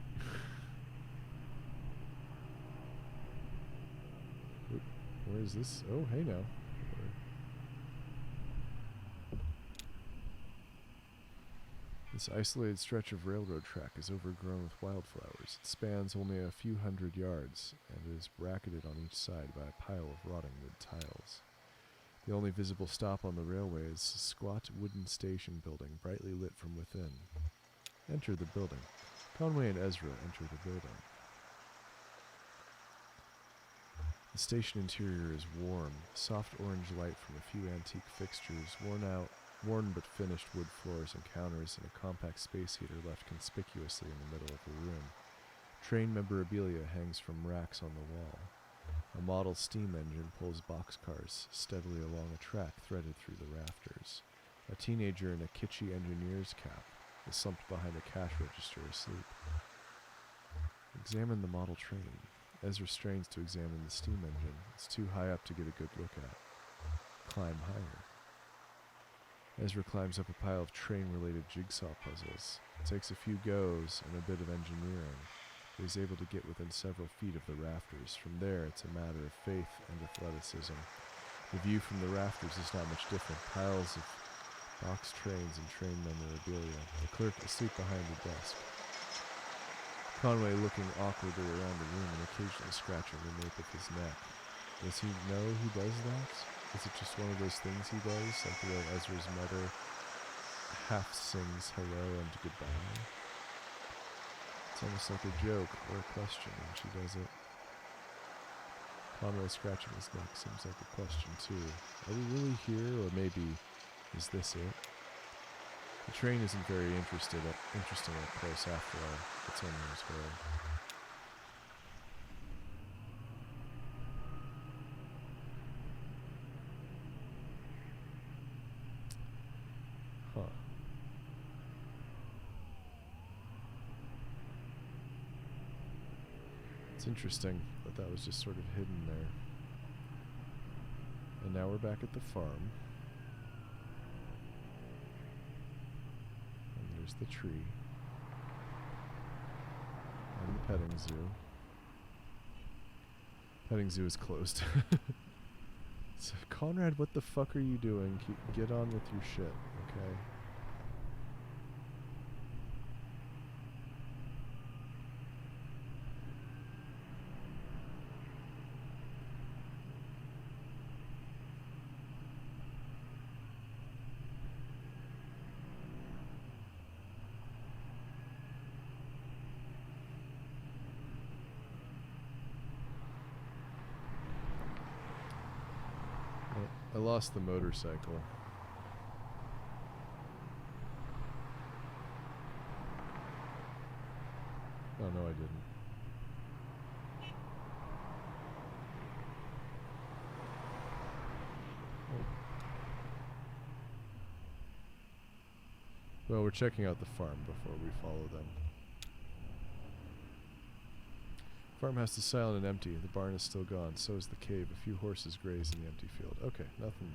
Where is this? Oh, hey now. This isolated stretch of railroad track is overgrown with wildflowers. It spans only a few hundred yards and is bracketed on each side by a pile of rotting wood tiles. The only visible stop on the railway is a squat wooden station building, brightly lit from within. Enter the building. Conway and Ezra enter the building. The station interior is warm, soft orange light from a few antique fixtures, worn but finished wood floors and counters, and a compact space heater left conspicuously in the middle of the room. Train memorabilia hangs from racks on the wall. A model steam engine pulls boxcars steadily along a track threaded through the rafters. A teenager in a kitschy engineer's cap is slumped behind a cash register asleep. Examine the model train. Ezra strains to examine the steam engine. It's too high up to get a good look at. Climb higher. Ezra climbs up a pile of train-related jigsaw puzzles. It takes a few goes and a bit of engineering, but he's able to get within several feet of the rafters. From there, it's a matter of faith and athleticism. The view from the rafters is not much different. Piles of box trains and train memorabilia. The clerk asleep behind the desk. Conway looking awkwardly around the room and occasionally scratching the nape of his neck. Does he know he does that? Is it just one of those things he does, like the way Ezra's mother half sings hello and goodbye? It's almost like a joke or a question when she does it. Conway scratching his neck seems like a question too. Are we really here, or maybe is this it? The train isn't very interesting up close after all. It's only his way. Huh. It's interesting that that was just sort of hidden there. And now we're back at the farm. And there's the tree. And the petting zoo. Petting zoo is closed. So, Conrad, what the fuck are you doing? Get on with your shit, okay? I lost the motorcycle. Oh, no, I didn't. Well, we're checking out the farm before we follow them. Farmhouse is silent and empty. The barn is still gone. So is the cave. A few horses graze in the empty field. Okay, nothing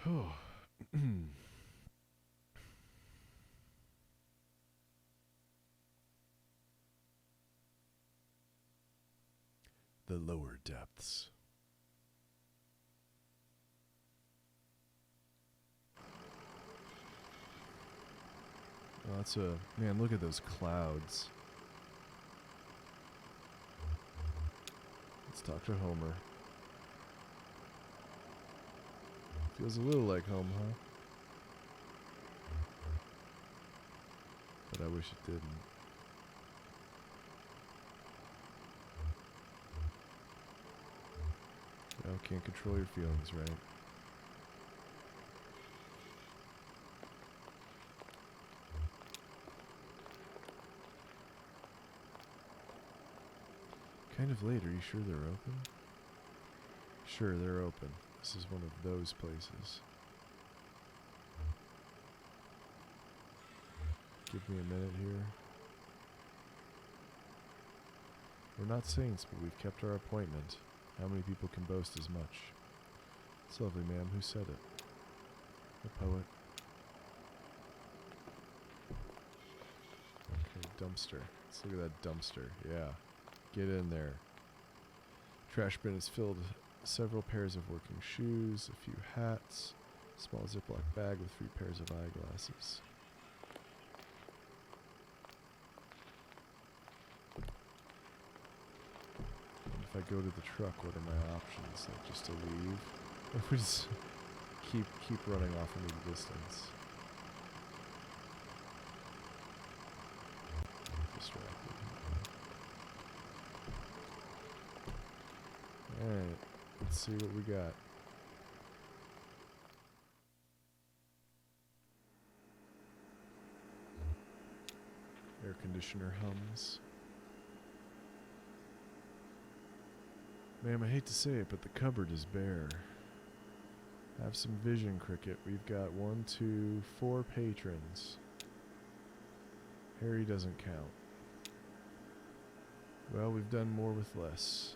there. Oh. The lower depths. Oh, that's a... Man, look at those clouds. Let's talk to Homer. Feels a little like home, huh? But I wish it didn't. Well, can't control your feelings, right? Kind of late. Are you sure they're open? Sure, they're open. This is one of those places. Give me a minute here. We're not saints, but we've kept our appointment. How many people can boast as much? It's lovely, ma'am. Who said it? A poet. Okay, dumpster. Let's look at that dumpster. Yeah. Get in there. Trash bin is filled. Several pairs of working shoes, a few hats, small Ziploc bag with 3 pairs of eyeglasses. And if I go to the truck, what are my options? Like just to leave? Or if we just keep running off into the distance? Distracted. Alright, let's see what we got. Air conditioner hums. Ma'am, I hate to say it, but the cupboard is bare. Have some vision, Cricket. We've got 1, 2, 4 patrons. Harry doesn't count. Well, we've done more with less.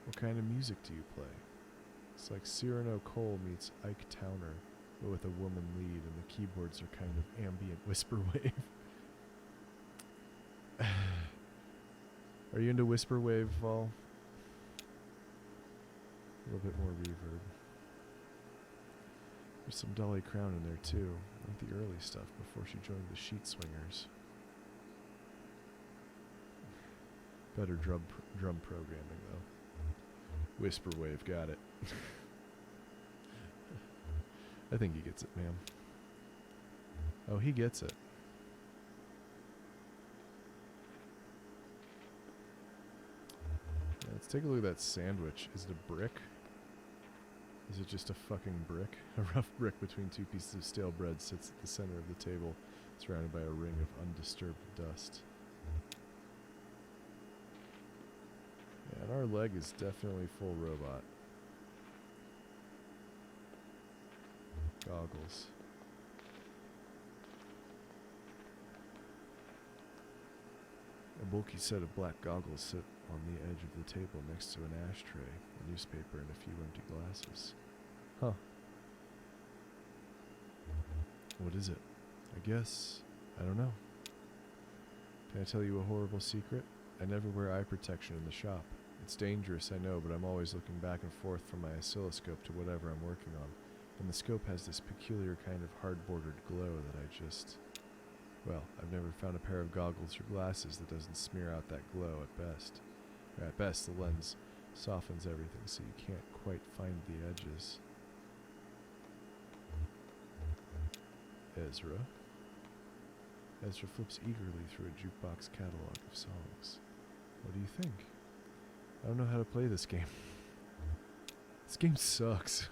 What kind of music do you play? It's like Cyrano Cole meets Ike Towner, but with a woman lead, and the keyboards are kind of ambient whisper wave. Are you into whisper wave, Vol? A little bit more reverb. There's some Dolly Crown in there too, like the early stuff before she joined the Sheet Swingers. Better drum programming though. Whisper wave, got it. I think he gets it, ma'am. Oh, he gets it. Yeah, let's take a look at that sandwich. Is it a brick? Is it just a fucking brick? A rough brick between 2 pieces of stale bread sits at the center of the table, surrounded by a ring of undisturbed dust. Yeah, and our leg is definitely full robot. Goggles. A bulky set of black goggles sit on the edge of the table next to an ashtray, a newspaper, and a few empty glasses. Huh. What is it? I guess... I don't know. Can I tell you a horrible secret? I never wear eye protection in the shop. It's dangerous, I know, but I'm always looking back and forth from my oscilloscope to whatever I'm working on. And the scope has this peculiar kind of hard-bordered glow that I just... Well, I've never found a pair of goggles or glasses that doesn't smear out that glow at best. Or at best, the lens softens everything so you can't quite find the edges. Ezra. Ezra flips eagerly through a jukebox catalog of songs. What do you think? I don't know how to play this game. This game sucks.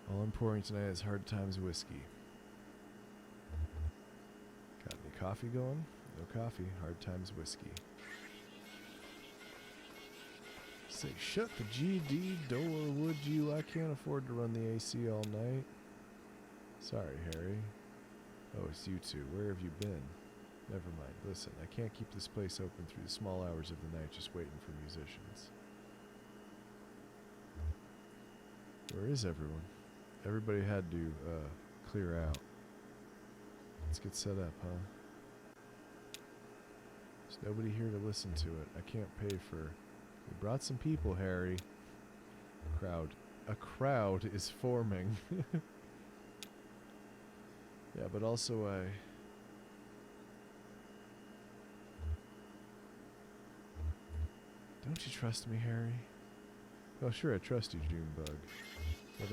All I'm pouring tonight is Hard Times whiskey. Got any coffee going? No coffee. Hard Times whiskey. Say, shut the GD door, would you? I can't afford to run the AC all night. Sorry, Harry. Oh, it's you two. Where have you been? Never mind. Listen, I can't keep this place open through the small hours of the night just waiting for musicians. Where is everyone? Everybody had to clear out. Let's get set up, huh? There's nobody here to listen to it. I can't pay for... We brought some people, Harry. A crowd is forming. Yeah, but also Don't you trust me, Harry? Oh, sure, I trust you, Junebug. But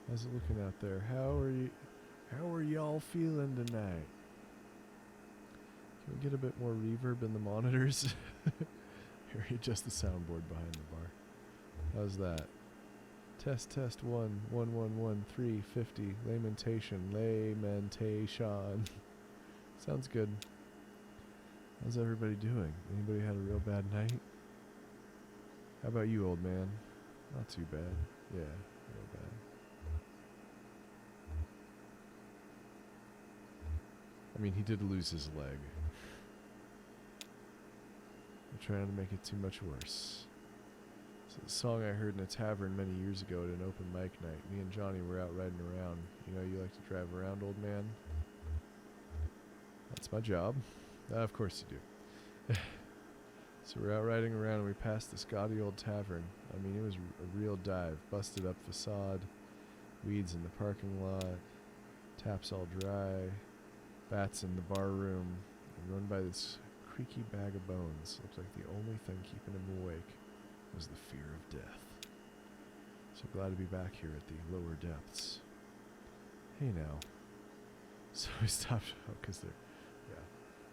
how's it looking out there? How are y'all feeling tonight? Can we get a bit more reverb in the monitors? Here, adjust the soundboard behind the bar. How's that? Test 1 1 1 1 3 50 lamentation. Sounds good. How's everybody doing? Anybody had a real bad night? How about you, old man? Not too bad. Yeah, real bad. I mean, he did lose his leg. I'm trying to make it too much worse. It's a song I heard in a tavern many years ago at an open mic night. Me and Johnny were out riding around. You know, you like to drive around, old man? That's my job. Of course you do. So we're out riding around and we passed this gaudy old tavern. I mean, it was a real dive. Busted up facade, weeds in the parking lot, taps all dry, bats in the bar room, and run by this creaky bag of bones. Looked like the only thing keeping him awake was the fear of death. So glad to be back here at the lower depths. Hey now. So we stopped, because they're,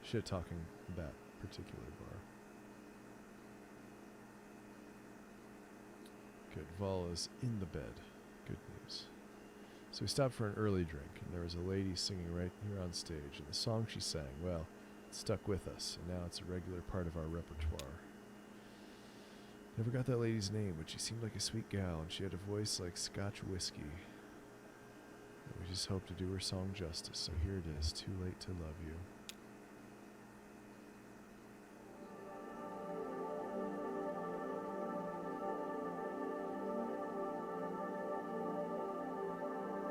shit-talking that particular bar. Good, Vol is in the bed. Good news. So we stopped for an early drink, and there was a lady singing right here on stage, and the song she sang, well, it stuck with us, and now it's a regular part of our repertoire. Never got that lady's name, but she seemed like a sweet gal, and she had a voice like Scotch whiskey. And we just hope to do her song justice, so here it is, Too Late to Love You.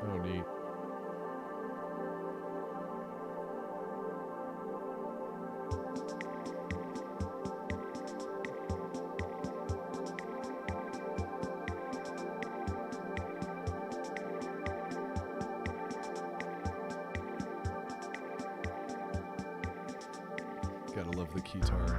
Oh, neat. Gotta love the guitar.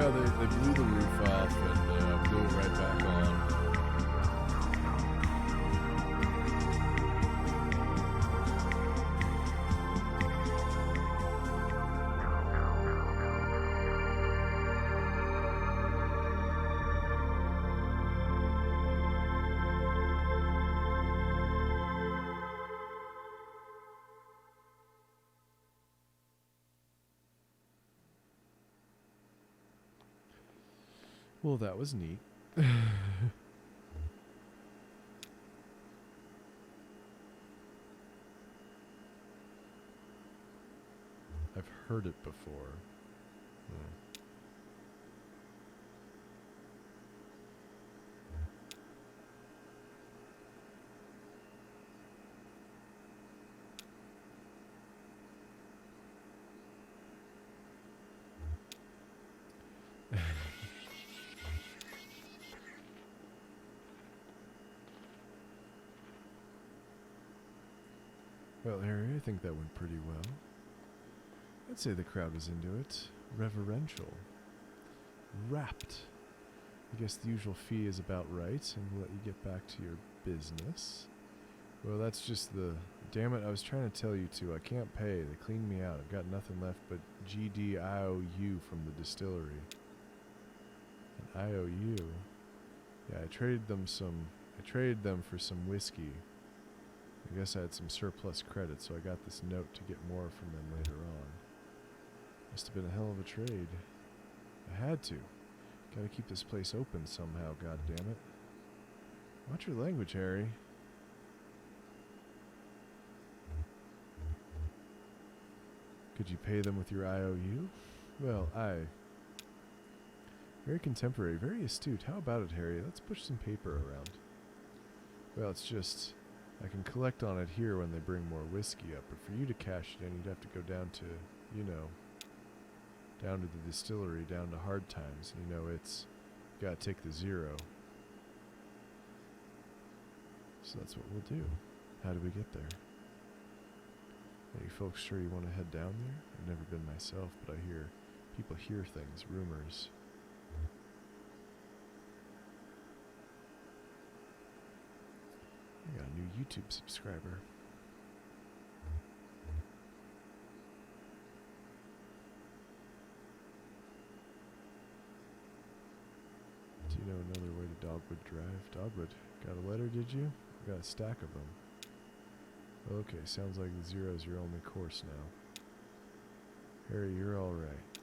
Well, they blew the roof off and blew it right back on. Well, that was neat. I've heard it before. Well, Harry, I think that went pretty well. I'd say the crowd was into it. Reverential. Rapt. I guess the usual fee is about right, and we'll let you get back to your business. Well, that's just the... Damn it, I was trying to tell you to. I can't pay. They cleaned me out. I've got nothing left but GDIOU from the distillery. An IOU? Yeah, I traded them for some whiskey. I guess I had some surplus credit, so I got this note to get more from them later on. Must have been a hell of a trade. I had to. Gotta keep this place open somehow, goddammit. Watch your language, Harry. Could you pay them with your IOU? Well, very contemporary, very astute. How about it, Harry? Let's push some paper around. Well, it's just... I can collect on it here when they bring more whiskey up, but for you to cash it in, you'd have to go down to, you know, down to the distillery, down to hard times. You know, it's, you gotta take the zero. So that's what we'll do. How do we get there? Are you folks sure you want to head down there? I've never been myself, but I hear, people hear things, rumors. I got a new YouTube subscriber. Do you know another way to Dogwood Drive? Dogwood, got a letter, did you? I got a stack of them. Okay, sounds like the zero's your only course now. Harry, you're alright.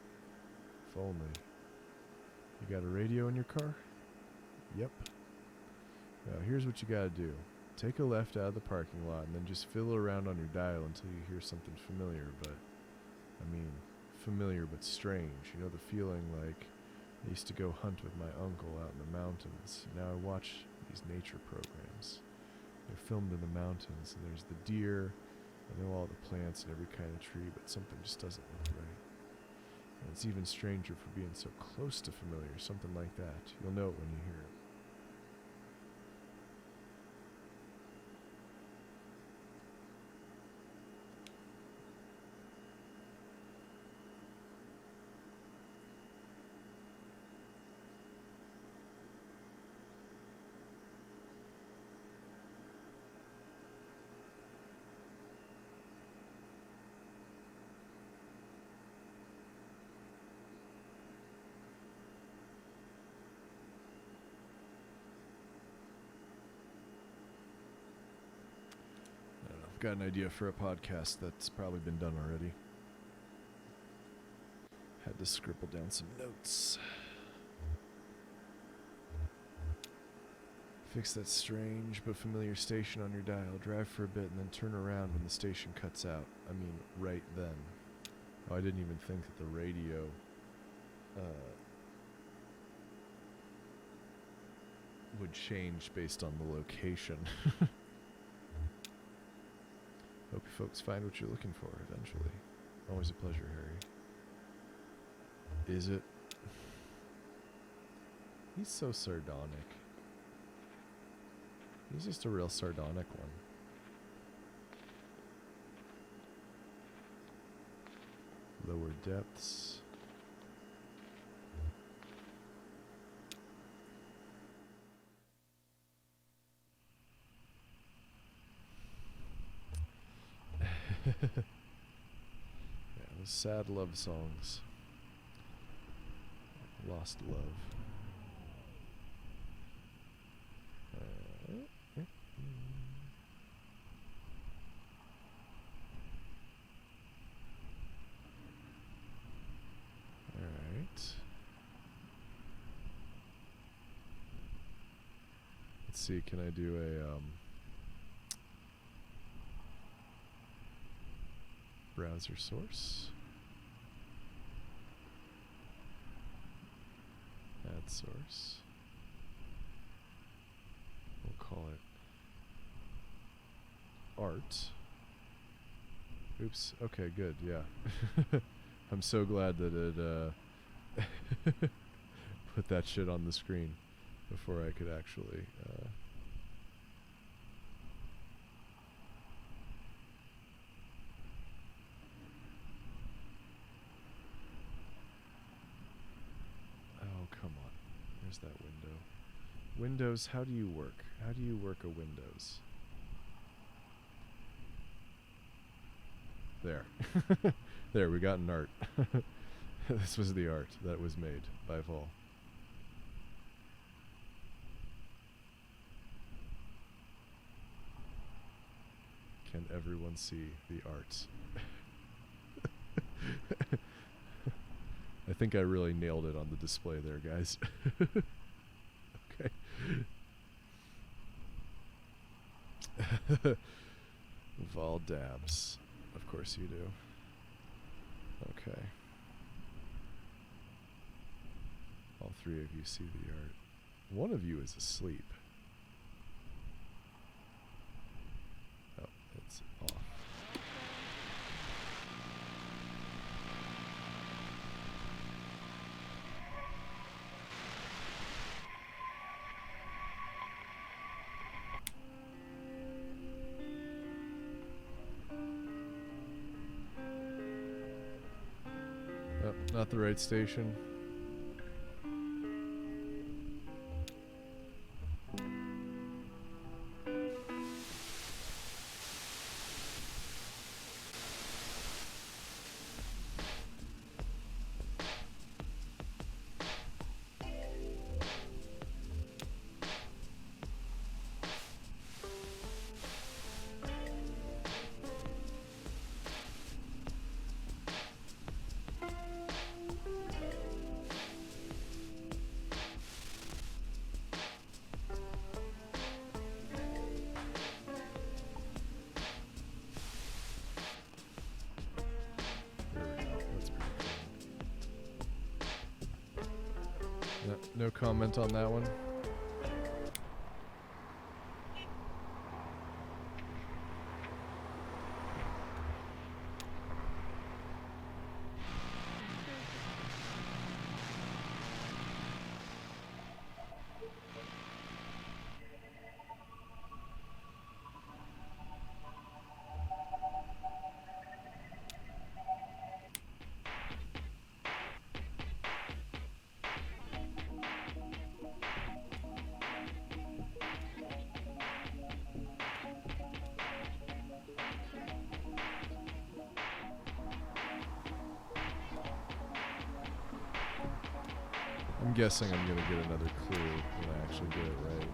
If only. You got a radio in your car? Yep. Now, here's what you gotta do. Take a left out of the parking lot and then just fiddle around on your dial until you hear something familiar, familiar but strange. You know the feeling like I used to go hunt with my uncle out in the mountains. Now I watch these nature programs. They're filmed in the mountains, and there's the deer. I know all the plants and every kind of tree, but something just doesn't look right. And it's even stranger for being so close to familiar, something like that. You'll know it when you hear it. Got an idea for a podcast that's probably been done already. Had to scribble down some notes. Fix that strange but familiar station on your dial. Drive for a bit and then turn around when the station cuts out. I mean, right then. Oh, I didn't even think that the radio would change based on the location. Hope you folks find what you're looking for eventually. Always a pleasure, Harry. Is it? He's so sardonic. He's just a real sardonic one. Lower depths. Yeah, those sad love songs. Lost love. Alright. Let's see, can I do a browser source? Add source. We'll call it art. Oops. Okay, good. Yeah. I'm so glad that it put that shit on the screen before I could actually Oh, come on. There's that window. Windows, how do you work? How do you work a Windows? There. There, we got an art. This was the art that was made by Vol. Can everyone see the art? I think I really nailed it on the display there, guys. Okay. Vol dabs. Of course you do. Okay. All three of you see the art. One of you is asleep. Oh, it's off. Oh, not the right station. No comment on that one. I'm guessing I'm gonna get another clue when I actually get it right.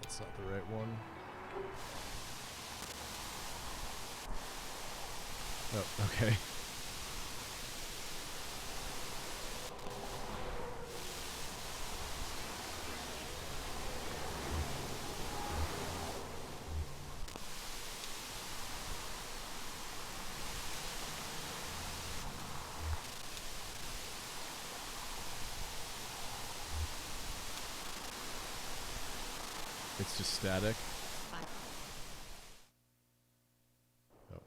That's not the right one. Oh, okay. It's just static. Oh.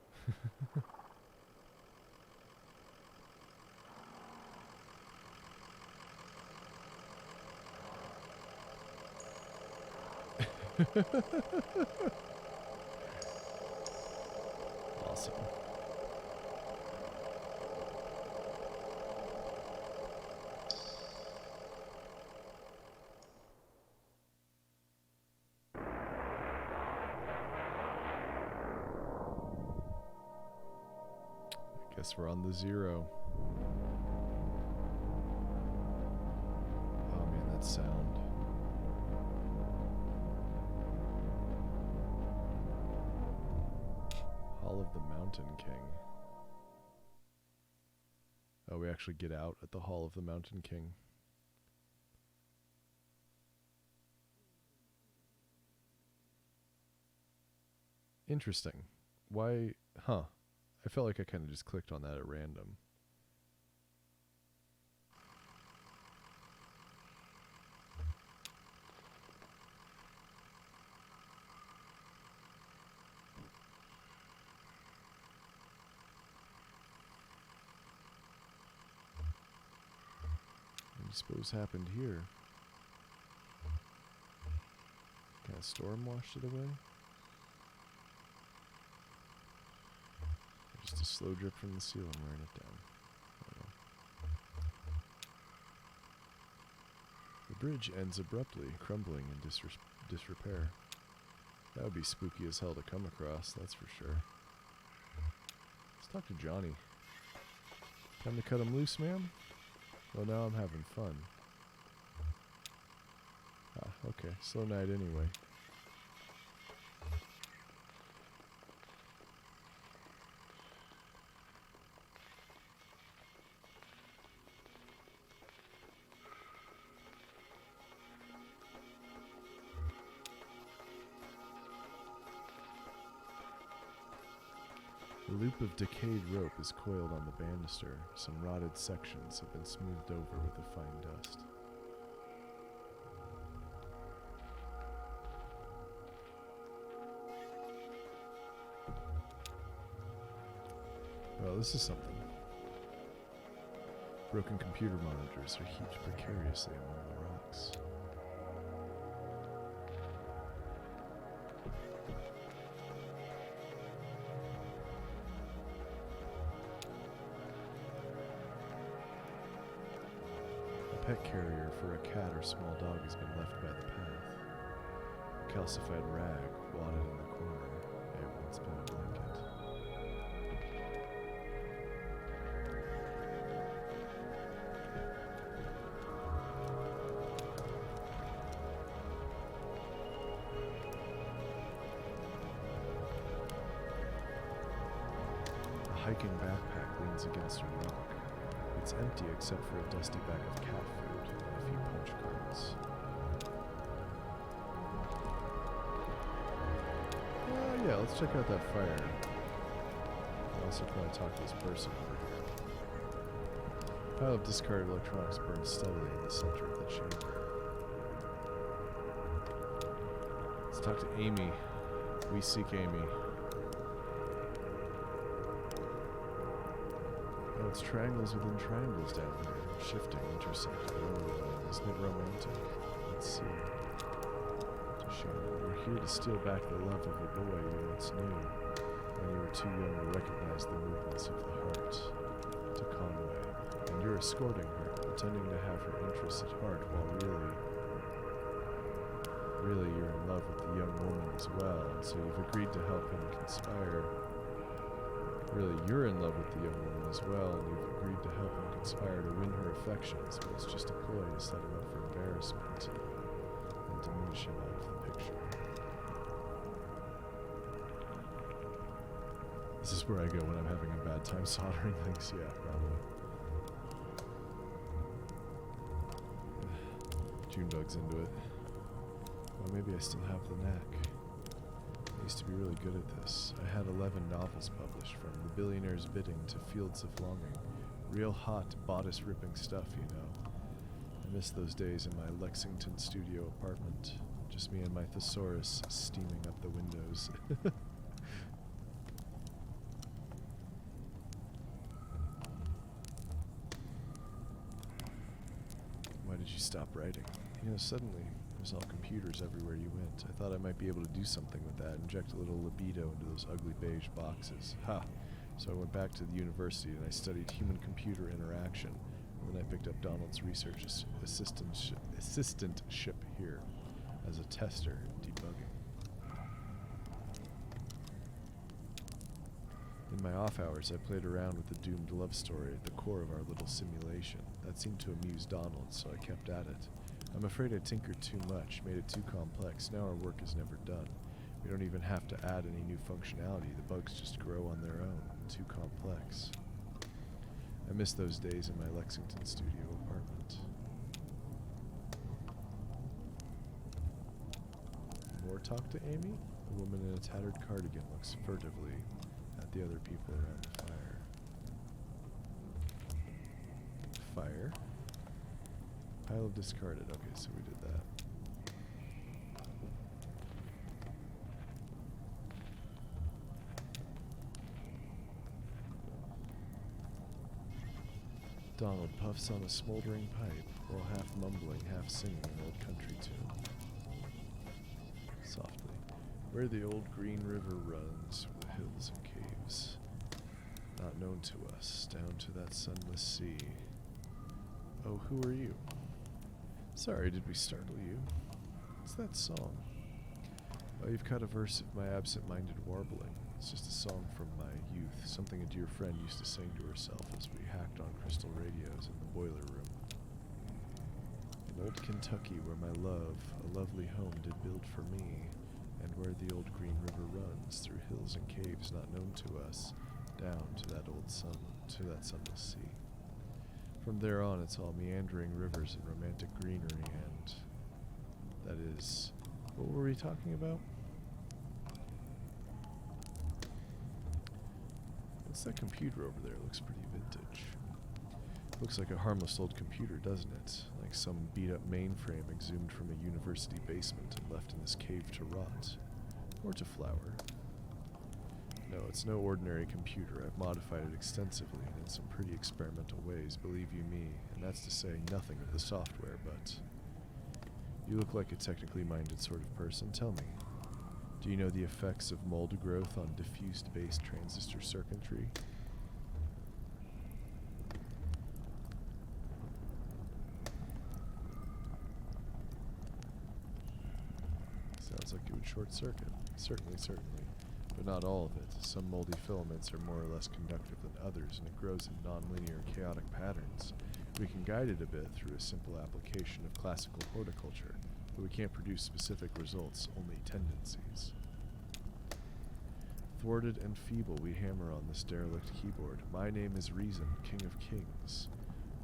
Awesome. Guess we're on the 0. Oh man, that sound. Hall of the Mountain King. Oh, we actually get out at the Hall of the Mountain King. Interesting. Why? Huh. I felt like I kind of just clicked on that at random. What do you suppose happened here? Kind of storm washed it away? Just a slow drip from the ceiling wearing it down. I don't know. The bridge ends abruptly, crumbling in disrepair. That would be spooky as hell to come across, that's for sure. Let's talk to Johnny. Time to cut him loose, ma'am? Well, now I'm having fun. Ah, okay. Slow night anyway. A loop of decayed rope is coiled on the banister. Some rotted sections have been smoothed over with a fine dust. Well, this is something. Broken computer monitors are heaped precariously among the rocks. Pet carrier for a cat or small dog has been left by the path. A calcified rag wadded in the corner may have once been a blanket. A hiking backpack leans against a rock. It's empty except for a dusty bag of cat food and a few punch cards. Yeah, let's check out that fire. I'll also probably talk to this person over here. A pile of discarded electronics burns steadily in the center of the chamber. Let's talk to Amy. We seek Amy. Oh, it's triangles within triangles down here. Shifting, intersecting. Oh, isn't it romantic? Let's see. We're here to steal back the love of a boy you once knew, when you were too young to recognize the movements of the heart. To Conway. And you're escorting her, pretending to have her interests at heart, while really you're in love with the young woman as well, and so you've agreed to help him conspire. Really, you're in love with the young woman as well, and you've agreed to help him conspire to win her affections, but it's just a ploy to set him up for embarrassment and diminish him out of the picture. This is where I go when I'm having a bad time soldering things. Yeah, probably. Junebug's into it. Well, maybe I still have the knack. I used to be really good at this. I had 11 novels published, from The Billionaire's Bidding to Fields of Longing. Real hot, bodice-ripping stuff, you know. I miss those days in my Lexington studio apartment. Just me and my thesaurus steaming up the windows. Why did you stop writing? You know, suddenly, there's all computers everywhere you went. I thought I might be able to do something with that, inject a little libido into those ugly beige boxes. Ha! So I went back to the university and I studied human-computer interaction. And then I picked up Donald's research assistantship here as a tester, debugging. In my off hours, I played around with the doomed love story at the core of our little simulation. That seemed to amuse Donald, so I kept at it. I'm afraid I tinkered too much, made it too complex. Now our work is never done. We don't even have to add any new functionality. The bugs just grow on their own. Too complex. I miss those days in my Lexington studio apartment. More talk to Amy? The woman in a tattered cardigan looks furtively at the other people around the fire. Fire? Pile of discarded. Okay, so we did that. Donald puffs on a smoldering pipe, while half mumbling, half singing an old country tune. Softly. Where the old green river runs through the hills and caves. Not known to us, down to that sunless sea. Oh, who are you? Sorry, did we startle you? What's that song? Oh, you've caught a verse of my absent-minded warbling. It's just a song from my youth, something a dear friend used to sing to herself as we hacked on crystal radios in the boiler room. In old Kentucky, where my love, a lovely home, did build for me, and where the old green river runs through hills and caves not known to us, down to that sunless sea. From there on, it's all meandering rivers and romantic greenery, and that is, what were we talking about? What's that computer over there? It looks pretty vintage. Looks like a harmless old computer, doesn't it? Like some beat-up mainframe exhumed from a university basement and left in this cave to rot. Or to flower. No, it's no ordinary computer. I've modified it extensively and in some pretty experimental ways, believe you me, and that's to say nothing of the software, but... You look like a technically minded sort of person. Tell me, do you know the effects of mold growth on diffused-based transistor circuitry? Sounds like it would short circuit. Certainly. But not all of it. Some moldy filaments are more or less conductive than others, and it grows in nonlinear, chaotic patterns. We can guide it a bit through a simple application of classical horticulture, but we can't produce specific results, only tendencies. Thwarted and feeble, we hammer on this derelict keyboard. My name is Reason, King of Kings.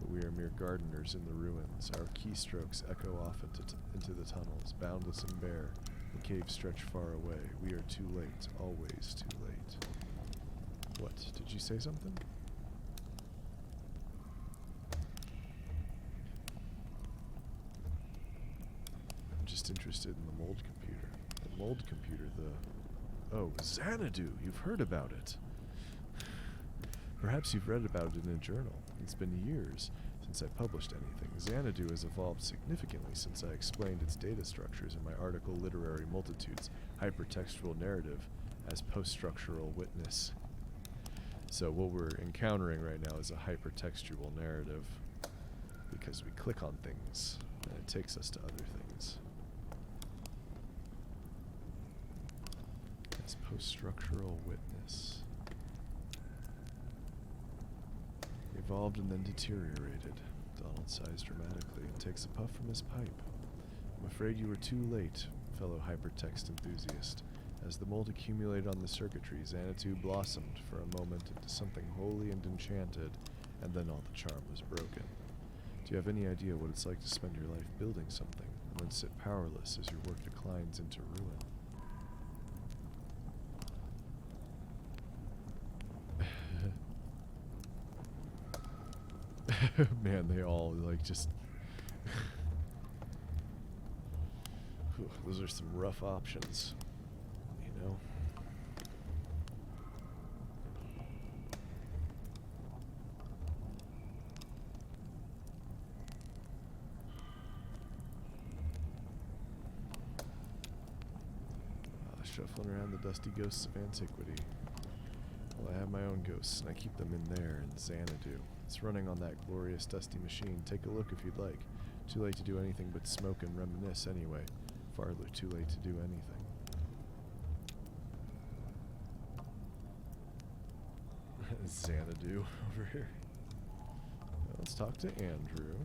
But we are mere gardeners in the ruins. Our keystrokes echo off into the tunnels, boundless and bare. The caves stretch far away. We are too late, always too late. What? Did you say something? I'm just interested in the mold computer. The mold computer, Oh, Xanadu! You've heard about it. Perhaps you've read about it in a journal. It's been years since I published anything. Xanadu has evolved significantly since I explained its data structures in my article Literary Multitudes, Hypertextual Narrative, as Post-Structural Witness. So what we're encountering right now is a hypertextual narrative, because we click on things, and it takes us to other things. As Post-Structural Witness. Evolved and then deteriorated. Donald sighs dramatically and takes a puff from his pipe. I'm afraid you were too late, fellow hypertext enthusiast. As the mold accumulated on the circuitry, Xanadu blossomed for a moment into something holy and enchanted, and then all the charm was broken. Do you have any idea what it's like to spend your life building something, and then sit powerless as your work declines into ruin? Man, they all, like, just... Those are some rough options, you know? Shuffling around the dusty ghosts of antiquity. Well, I have my own ghosts, and I keep them in there in Xanadu. It's running on that glorious dusty machine. Take a look if you'd like. Too late to do anything but smoke and reminisce anyway. Far too late to do anything. Xanadu over here. Well, let's talk to Andrew.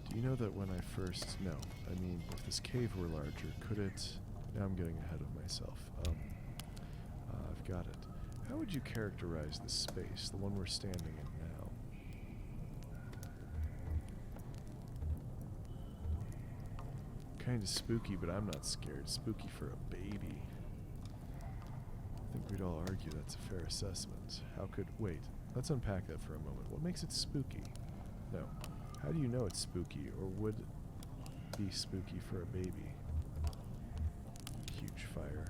Do you know that when I first... No, I mean, if this cave were larger, could it... Now I'm getting ahead of myself. I've got it. How would you characterize this space, the one we're standing in now? Kinda spooky, but I'm not scared. Spooky for a baby. I think we'd all argue that's a fair assessment. How could... Wait, let's unpack that for a moment. What makes it spooky? No. How do you know it's spooky, or would be spooky for a baby? Huge fire.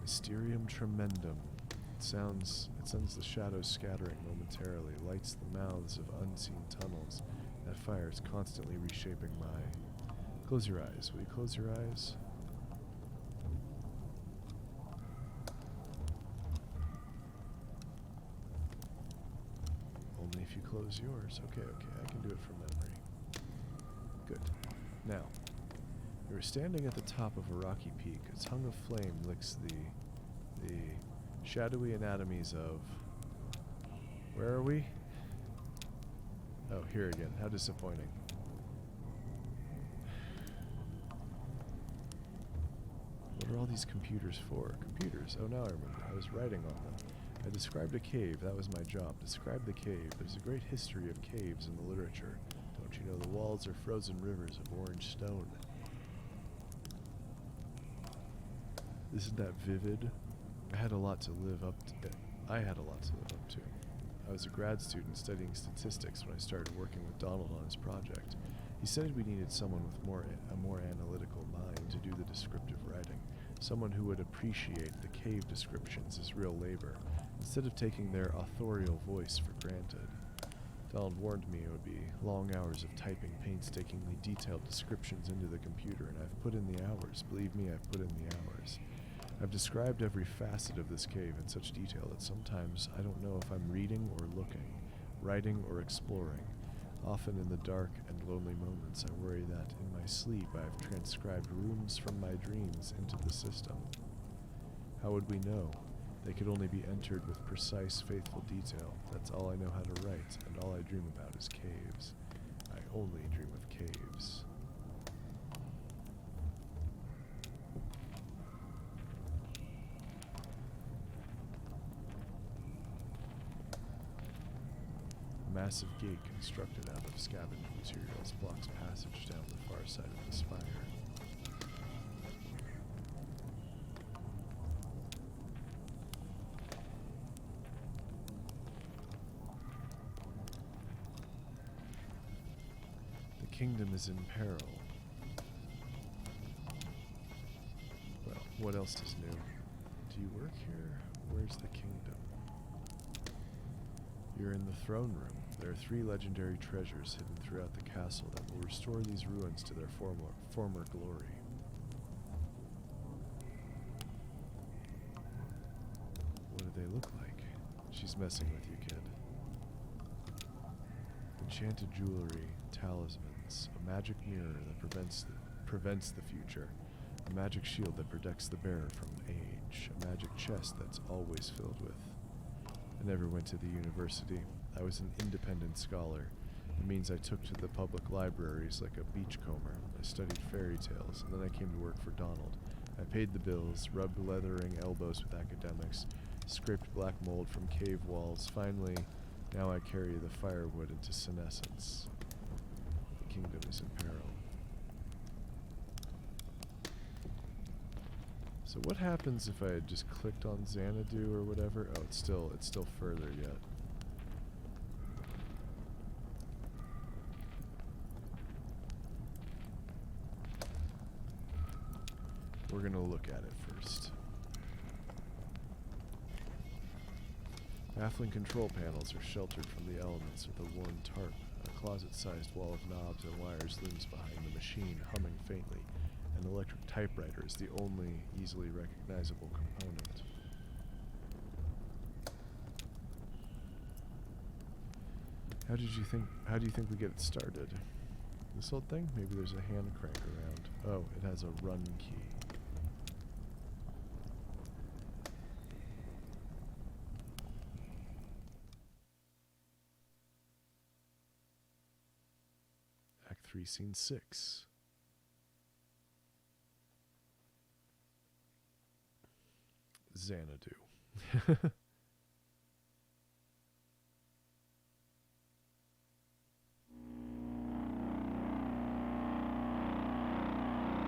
Mysterium tremendum. It sends the shadows scattering momentarily, lights the mouths of unseen tunnels. That fire is constantly reshaping my... Close your eyes. Will you close your eyes? Only if you close yours. Okay, I can do it from memory. Good. Now, you are standing at the top of a rocky peak. A tongue of flame licks the shadowy anatomies of... Where are we? Oh, here again. How disappointing. What are all these computers for? Computers. Oh, now I remember. I was writing on them. I described a cave. That was my job. Describe the cave. There's a great history of caves in the literature. Don't you know the walls are frozen rivers of orange stone? Isn't that vivid? I had a lot to live up to. I was a grad student studying statistics when I started working with Donald on his project. He said we needed someone with a more analytical mind to do the descriptive writing, someone who would appreciate the cave descriptions as real labor, instead of taking their authorial voice for granted. Donald warned me it would be long hours of typing painstakingly detailed descriptions into the computer, and I've put in the hours. Believe me, I've put in the hours. I've described every facet of this cave in such detail that sometimes I don't know if I'm reading or looking, writing or exploring. Often in the dark and lonely moments, I worry that in my sleep I have transcribed rooms from my dreams into the system. How would we know? They could only be entered with precise, faithful detail. That's all I know how to write, and all I dream about is caves. I only dream of caves. A massive gate constructed out of scavenged materials blocks passage down the far side of the spire. The kingdom is in peril. Well, what else is new? Do you work here? Where's the kingdom? You're in the throne room. There are 3 legendary treasures hidden throughout the castle that will restore these ruins to their former glory. What do they look like? She's messing with you, kid. Enchanted jewelry, talismans, a magic mirror that prevents the future, a magic shield that protects the bearer from age, a magic chest that's always filled with. I never went to the university. I was an independent scholar. It means I took to the public libraries like a beachcomber. I studied fairy tales, and then I came to work for Donald. I paid the bills, rubbed leathering elbows with academics, scraped black mold from cave walls. Finally, now I carry the firewood into senescence. The kingdom is in peril. So what happens if I had just clicked on Xanadu or whatever? Oh, it's still further yet. we're gonna look at it first. Baffling control panels are sheltered from the elements with a worn tarp. A closet-sized wall of knobs and wires looms behind the machine, humming faintly. An electric typewriter is the only easily recognizable component. How do you think we get it started? This old thing? Maybe there's a hand crank around. Oh, it has a run key. Act 3, Scene 6. Xanadu.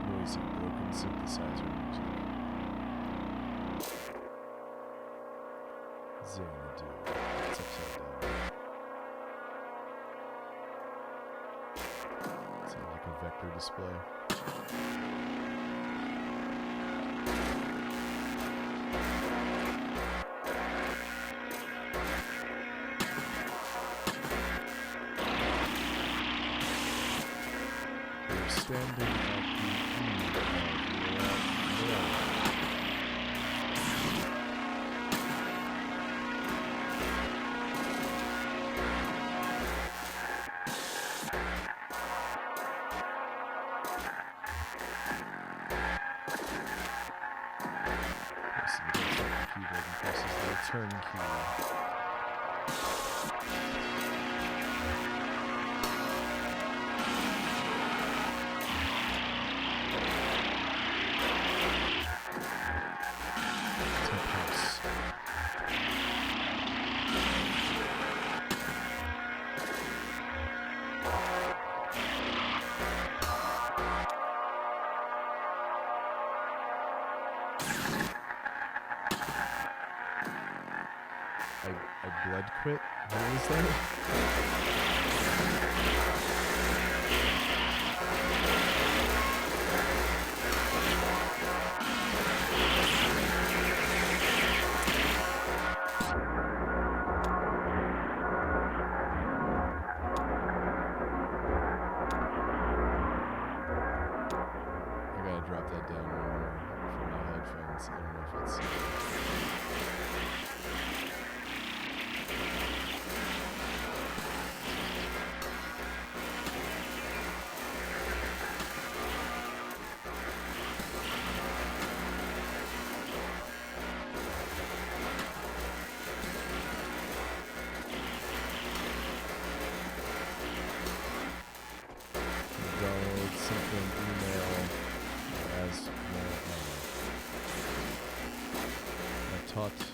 Noisy, broken synthesizer music. Xanadu. It's upside down. Is that like a vector display? We're standing at the eve of keyboard and presses the return key. I blood quit? What was that? I gotta drop that down one more for my headphones. I don't know if it's... Download something, email, as I taught the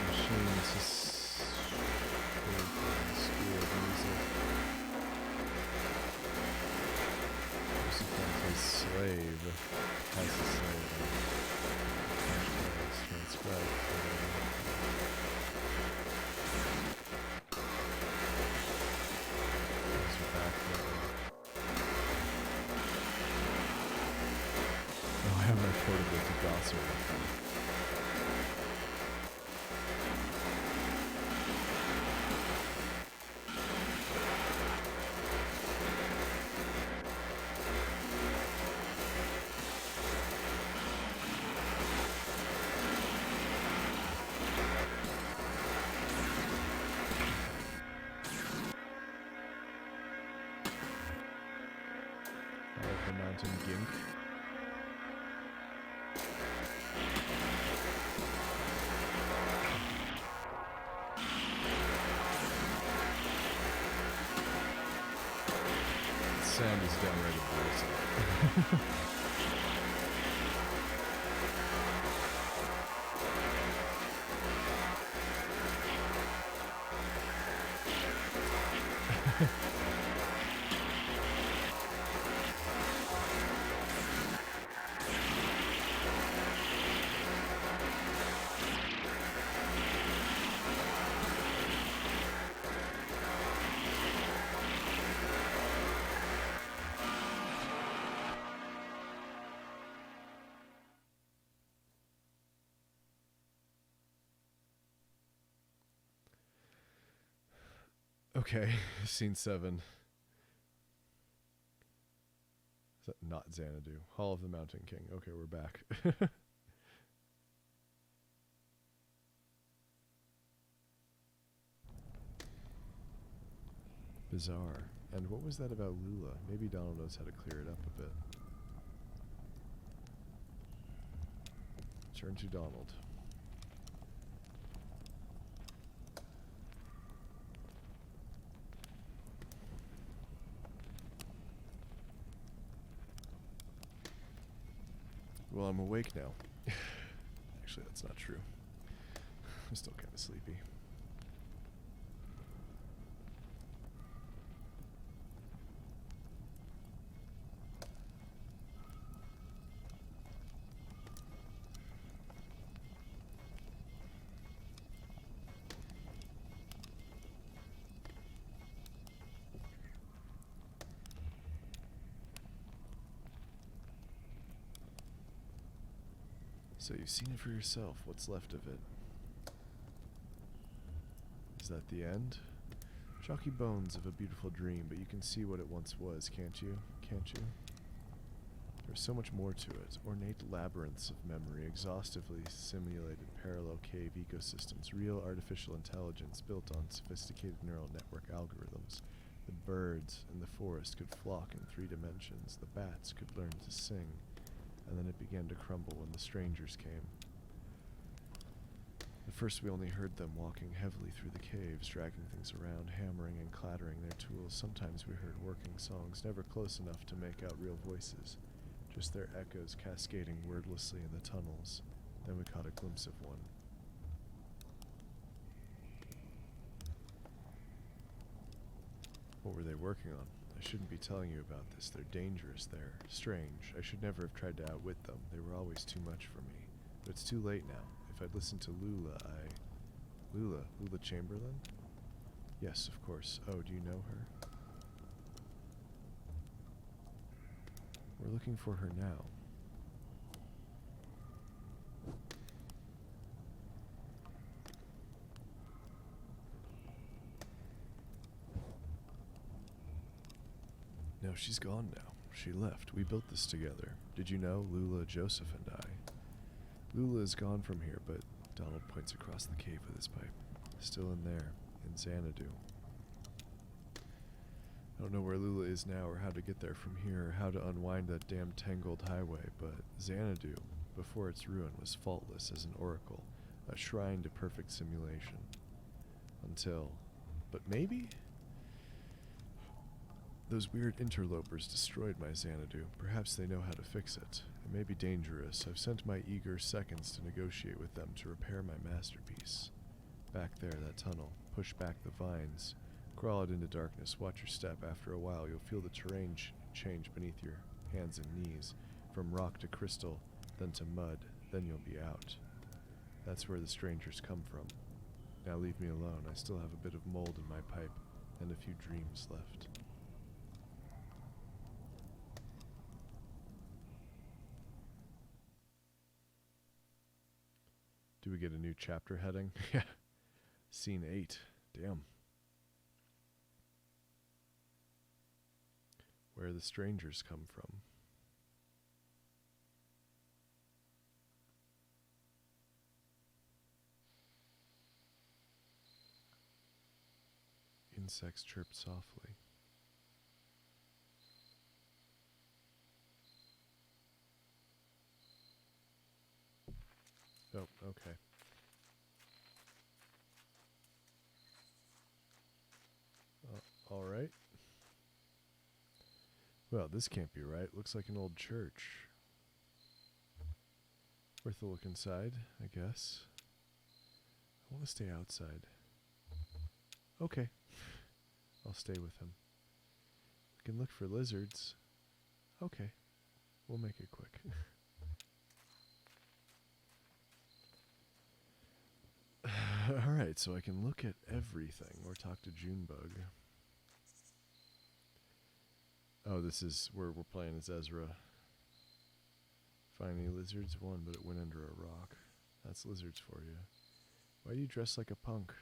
machine to school of music. His slave has a slave. Hashtags transcribed. Oh, I have my portable degosser. The mountain gink. Sam is downright abusive. Okay, scene 7. Is that not Xanadu? Hall of the Mountain King. Okay, we're back. Bizarre. And what was that about Lula? Maybe Donald knows how to clear it up a bit. Turn to Donald. Well, I'm awake now. Actually, that's not true. I'm still kind of sleepy. So you've seen it for yourself. What's left of it? Is that the end? Chalky bones of a beautiful dream, but you can see what it once was, can't you? Can't you? There's so much more to it. Ornate labyrinths of memory, exhaustively simulated parallel cave ecosystems, real artificial intelligence built on sophisticated neural network algorithms. The birds in the forest could flock in 3 dimensions. The bats could learn to sing. And then it began to crumble when the strangers came. At first we only heard them walking heavily through the caves, dragging things around, hammering and clattering their tools. Sometimes we heard working songs, never close enough to make out real voices, just their echoes cascading wordlessly in the tunnels. Then we caught a glimpse of one. What were they working on? I shouldn't be telling you about this. They're dangerous. They're strange. I should never have tried to outwit them. They were always too much for me. But it's too late now. If I'd listened to Lula, Lula Chamberlain? Yes, of course. Oh, do you know her? We're looking for her now. No, she's gone now. She left. We built this together. Did you know? Lula, Joseph, and I. Lula is gone from here, but Donald points across the cave with his pipe. Still in there, in Xanadu. I don't know where Lula is now or how to get there from here or how to unwind that damn tangled highway, but Xanadu, before its ruin, was faultless as an oracle, a shrine to perfect simulation. Until... But maybe? Those weird interlopers destroyed my Xanadu. Perhaps they know how to fix it. It may be dangerous. I've sent my eager seconds to negotiate with them to repair my masterpiece. Back there, that tunnel. Push back the vines. Crawl out into darkness. Watch your step. After a while, you'll feel the terrain change beneath your hands and knees. From rock to crystal, then to mud. Then you'll be out. That's where the strangers come from. Now leave me alone. I still have a bit of mold in my pipe and a few dreams left. Do we get a new chapter heading? Yeah. Scene 8. Damn. Where the strangers come from. Insects chirp softly. Oh, okay. All right. Well, this can't be right. Looks like an old church. Worth a look inside, I guess. I want to stay outside. Okay. I'll stay with him. We can look for lizards. Okay. We'll make it quick. Alright, so I can look at everything or talk to Junebug. Oh, this is where we're playing as Ezra. Find any lizards? One, but it went under a rock. That's lizards for you. Why do you dress like a punk?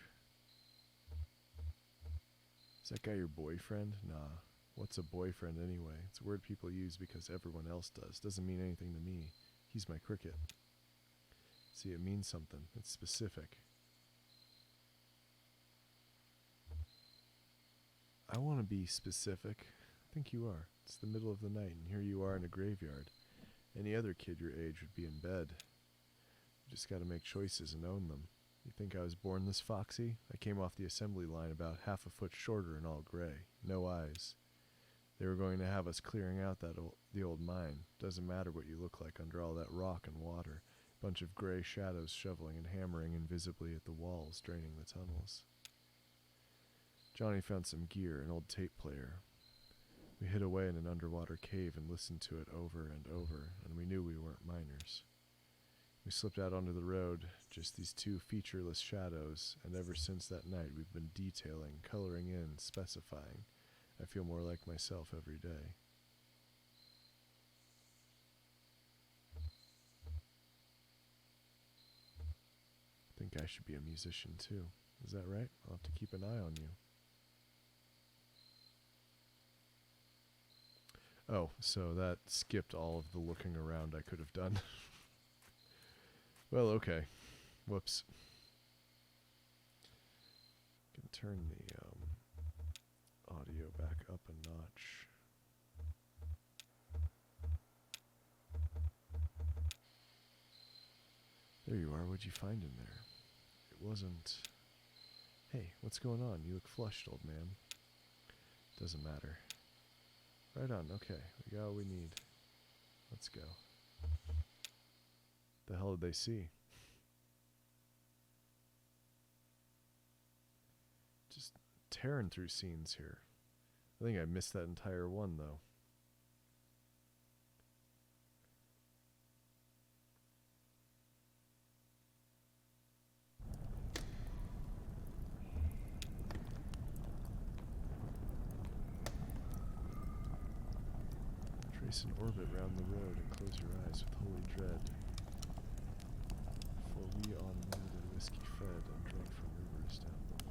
Is that guy your boyfriend? Nah. What's a boyfriend anyway? It's a word people use because everyone else does. Doesn't mean anything to me. He's my cricket. See, it means something. It's specific. I want to be specific. I think you are. It's the middle of the night, and here you are in a graveyard. Any other kid your age would be in bed. You just got to make choices and own them. You think I was born this foxy? I came off the assembly line about half a foot shorter and all gray. No eyes. They were going to have us clearing out the old mine. Doesn't matter what you look like under all that rock and water. Bunch of gray shadows shoveling and hammering invisibly at the walls, draining the tunnels. Johnny found some gear, an old tape player. We hid away in an underwater cave and listened to it over and over, and we knew we weren't miners. We slipped out onto the road, just these two featureless shadows, and ever since that night we've been detailing, coloring in, specifying. I feel more like myself every day. I think I should be a musician too. Is that right? I'll have to keep an eye on you. Oh, so that skipped all of the looking around I could have done. Well, okay. Whoops. Can turn the audio back up a notch. There you are. What'd you find in there? It wasn't... Hey, what's going on? You look flushed, old man. Doesn't matter. Right on. Okay, we got what we need. Let's go. The hell did they see? Just tearing through scenes here. I think I missed that entire one, though. Trace an orbit round the road and close your eyes with holy dread. For we on mead and whiskey fed and drank from rivers down below.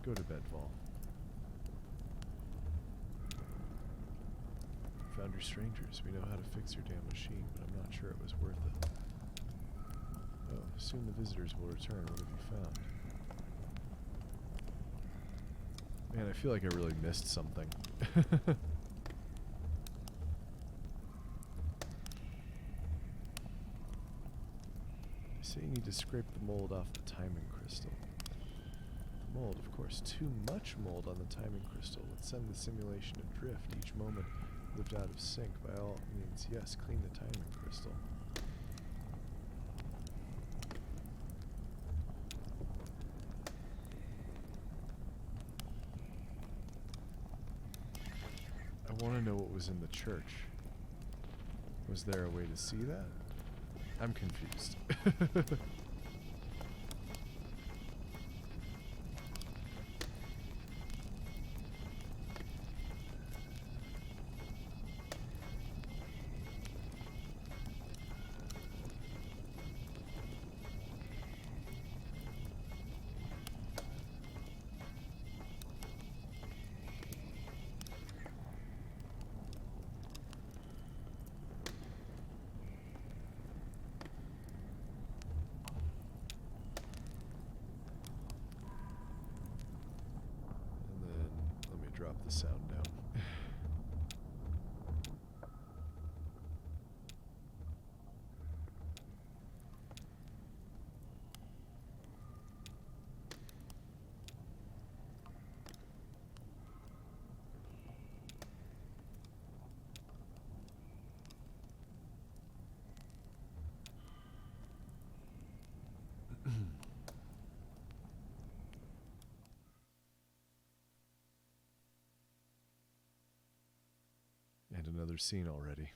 Go to bed, Vol. Found your strangers. We know how to fix your damn machine, but I'm not sure it was worth it. Oh, soon the visitors will return. What have you found? Man, I feel like I really missed something. You say you need to scrape the mold off the timing crystal. The mold, of course, too much mold on the timing crystal would send the simulation adrift. Each moment lived out of sync. By all means, yes, clean the timing crystal. I want to know what was in the church. Was there a way to see that? I'm confused. Drop the sound down. And another scene already.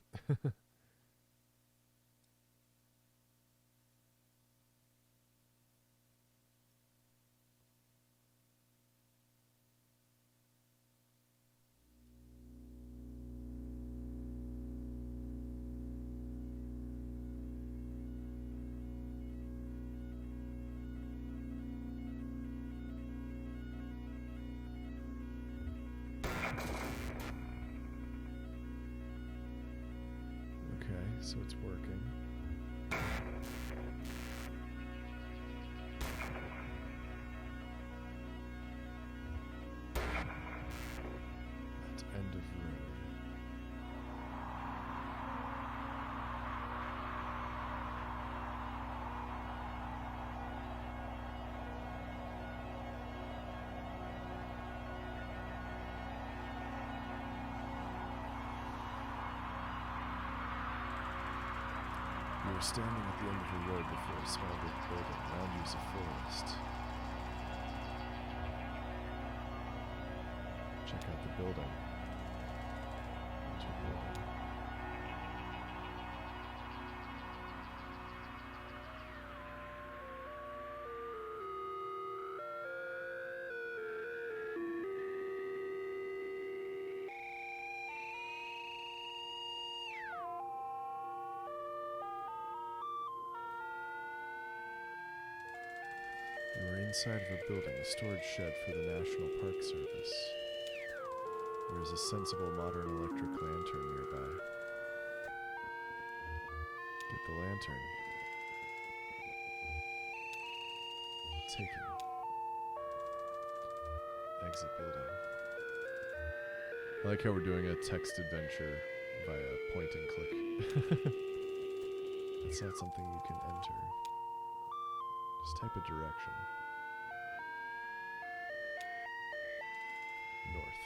so it's working. At end of road. You are standing at the end of a road before a small brick building. Around you is a forest. Check out the building. Enter building. You are inside of a building, a storage shed for the National Park Service. There is a sensible modern electric lantern nearby. Get the lantern. Taken. Exit building. I like how we're doing a text adventure via point and click. It's not something you can enter. Just type a direction. North.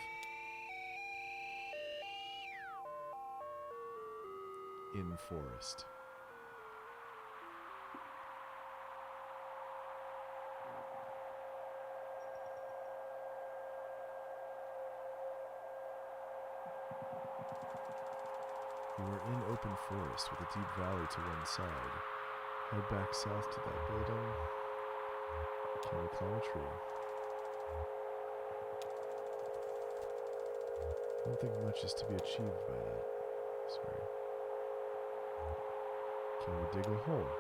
In forest. You are in open forest with a deep valley to one side. Head back south to that building. Can we climb a tree? I don't think much is to be achieved by that. Sorry. Can we dig a hole?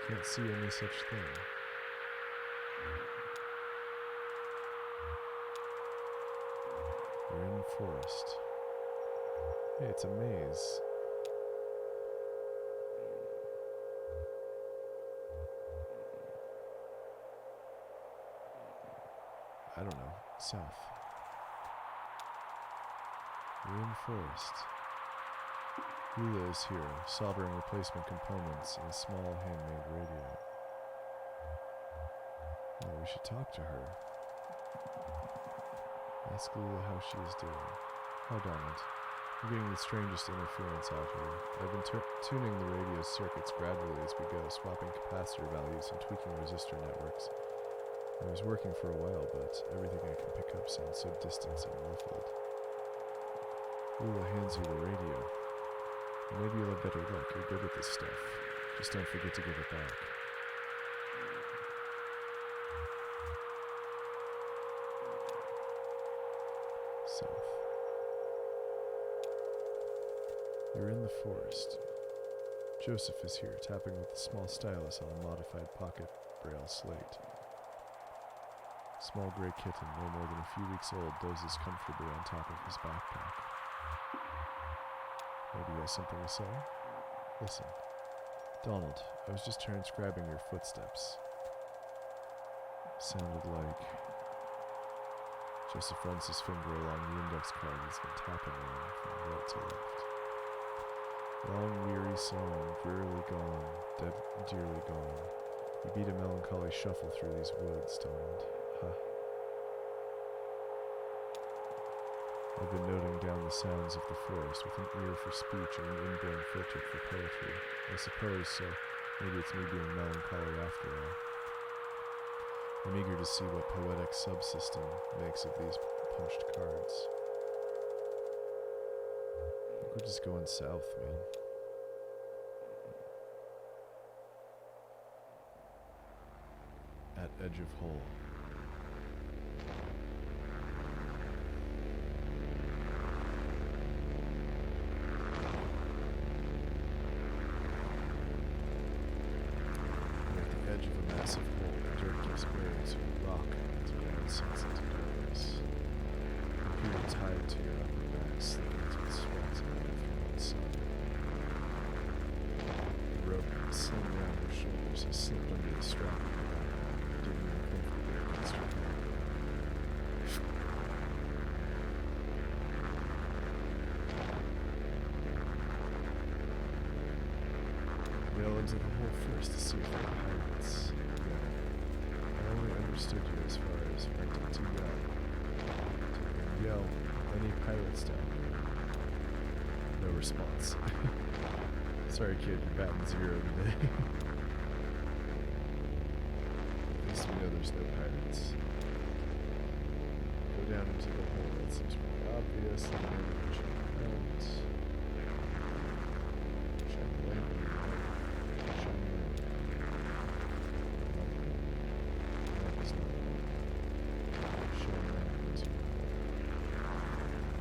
Can't see any such thing. We're in the forest. Hey, it's a maze. I don't know. South. We're in the forest. Hula is here, soldering replacement components in a small handmade radio. Oh, we should talk to her. Ask Lula how she is doing. How Donald. I'm getting the strangest interference out here. I've been tuning the radio circuits gradually as we go, swapping capacitor values and tweaking resistor networks. It was working for a while, but everything I can pick up sounds so distant and muffled. Lula hands you the radio. Maybe you'll have better luck. You're good at this stuff. Just don't forget to give it back. South. You're in the forest. Joseph is here, tapping with a small stylus on a modified pocket braille slate. Small gray kitten, no more than a few weeks old, dozes comfortably on top of his backpack. Maybe he has something to say? Listen. Donald, I was just transcribing your footsteps. Sounded like... Joseph runs his finger along the index card he's been tapping on from right to left. Long, weary song, drearily gone, dead, dearly gone. You beat a melancholy shuffle through these woods, Donald. Ha. I've been noting down the sounds of the forest with an ear for speech and an inborn filter for poetry. I suppose so. Maybe it's me being melancholy after all. I'm eager to see what poetic subsystem makes of these punched cards. I think we're just going south, man. At edge of hole. Edge of a massive hole, the dirt gives way to rock as ground sinks into darkness. Computer tied to your upper back. slipping into the sweat and the sun. The rope slung around her shoulders has slipped under the strap of her backpack, digging uncomfortably against her collarbone. Nail into the hole first to see if there are pirates. No. I only understood you as far as renting to yell. To yell, any pirates down here? No response. Sorry kid, you're batting 0 today. At least we know there's no pirates. Go down into the hole, that seems pretty obvious. Then maybe check it out. Check the lamp.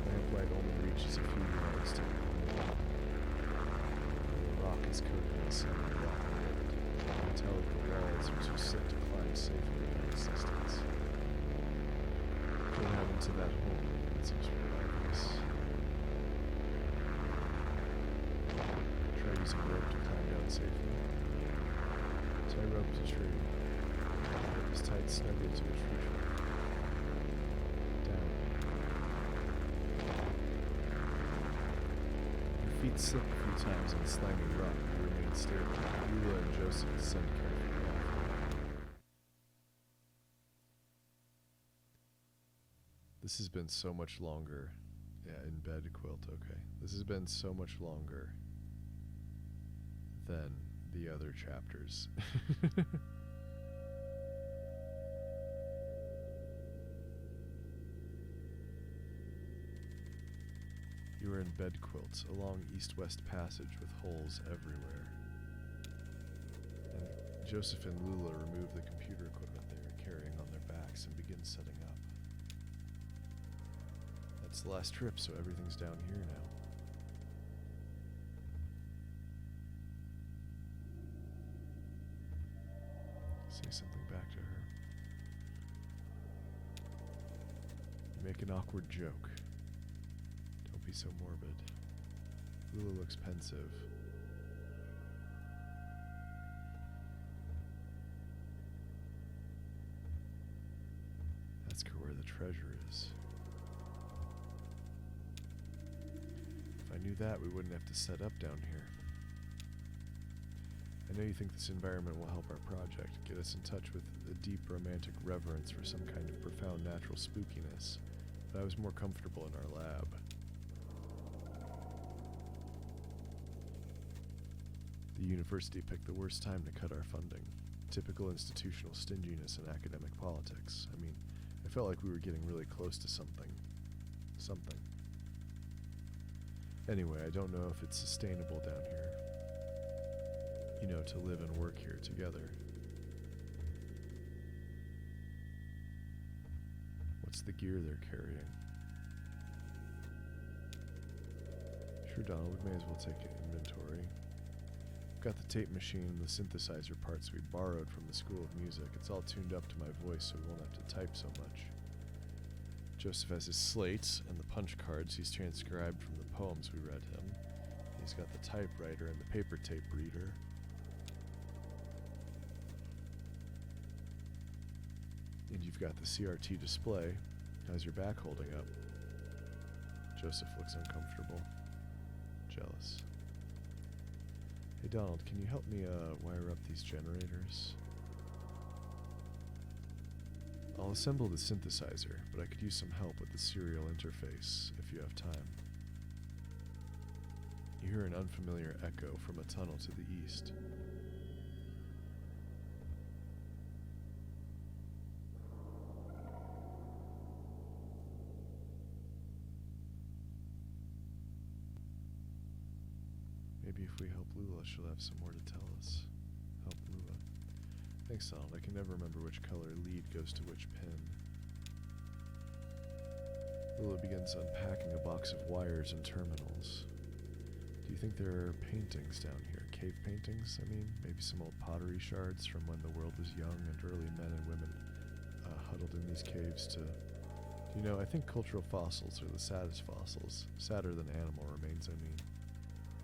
Lamplight only reaches a few yards to the hole. The rock is coated in sandy black mold. You can tell that the walls are too slick to climb safely at this distance. Go down into that hole. That seems pretty obvious. Try using rope to climb down safely. Tie rope to tree. Rope is tied snugly to a tree trunk. Down. Your feet slip a few times on slimy rock, but you remain stable. Lula and Joseph descend carefully after. This has been so much longer. Yeah, in bed quilt, okay. This has been so much longer than the other chapters. You are in bed quilts, a long east-west passage with holes everywhere. And Joseph and Lula remove the computer equipment they are carrying on their backs and begin setting up. That's the last trip, so everything's down here now. Say something back to her. You make an awkward joke. Don't be so morbid. Lula looks pensive. Ask her where the treasure is. If I knew that, we wouldn't have to set up down here. I know you think this environment will help our project, get us in touch with a deep romantic reverence for some kind of profound natural spookiness, but I was more comfortable in our lab. The university picked the worst time to cut our funding. Typical institutional stinginess and academic politics. I mean, I felt like we were getting really close to something. Something. Anyway, I don't know if it's sustainable down here. You know, to live and work here together. What's the gear they're carrying? Sure, Donald, we may as well take an inventory. Got the tape machine and the synthesizer parts we borrowed from the School of Music. It's all tuned up to my voice so we won't have to type so much. Joseph has his slates and the punch cards he's transcribed from the poems we read him. He's got the typewriter and the paper tape reader. And you've got the CRT display. How's your back holding up? Joseph looks uncomfortable. Jealous. Hey Donald, can you help me wire up these generators? I'll assemble the synthesizer, but I could use some help with the serial interface if you have time. You hear an unfamiliar echo from a tunnel to the east. Maybe if we help Lula, she'll have some more to tell us. Help Lula. Thanks, Donald. I can never remember which color lead goes to which pin. Lula begins unpacking a box of wires and terminals. Do you think there are paintings down here? Cave paintings, I mean? Maybe some old pottery shards from when the world was young and early men and women huddled in these caves to... Do You know, I think cultural fossils are the saddest fossils. Sadder than animal remains, I mean.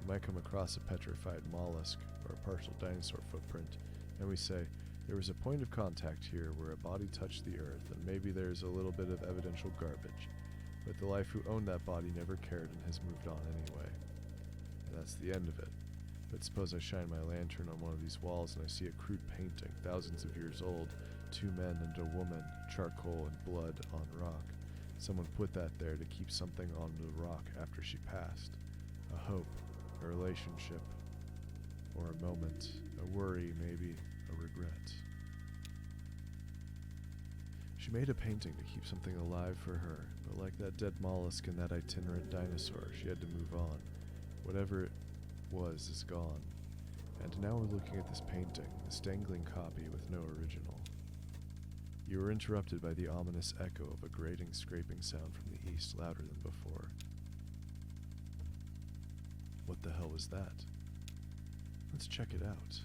We might come across a petrified mollusk or a partial dinosaur footprint, and we say, there was a point of contact here where a body touched the earth, and maybe there's a little bit of evidential garbage. But the life who owned that body never cared and has moved on anyway. And that's the end of it. But suppose I shine my lantern on one of these walls and I see a crude painting, thousands of years old, 2 men and a woman, charcoal and blood on rock. Someone put that there to keep something on the rock after she passed. A hope, a relationship, or a moment, a worry maybe, a regret. She made a painting to keep something alive for her, but like that dead mollusk and that itinerant dinosaur, she had to move on. Whatever it was is gone. And now we're looking at this painting, this dangling copy with no original. You were interrupted by the ominous echo of a grating, scraping sound from the east, louder than before. What the hell was that? Let's check it out.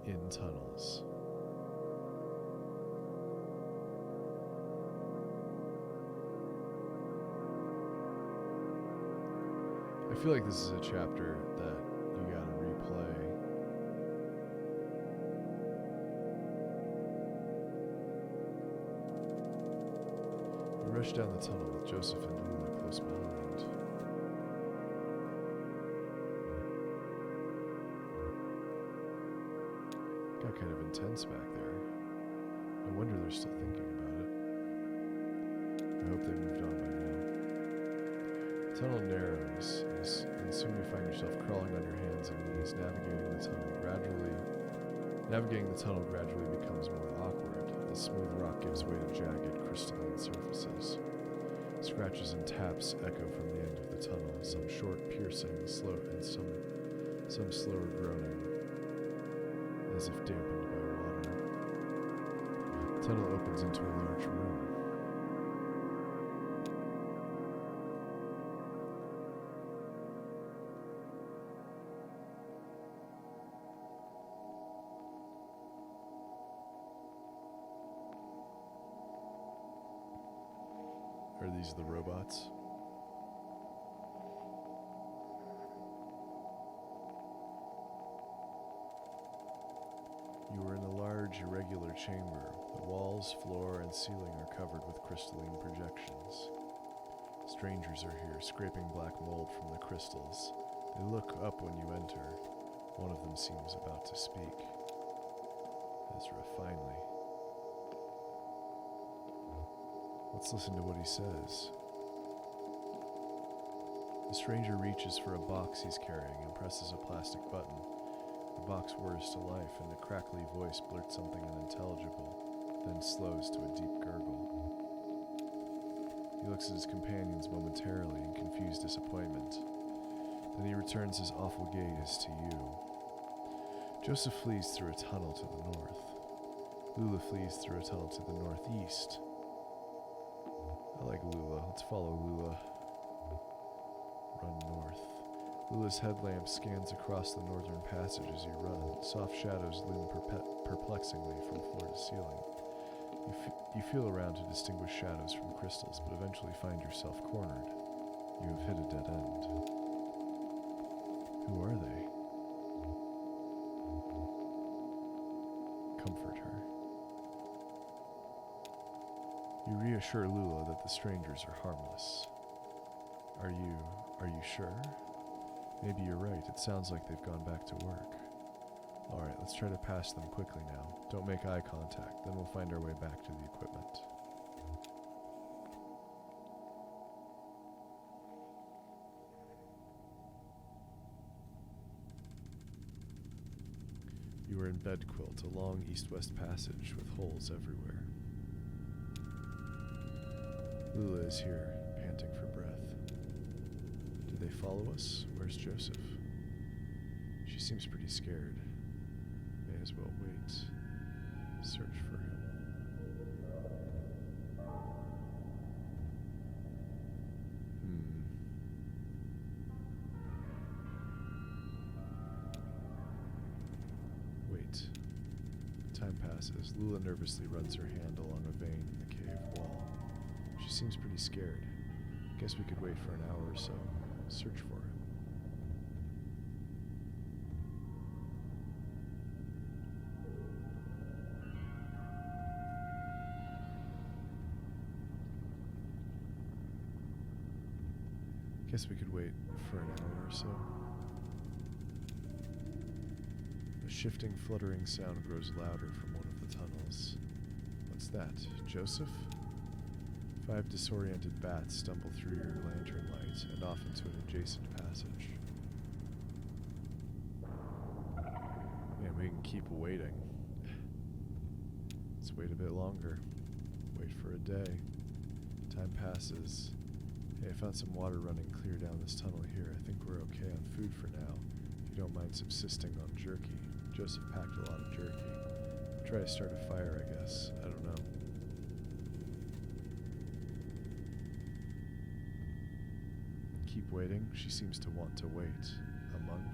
In tunnels. I feel like this is a chapter that you gotta replay. We rush down the tunnel with Joseph and Lula close behind. Got kind of intense back there. I wonder they're still thinking about it. I hope they moved on by now. The tunnel narrows, and soon you find yourself crawling on your hands and knees, navigating the tunnel gradually. Navigating the tunnel gradually becomes more awkward, as smooth rock gives way to jagged, crystalline surfaces. Scratches and taps echo from the end of the tunnel, some short, piercing, slow, and some slower groaning, as if dampened by water. The tunnel opens into a large room. Are these the robots? You are in a large, irregular chamber. The walls, floor, and ceiling are covered with crystalline projections. Strangers are here, scraping black mold from the crystals. They look up when you enter. One of them seems about to speak. Ezra, finally. Let's listen to what he says. The stranger reaches for a box he's carrying and presses a plastic button. The box whirs to life, and a crackly voice blurts something unintelligible, then slows to a deep gurgle. He looks at his companions momentarily in confused disappointment. Then he returns his awful gaze to you. Joseph flees through a tunnel to the north. Lula flees through a tunnel to the northeast. I like Lula. Let's follow Lula. Run north. Lula's headlamp scans across the northern passage as you run. Soft shadows loom perplexingly from floor to ceiling. You feel around to distinguish shadows from crystals, but eventually find yourself cornered. You have hit a dead end. Who are they? Comfort her. You reassure Lula that the strangers are harmless. Are you sure? Maybe you're right, it sounds like they've gone back to work. Alright, let's try to pass them quickly now. Don't make eye contact, then we'll find our way back to the equipment. You are in Bedquilt, a long east-west passage with holes everywhere. Lula is here, panting for breath. Do they follow us? Where's Joseph? She seems pretty scared. May as well wait. Search for him. Wait. passes. Lula nervously runs her hand along a vein in the cave wall. She seems pretty scared. Guess we could wait for an hour or so. Search for him. Guess we could wait for an hour or so. A shifting, fluttering sound grows louder from one of the tunnels. What's that? Joseph? 5 disoriented bats stumble through your lantern light and off into an adjacent passage. Man, we can keep waiting. Let's wait a bit longer. Wait for a day. Time passes. Hey, I found some water running clear down this tunnel here. I think we're okay on food for now. If you don't mind subsisting on jerky. Joseph packed a lot of jerky. Try to start a fire, I guess. I don't know. Keep waiting. She seems to want to wait. A month?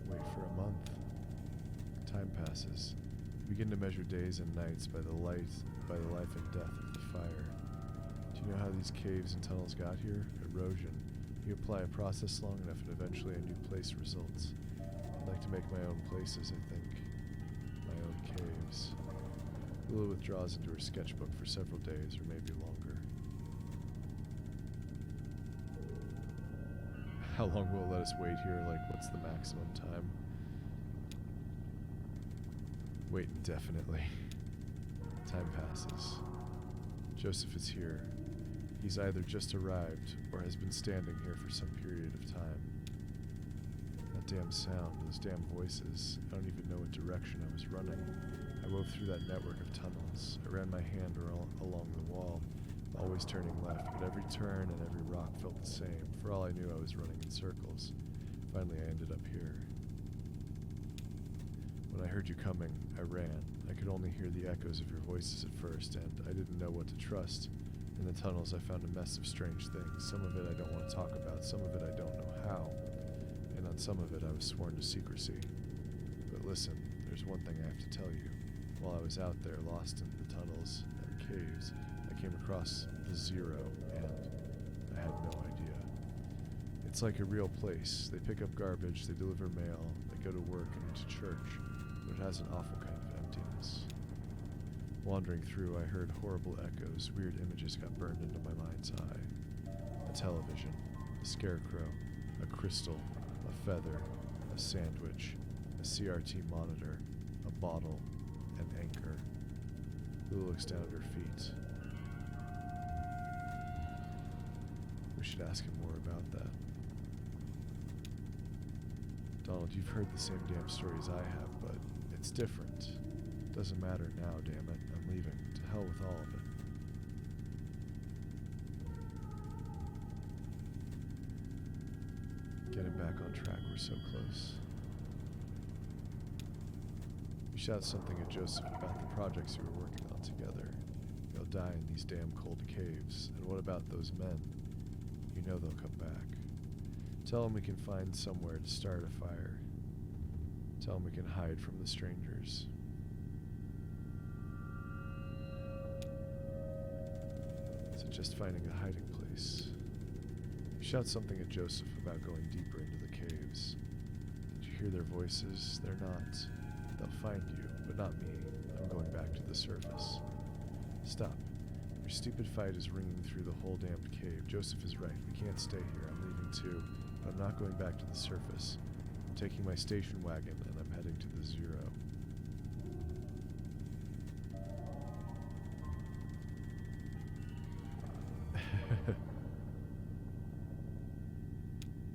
Wait for a month. Time passes. You begin to measure days and nights by the life and death of the fire. Do you know how these caves and tunnels got here? Erosion. You apply a process long enough and eventually a new place results. I'd like to make my own places, I think. My own caves. Lula withdraws into her sketchbook for several days, or maybe longer. How long will it let us wait here? Like, what's the maximum time? Wait indefinitely. Time passes. Joseph is here. He's either just arrived or has been standing here for some period of time. That damn sound, those damn voices. I don't even know what direction I was running. I wove through that network of tunnels. I ran my hand along the wall, always turning left, but every turn and every rock felt the same. For all I knew, I was running in circles. Finally, I ended up here. When I heard you coming, I ran. I could only hear the echoes of your voices at first, and I didn't know what to trust. In the tunnels, I found a mess of strange things. Some of it I don't want to talk about, some of it I don't know how. And on some of it, I was sworn to secrecy. But listen, there's one thing I have to tell you. While I was out there, lost in the tunnels and caves, I came across the Zero, and I had no idea. It's like a real place. They pick up garbage, they deliver mail, they go to work and into church, but it has an awful kind of emptiness. Wandering through, I heard horrible echoes. Weird images got burned into my mind's eye. A television, a scarecrow, a crystal, a feather, a sandwich, a CRT monitor, a bottle, an anchor. Lula looks down at her feet. We should ask him more about that. Donald, you've heard the same damn stories I have, but it's different. Doesn't matter now, damn it. I'm leaving. To hell with all of it. Getting back on track, we're so close. You shout something at Joseph about the projects you were working on together. You'll die in these damn cold caves. And what about those men? You know they'll come back. Tell them we can find somewhere to start a fire. Tell them we can hide from the strangers. So just finding a hiding place. You shout something at Joseph about going deeper into the caves. Did you hear their voices? They're not. They'll find you, but not me. I'm going back to the surface. Stop. Your stupid fight is ringing through the whole damned cave. Joseph is right. We can't stay here. I'm leaving too. But I'm not going back to the surface. I'm taking my station wagon and I'm heading to the Zero.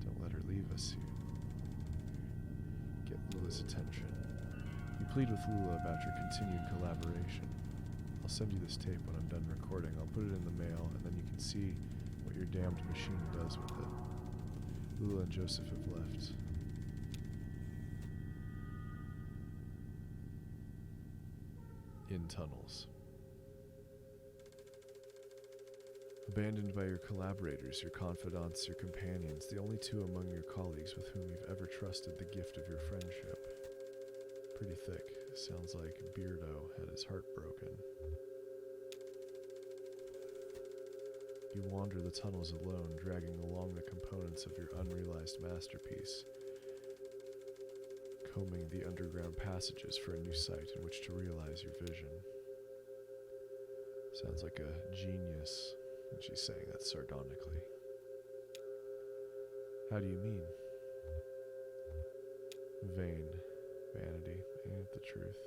Don't let her leave us here. Get Lula's attention. You plead with Lula about your continued collaboration. I'll send you this tape when I'm done recording. I'll put it in the mail, and then you can see what your damned machine does with it. Lula and Joseph have left. In tunnels. Abandoned by your collaborators, your confidants, your companions, the only two among your colleagues with whom you've ever trusted the gift of your friendship. Pretty thick. Sounds like Beardo had his heart broken. You wander the tunnels alone, dragging along the components of your unrealized masterpiece, combing the underground passages for a new site in which to realize your vision. Sounds like a genius, and she's saying that sardonically. How do you mean? Vain. Vanity. Ain't it the truth?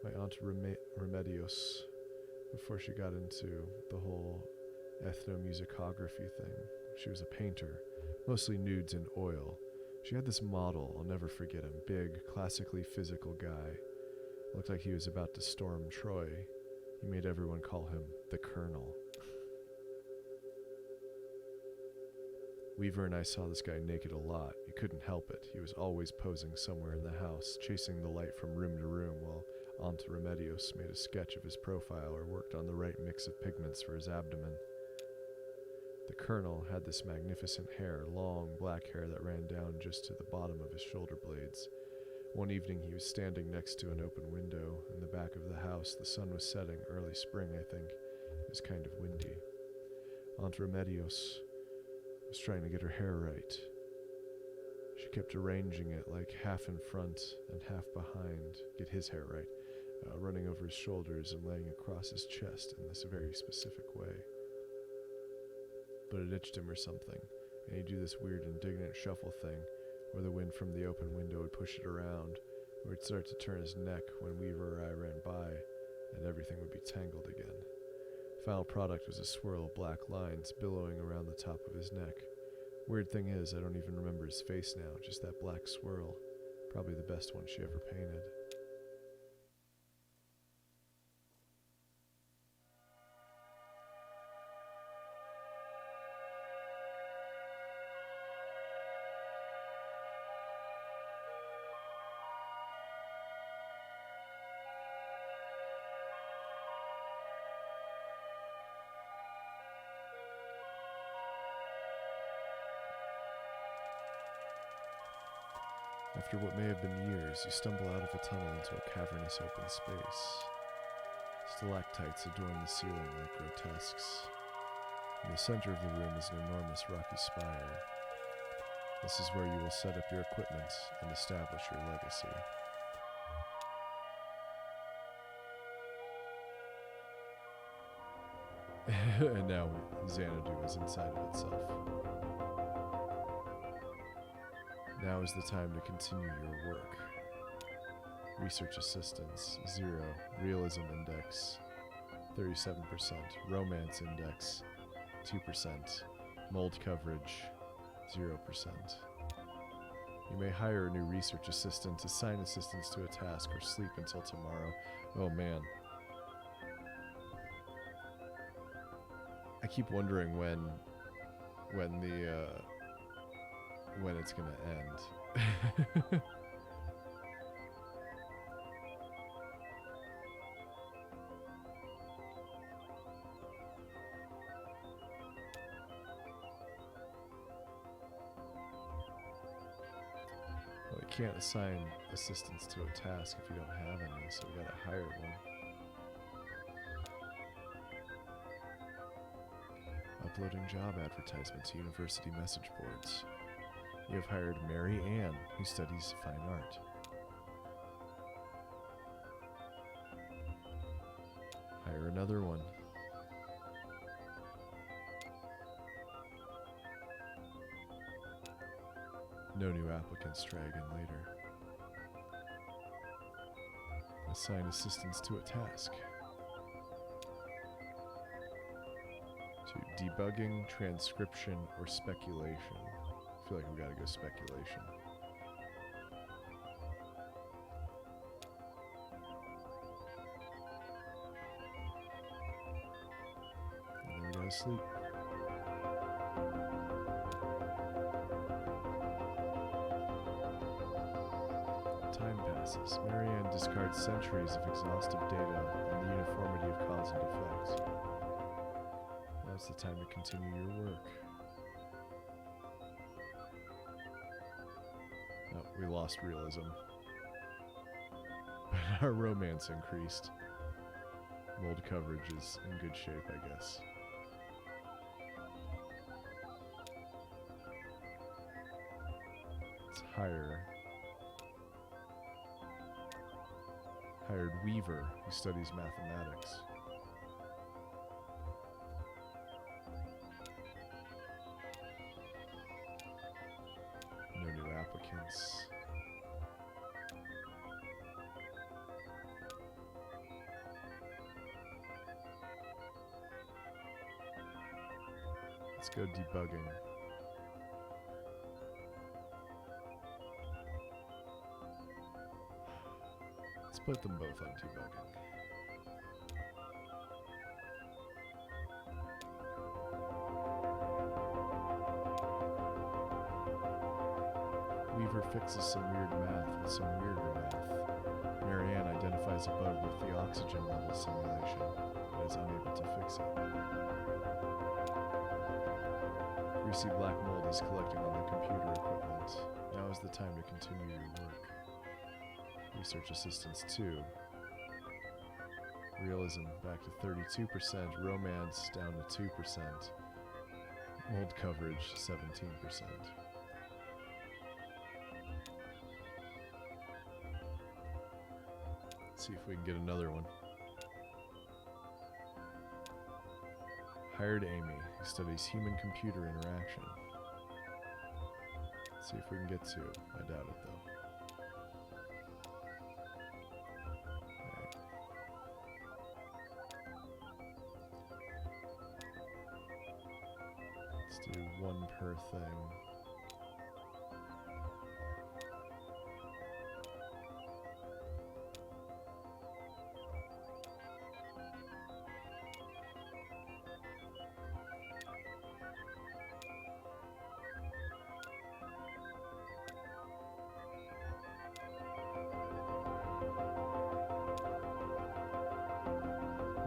My aunt Remedios, before she got into the whole ethnomusicography thing, she was a painter, mostly nudes in oil. She had this model, I'll never forget him, big, classically physical guy. Looked like he was about to storm Troy. He made everyone call him the Colonel. Weaver and I saw this guy naked a lot. You couldn't help it. He was always posing somewhere in the house, chasing the light from room to room while Aunt Remedios made a sketch of his profile or worked on the right mix of pigments for his abdomen. The Colonel had this magnificent hair, long black hair that ran down just to the bottom of his shoulder blades. One evening he was standing next to an open window in the back of the house. The sun was setting, early spring I think. It was kind of windy. Aunt Remedios was trying to get her hair right. She kept arranging it like half in front and half behind, get his hair right, running over his shoulders and laying across his chest in this very specific way. But it itched him or something, and he'd do this weird indignant shuffle thing where the wind from the open window would push it around, or it'd start to turn his neck when Weaver or I ran by, and everything would be tangled again. Final product was a swirl of black lines billowing around the top of his neck. Weird thing is, I don't even remember his face now, just that black swirl. Probably the best one she ever painted. After what may have been years, you stumble out of a tunnel into a cavernous open space. Stalactites adorn the ceiling like grotesques. In the center of the room is an enormous rocky spire. This is where you will set up your equipment and establish your legacy. And now Xanadu is inside of itself. Now is the time to continue your work. Research assistance, 0. Realism index, 37%. Romance index, 2%. Mold coverage, 0%. You may hire a new research assistant, assign assistants to a task, or sleep until tomorrow. Oh man. I keep wondering when it's gonna end. Well, you can't assign assistants to a task if you don't have any, so we gotta hire one. Uploading job advertisements to university message boards. You have hired Mary Ann, who studies fine art. Hire another one. No new applicants, try again later. Assign assistants to a task. To debugging, transcription, or speculation. I feel like we gotta go speculation. And then we gotta sleep. Time passes. Marianne discards centuries of exhaustive data and the uniformity of cause and effect. Now it's the time to continue your work. Oh, we lost realism. our romance increased. Mold coverage is in good shape, I guess. Let's hire. Hired Weaver, who studies mathematics. No new applicants. Let's go debugging. Let's put them both on debugging. Weaver fixes some weird math with some weirder math. Marianne identifies a bug with the oxygen level simulation, but is unable to fix it. Greasy black mold is collecting on the computer equipment. Now is the time to continue your work. Research assistants 2. Realism back to 32%. Romance down to 2%. Mold coverage 17%. Let's see if we can get another one. Hired Amy, who studies human-computer interaction. Let's see if we can get 2. I doubt it, though. Alright. Let's do 1 per thing.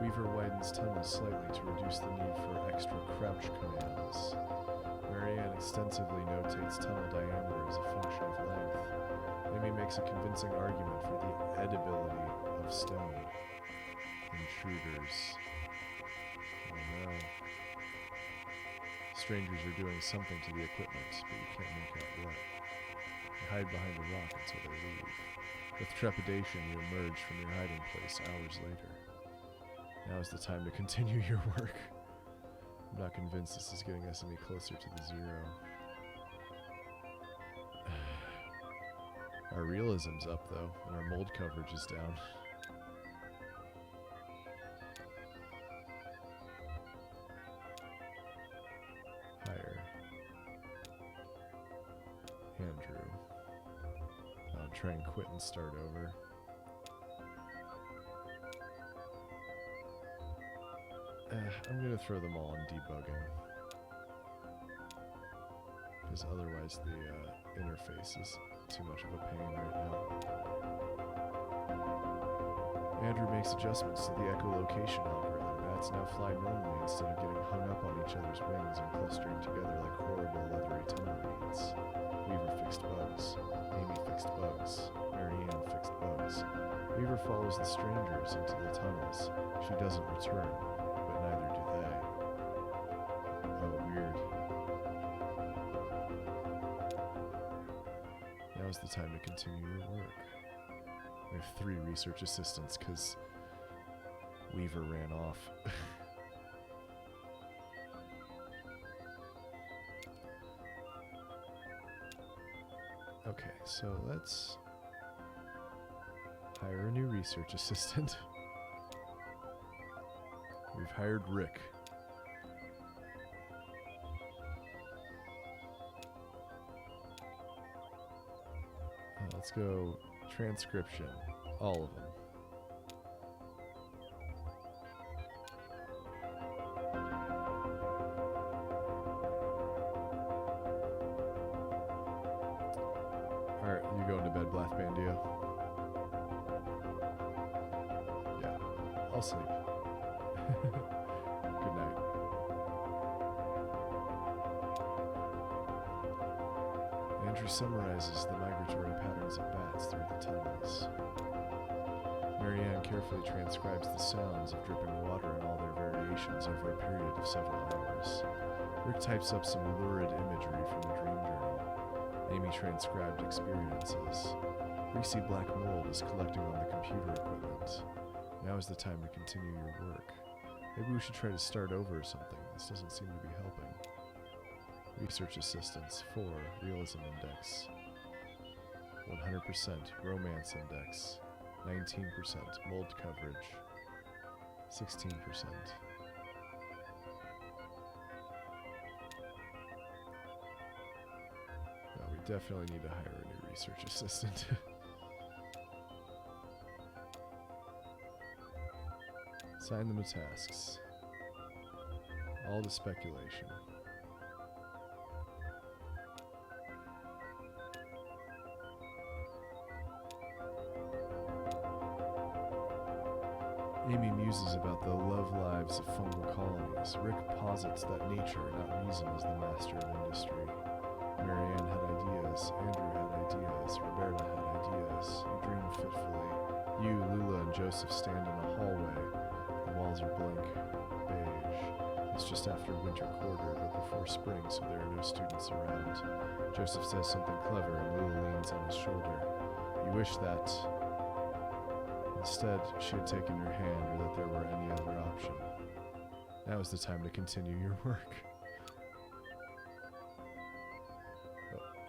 Weaver widens tunnels slightly to reduce the need for extra crouch commands. Marianne extensively notates tunnel diameter as a function of length. Amy makes a convincing argument for the edibility of stone. Intruders. Oh no. Strangers are doing something to the equipment, but you can't make out what. They hide behind a rock until they leave. With trepidation, you emerge from your hiding place hours later. Now is the time to continue your work. I'm not convinced this is getting us any closer to the 0. Our realism's up though, and our mold coverage is down. Hire. Andrew. I'll try and quit and start over. I'm going to throw them all in debugging. Because otherwise the interface is too much of a pain right now. Andrew makes adjustments to the echolocation algorithm. Bats now fly normally instead of getting hung up on each other's wings and clustering together like horrible leathery tunnel weeds. Weaver fixed bugs. Amy fixed bugs. Marianne fixed bugs. Weaver follows the strangers into the tunnels. She doesn't return. Neither do they. Oh, weird. Now's the time to continue your work. We have 3 research assistants because Weaver ran off. Okay, so let's hire a new research assistant. We've hired Rick. Let's go transcription. All of them. Alright, you going to bed, Blathbandio? Yeah, I'll sleep. Good night. Andrew summarizes the migratory patterns of bats through the tunnels. Marianne carefully transcribes the sounds of dripping water in all their variations over a period of several hours. Rick types up some lurid imagery from the dream journal. Amy transcribed experiences. Greasy black mold is collecting on the computer equipment. Now is the time to continue your work. Maybe we should try to start over or something. This doesn't seem to be helping. Research assistance 4, realism index. 100% romance index. 19% mold coverage. 16%. No, we definitely need to hire a new research assistant. Assign them to tasks. All to speculation. Amy muses about the love lives of fungal colonies. Rick posits that nature, not reason, is the master of industry. Marianne had ideas. Andrew had ideas. Roberta had ideas. You dream fitfully. You, Lula, and Joseph stand in a hallway. The walls are blank beige. It's just after winter quarter, but before spring, so there are no students around. Joseph says something clever, and Lula leans on his shoulder. You wish that instead she had taken your hand, or that there were any other option. Now is the time to continue your work.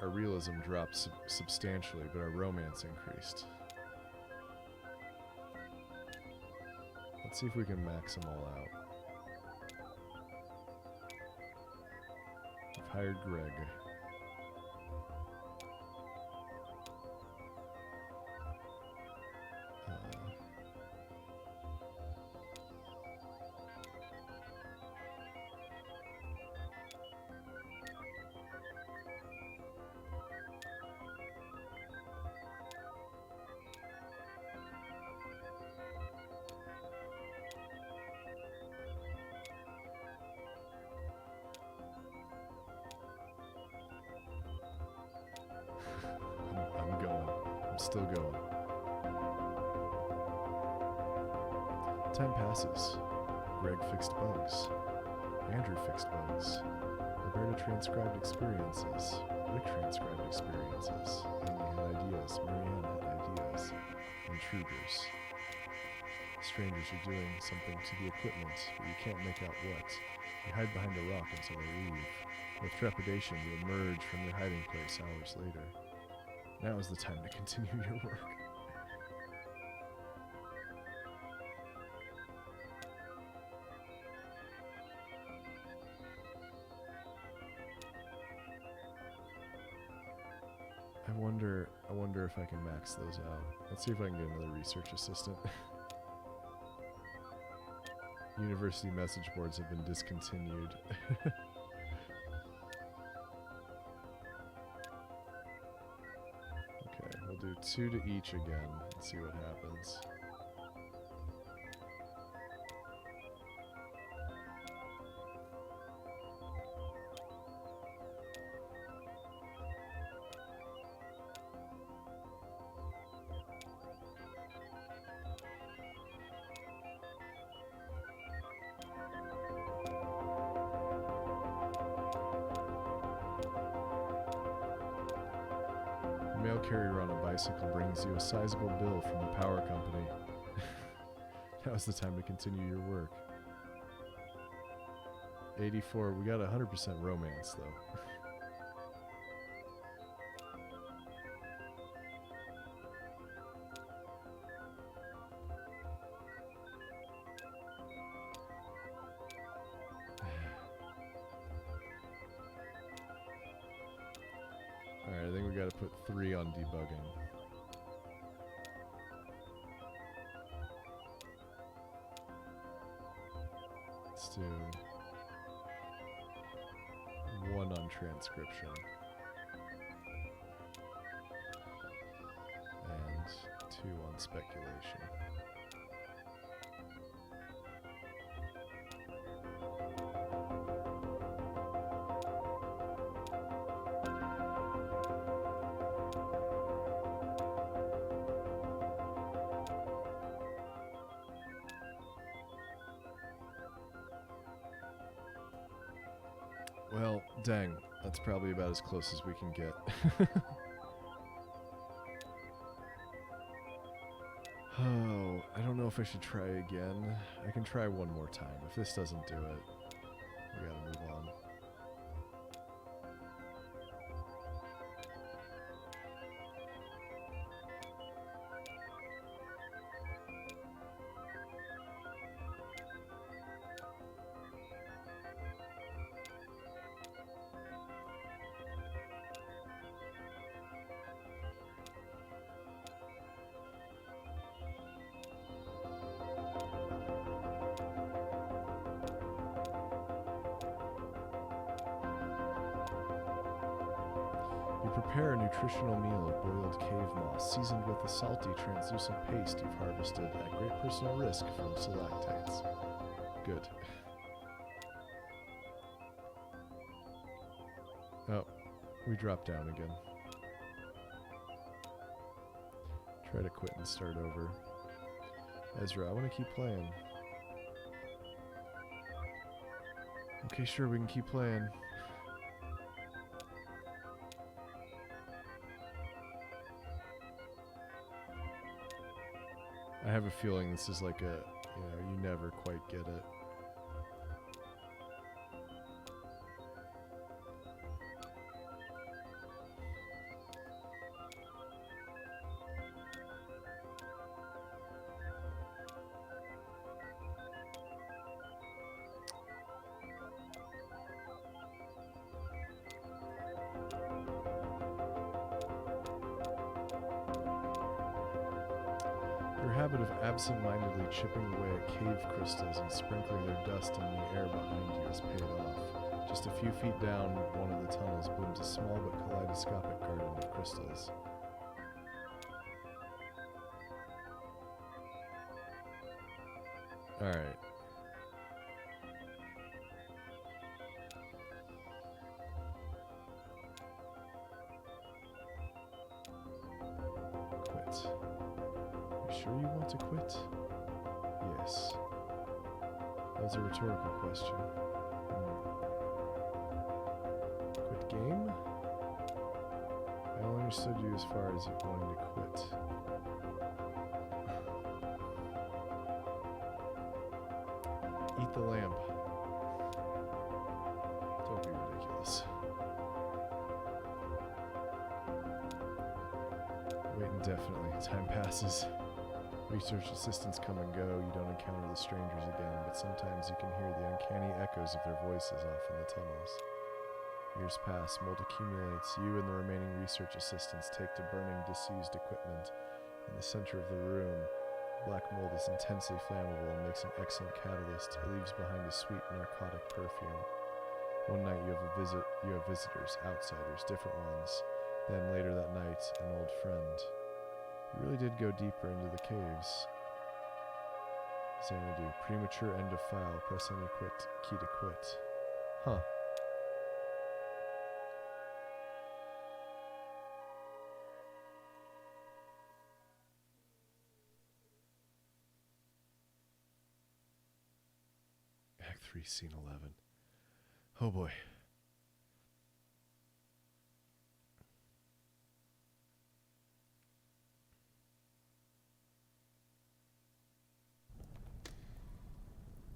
Our realism dropped substantially, but our romance increased. Let's see if we can max them all out. I've hired Greg. I'm going. I'm still going. Time passes. Greg fixed bugs. Andrew fixed bugs. Roberta transcribed experiences. Rick transcribed experiences. Amy had ideas. Marianne had ideas. Intruders. Strangers are doing something to the equipment, but you can't make out what. You hide behind a rock until they leave. With trepidation, you emerge from your hiding place hours later. Now is the time to continue your work. I wonder if I can max those out. Let's see if I can get another research assistant. University message boards have been discontinued. Okay, we'll do 2 to each again and see what happens. Mail carrier on a bicycle brings you a sizable bill from the power company. Now's the time to continue your work. 84, we got 100% romance though. Alright, I think we gotta put 3 on debugging. Let's do 1 on transcription. And 2 on speculation. Well, dang. That's probably about as close as we can get. Oh, I don't know if I should try again. I can try one more time. If this doesn't do it, we gotta move on. You prepare a nutritional meal of boiled cave moss, seasoned with the salty, translucent paste you've harvested at great personal risk from stalactites. Good. Oh, we dropped down again. Try to quit and start over. Ezra, I want to keep playing. Okay, sure, we can keep playing. I have a feeling this is like a, you never quite get it. Your habit of absent-mindedly chipping away at cave crystals and sprinkling their dust in the air behind you has paid off. Just a few feet down one of the tunnels blooms a small but kaleidoscopic garden of crystals. Alright. Quit. You sure you want to quit? Yes. That was a rhetorical question. Quit game? I only understood you as far as you wanting to quit. Eat the lamp. Don't be ridiculous. Wait indefinitely. Time passes. Research assistants come and go. You don't encounter the strangers again, but sometimes you can hear the uncanny echoes of their voices off in the tunnels. Years pass, mold accumulates. You and the remaining research assistants take to burning disused equipment. In the center of the room, black mold is intensely flammable and makes an excellent catalyst. It leaves behind a sweet narcotic perfume. One night you have visitors, outsiders, different ones. Then later that night, an old friend. You really did go deeper into the caves. Xanadu, premature end of file. Press any key to quit. Huh. Act 3, Scene 11. Oh boy.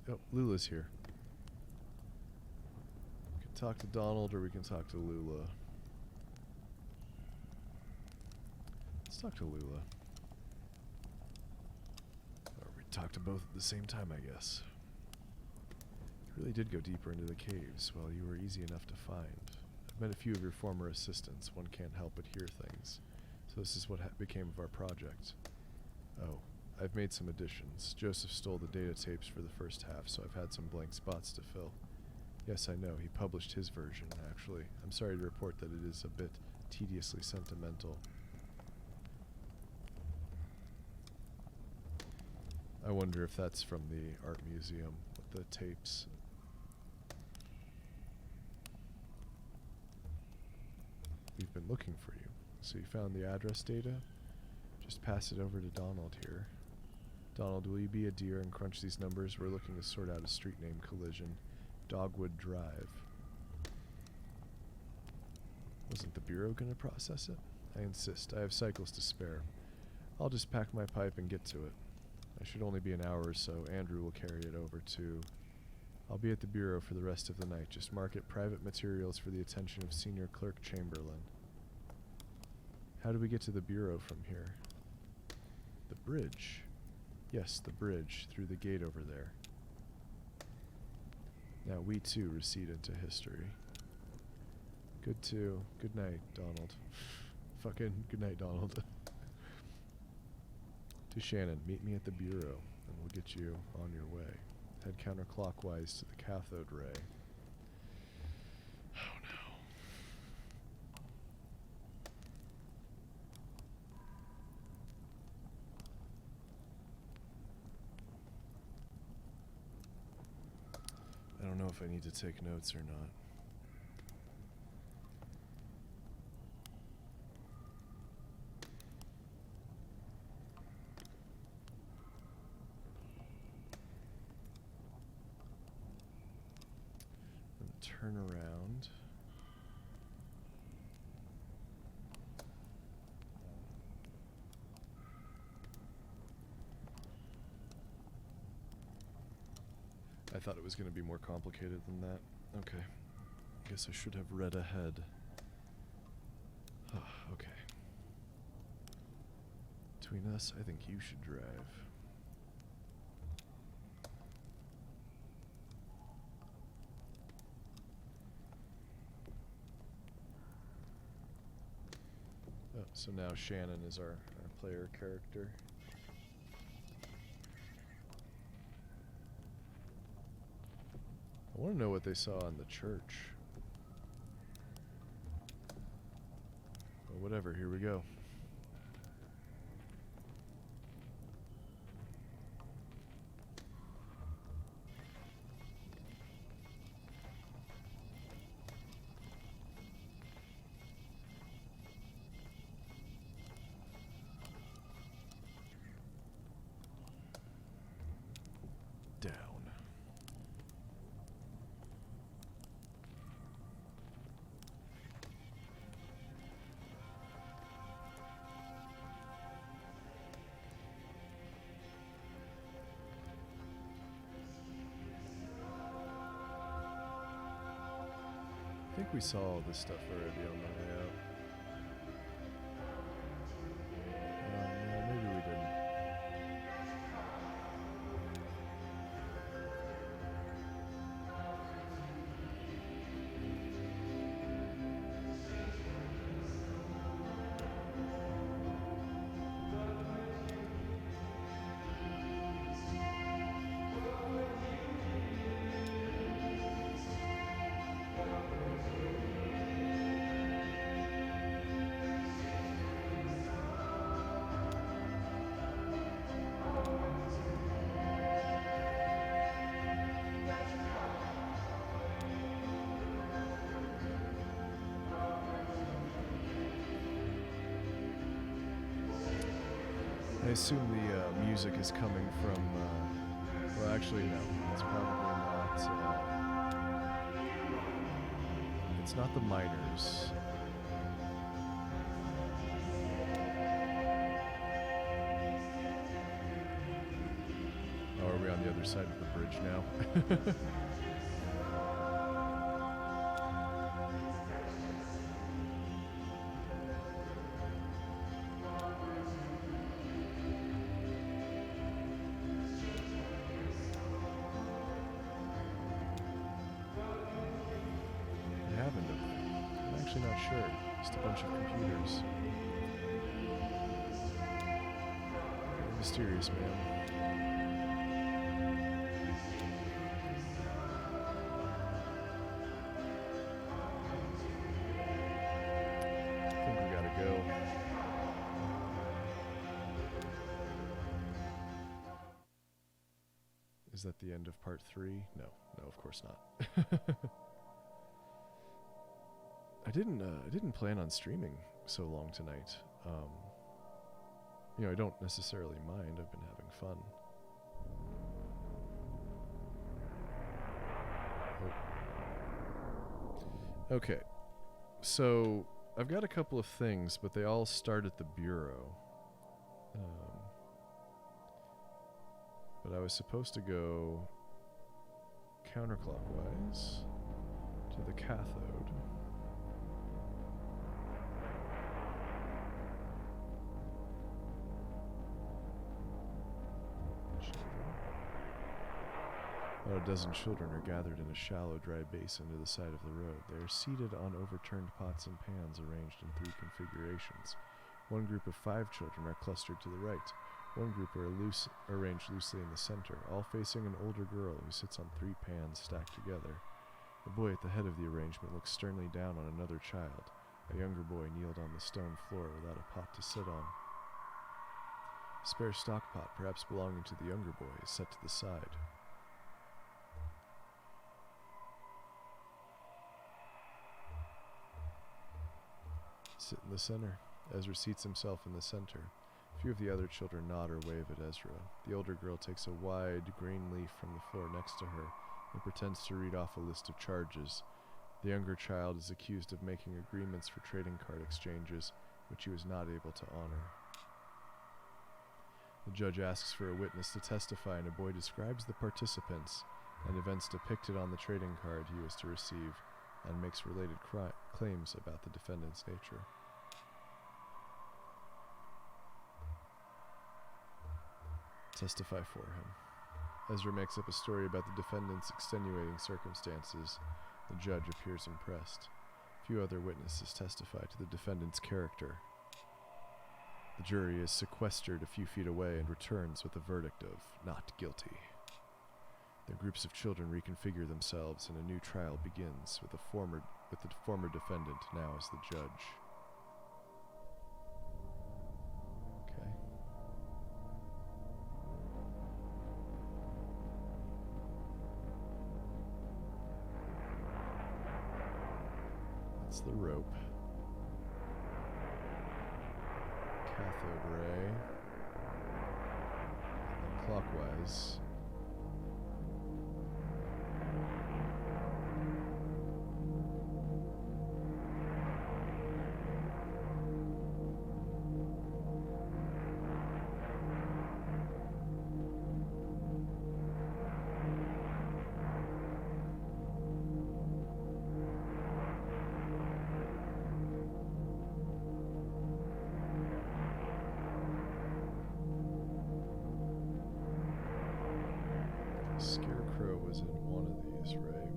Oh, Lula's here. We can talk to Donald or we can talk to Lula. Let's talk to Lula. Or we talk to both at the same time, I guess. You really did go deeper into the caves. Well, you were easy enough to find. I've met a few of your former assistants. One can't help but hear things. So this is what became of our project. Oh. I've made some additions. Joseph stole the data tapes for the first half, so I've had some blank spots to fill. Yes, I know. He published his version, actually. I'm sorry to report that it is a bit tediously sentimental. I wonder if that's from the art museum with the tapes. We've been looking for you. So you found the address data? Just pass it over to Donald here. Donald, will you be a dear and crunch these numbers? We're looking to sort out a street name collision. Dogwood Drive. Wasn't the Bureau gonna process it? I insist. I have cycles to spare. I'll just pack my pipe and get to it. I should only be an hour or so. Andrew will carry it over to... I'll be at the Bureau for the rest of the night. Just mark it private materials for the attention of Senior Clerk Chamberlain. How do we get to the Bureau from here? The bridge. Yes, the bridge through the gate over there. Now we too recede into history. Good night, Donald. Fucking good night, Donald. To Shannon, meet me at the Bureau, and we'll get you on your way. Head counterclockwise to the cathode ray. Oh no. I don't know if I need to take notes or not. Turn around. I thought it was going to be more complicated than that. Okay. Guess I should have read ahead. Okay. Between us, I think you should drive. Oh, so now Shannon is our player character. I want to know what they saw in the church. Well, whatever, here we go. Down. I think we saw all this stuff already on the way out. No, maybe we didn't. I assume the music is coming from, well actually no, it's probably not, it's not the miners. Oh, are we on the other side of the bridge now? I'm actually not sure. Just a bunch of computers. Very mysterious, man. I think we gotta go. Is that the end of part 3? No, of course not. I didn't plan on streaming so long tonight. I don't necessarily mind. I've been having fun. Oh. Okay, so I've got a couple of things, but they all start at the Bureau. But I was supposed to go counterclockwise to the cathode. About a dozen children are gathered in a shallow, dry basin to the side of the road. They are seated on overturned pots and pans arranged in 3 configurations. One group of 5 children are clustered to the right. One group are arranged loosely in the center, all facing an older girl who sits on 3 pans stacked together. The boy at the head of the arrangement looks sternly down on another child. A younger boy kneeled on the stone floor without a pot to sit on. A spare stock pot, perhaps belonging to the younger boy, is set to the side. Sit in the center. Ezra seats himself in the center. A few of the other children nod or wave at Ezra. The older girl takes a wide green leaf from the floor next to her and pretends to read off a list of charges. The younger child is accused of making agreements for trading card exchanges, which he was not able to honor. The judge asks for a witness to testify, and a boy describes the participants and events depicted on the trading card he was to receive, and makes related claims about the defendant's nature. Testify for him. Ezra makes up a story about the defendant's extenuating circumstances. The judge appears impressed. Few other witnesses testify to the defendant's character. The jury is sequestered a few feet away and returns with a verdict of not guilty. The groups of children reconfigure themselves, and a new trial begins with the former defendant now as the judge. Okay. That's the rope. Cathode ray. And clockwise. Scarecrow was in one of these, right?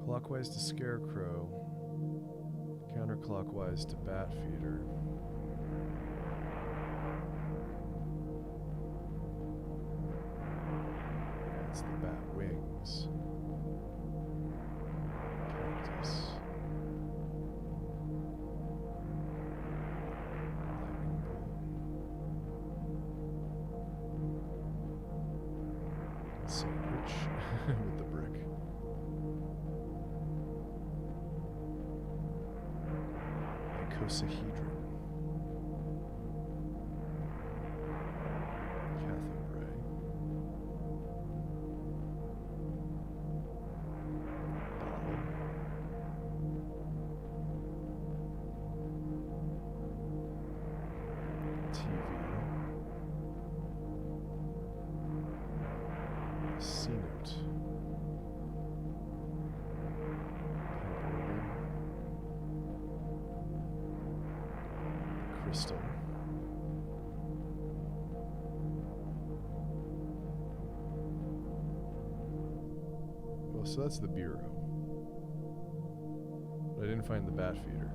Clockwise to Scarecrow, counterclockwise to Batfeeder. That's the Bat Wings. Cactus. Sandwich with the brick. Icosahedron. Cathode ray. Bottle. TV. C-note. Crystal. Well, so that's the Bureau. But I didn't find the Batfeeder.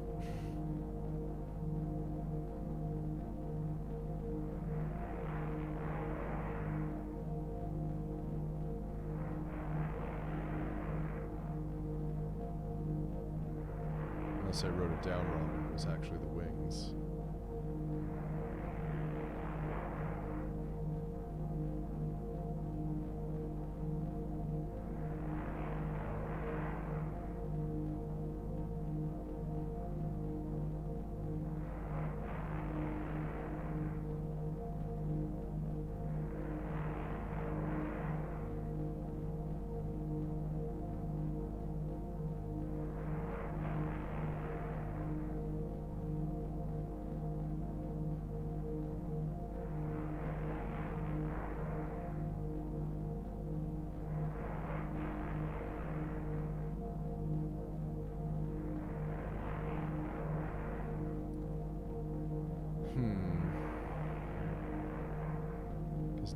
Unless I wrote it down wrong, it was actually the wings.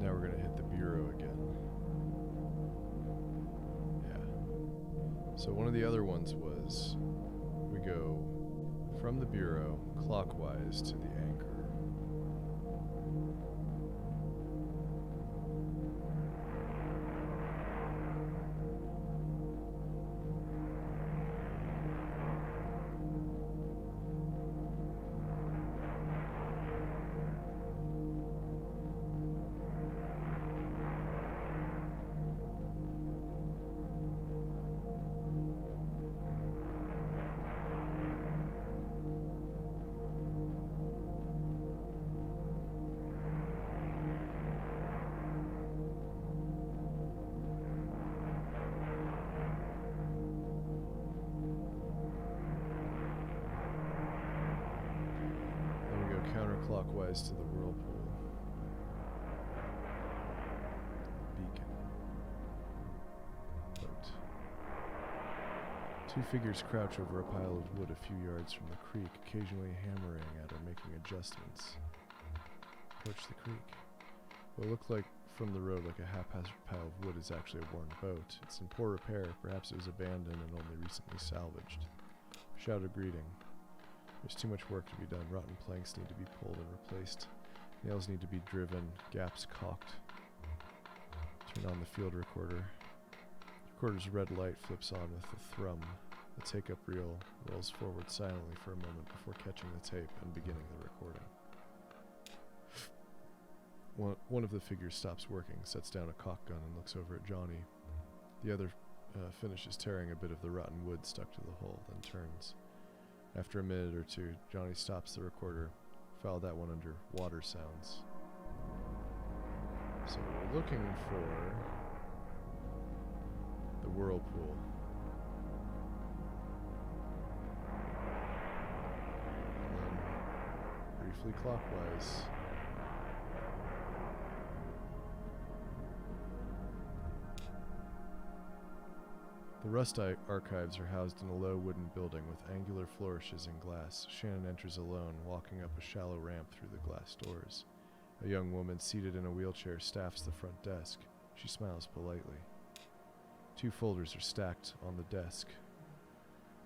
So now we're going to hit the bureau again. Yeah. So one of the other ones was we go from the bureau clockwise to the anchor. Counterclockwise to the whirlpool. Beacon. Boat. Two figures crouch over a pile of wood a few yards from the creek, occasionally hammering at or making adjustments. Approach the creek. What looked like from the road like a haphazard pile of wood is actually a worn boat. It's in poor repair. Perhaps it was abandoned and only recently salvaged. Shout a greeting. There's too much work to be done. Rotten planks need to be pulled and replaced. Nails need to be driven. Gaps caulked. Turn on the field recorder. The recorder's red light flips on with a thrum. The take-up reel rolls forward silently for a moment before catching the tape and beginning the recording. One of the figures stops working, sets down a caulk gun, and looks over at Johnny. The other finishes tearing a bit of the rotten wood stuck to the hole, then turns. After a minute or two, Johnny stops the recorder. File that one under water sounds. So we're looking for the whirlpool. And then briefly clockwise. The Rust archives are housed in a low wooden building with angular flourishes in glass. Shannon enters alone, walking up a shallow ramp through the glass doors. A young woman seated in a wheelchair staffs the front desk. She smiles politely. Two folders are stacked on the desk.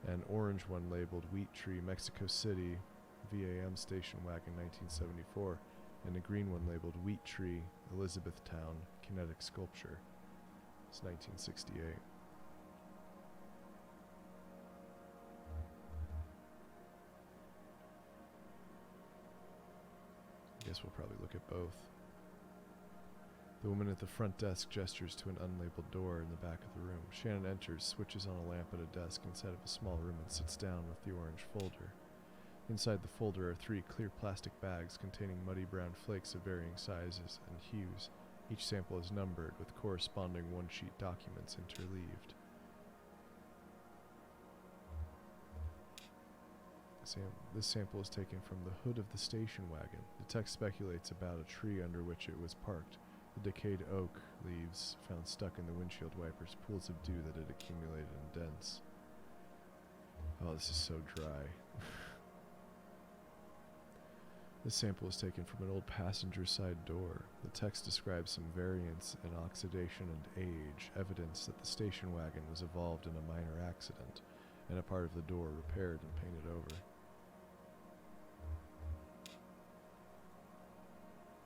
An orange one labeled Wheat Tree, Mexico City, VAM station wagon 1974, and a green one labeled Wheat Tree, Elizabethtown, kinetic sculpture. It's 1968. Guess we'll probably look at both. The woman at the front desk gestures to an unlabeled door in the back of the room. Shannon enters, switches on a lamp at a desk inside of a small room, and sits down with the orange folder. Inside the folder are 3 clear plastic bags containing muddy brown flakes of varying sizes and hues. Each sample is numbered with corresponding one-sheet documents interleaved. This sample is taken from the hood of the station wagon. The text speculates about a tree under which it was parked. The decayed oak leaves found stuck in the windshield wipers, pools of dew that had accumulated in dents. Oh, this is so dry. This sample is taken from an old passenger side door. The text describes some variance in oxidation and age, evidence that the station wagon was evolved in a minor accident, and a part of the door repaired and painted over.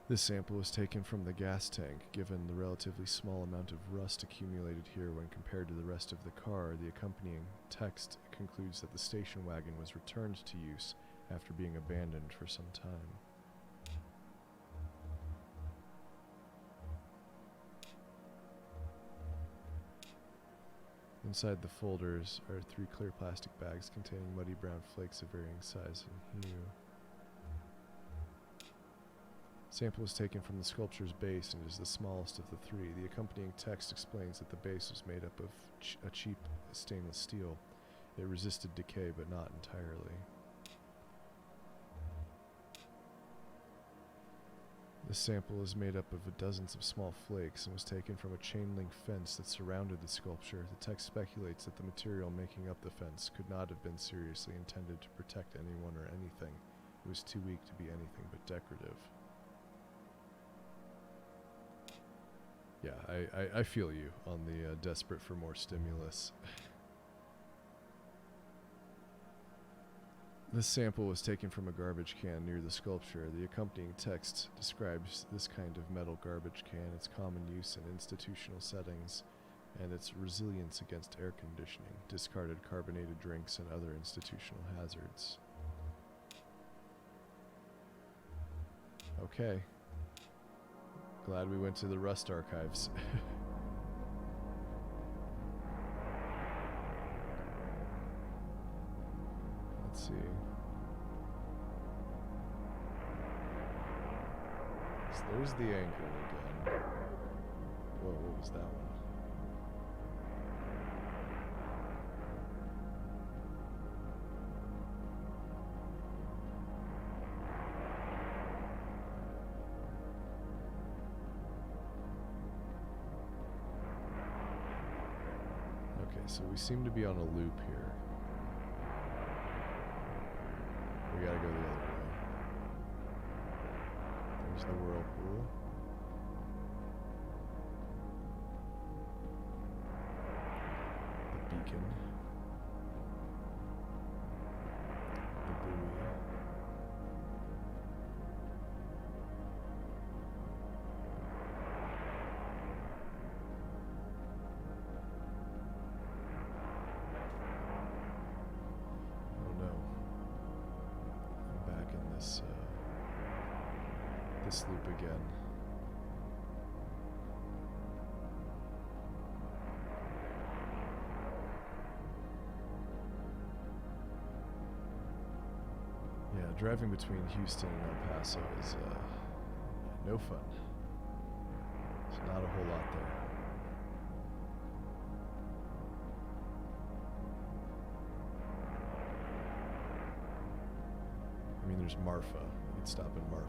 This sample was taken from the gas tank. Given the relatively small amount of rust accumulated here when compared to the rest of the car, the accompanying text concludes that the station wagon was returned to use after being abandoned for some time. Inside the folders are 3 clear plastic bags containing muddy brown flakes of varying size and hue. Sample was taken from the sculpture's base and is the smallest of the 3. The accompanying text explains that the base was made up of a cheap stainless steel. It resisted decay, but not entirely. This sample is made up of dozens of small flakes and was taken from a chain-link fence that surrounded the sculpture. The text speculates that the material making up the fence could not have been seriously intended to protect anyone or anything. It was too weak to be anything but decorative. Yeah, I feel you on the desperate for more stimulus. This sample was taken from a garbage can near the sculpture. The accompanying text describes this kind of metal garbage can, its common use in institutional settings, and its resilience against air conditioning, discarded carbonated drinks, and other institutional hazards. Okay. Glad we went to the Rust archives. Let's see. So there's the anchor again. Whoa, what was that one? Okay, so we seem to be on a loop here. We gotta go the other way. There's the whirlpool. The beacon. The buoy. Oh no. I'm back in this loop again. Yeah, driving between Houston and El Paso is no fun. There's not a whole lot there. I mean, there's Marfa. You could stop in Marfa.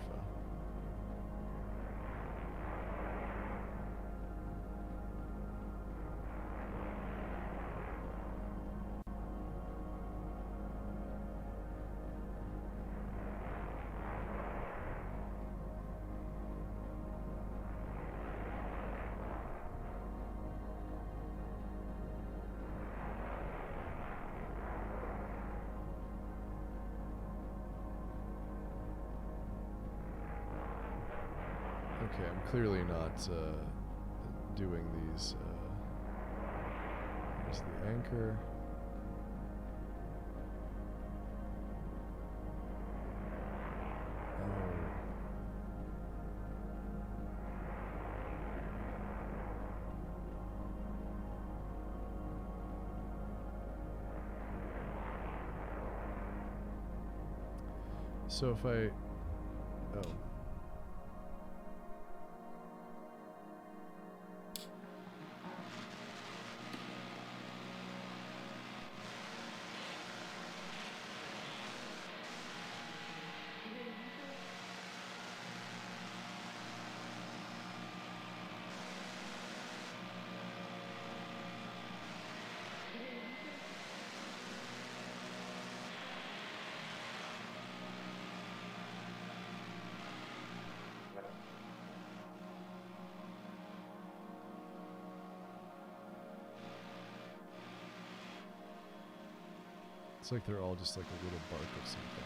Okay, I'm clearly not doing these. There's the anchor. Oh. So if I... Oh. It's like they're all just like a little bark of something.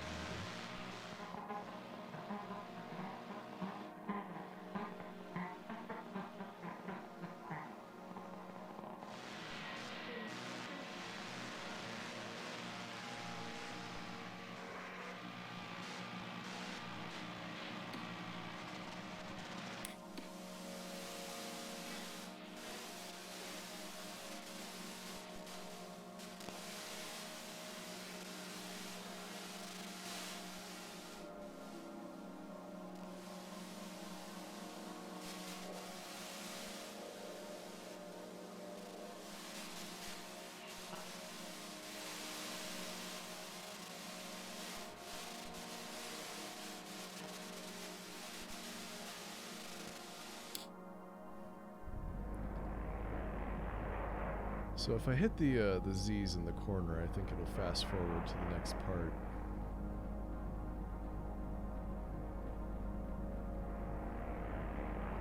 So if I hit the Z's in the corner, I think it'll fast forward to the next part.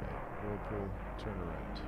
Okay, Whirlpool, turn around.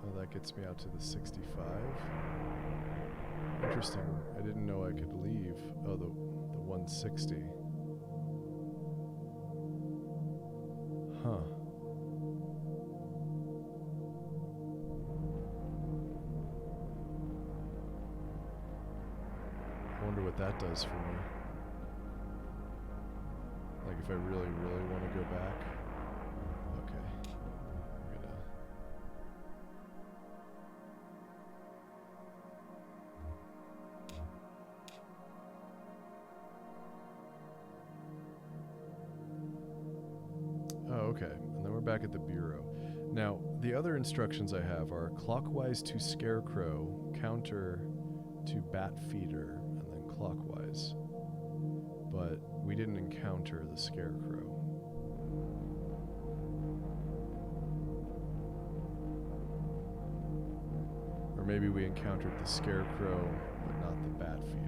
Oh, that gets me out to the 65. Interesting. I didn't know I could leave. Oh, the 160. Huh. I wonder what that does for me. Like if I really, really want to go back. Okay. I'm gonna... Oh, okay. And then we're back at the bureau. Now, the other instructions I have are clockwise to scarecrow, counter to bat feeder, and then clockwise. But we didn't encounter the scarecrow. Or maybe we encountered the scarecrow, but not the bat feeder.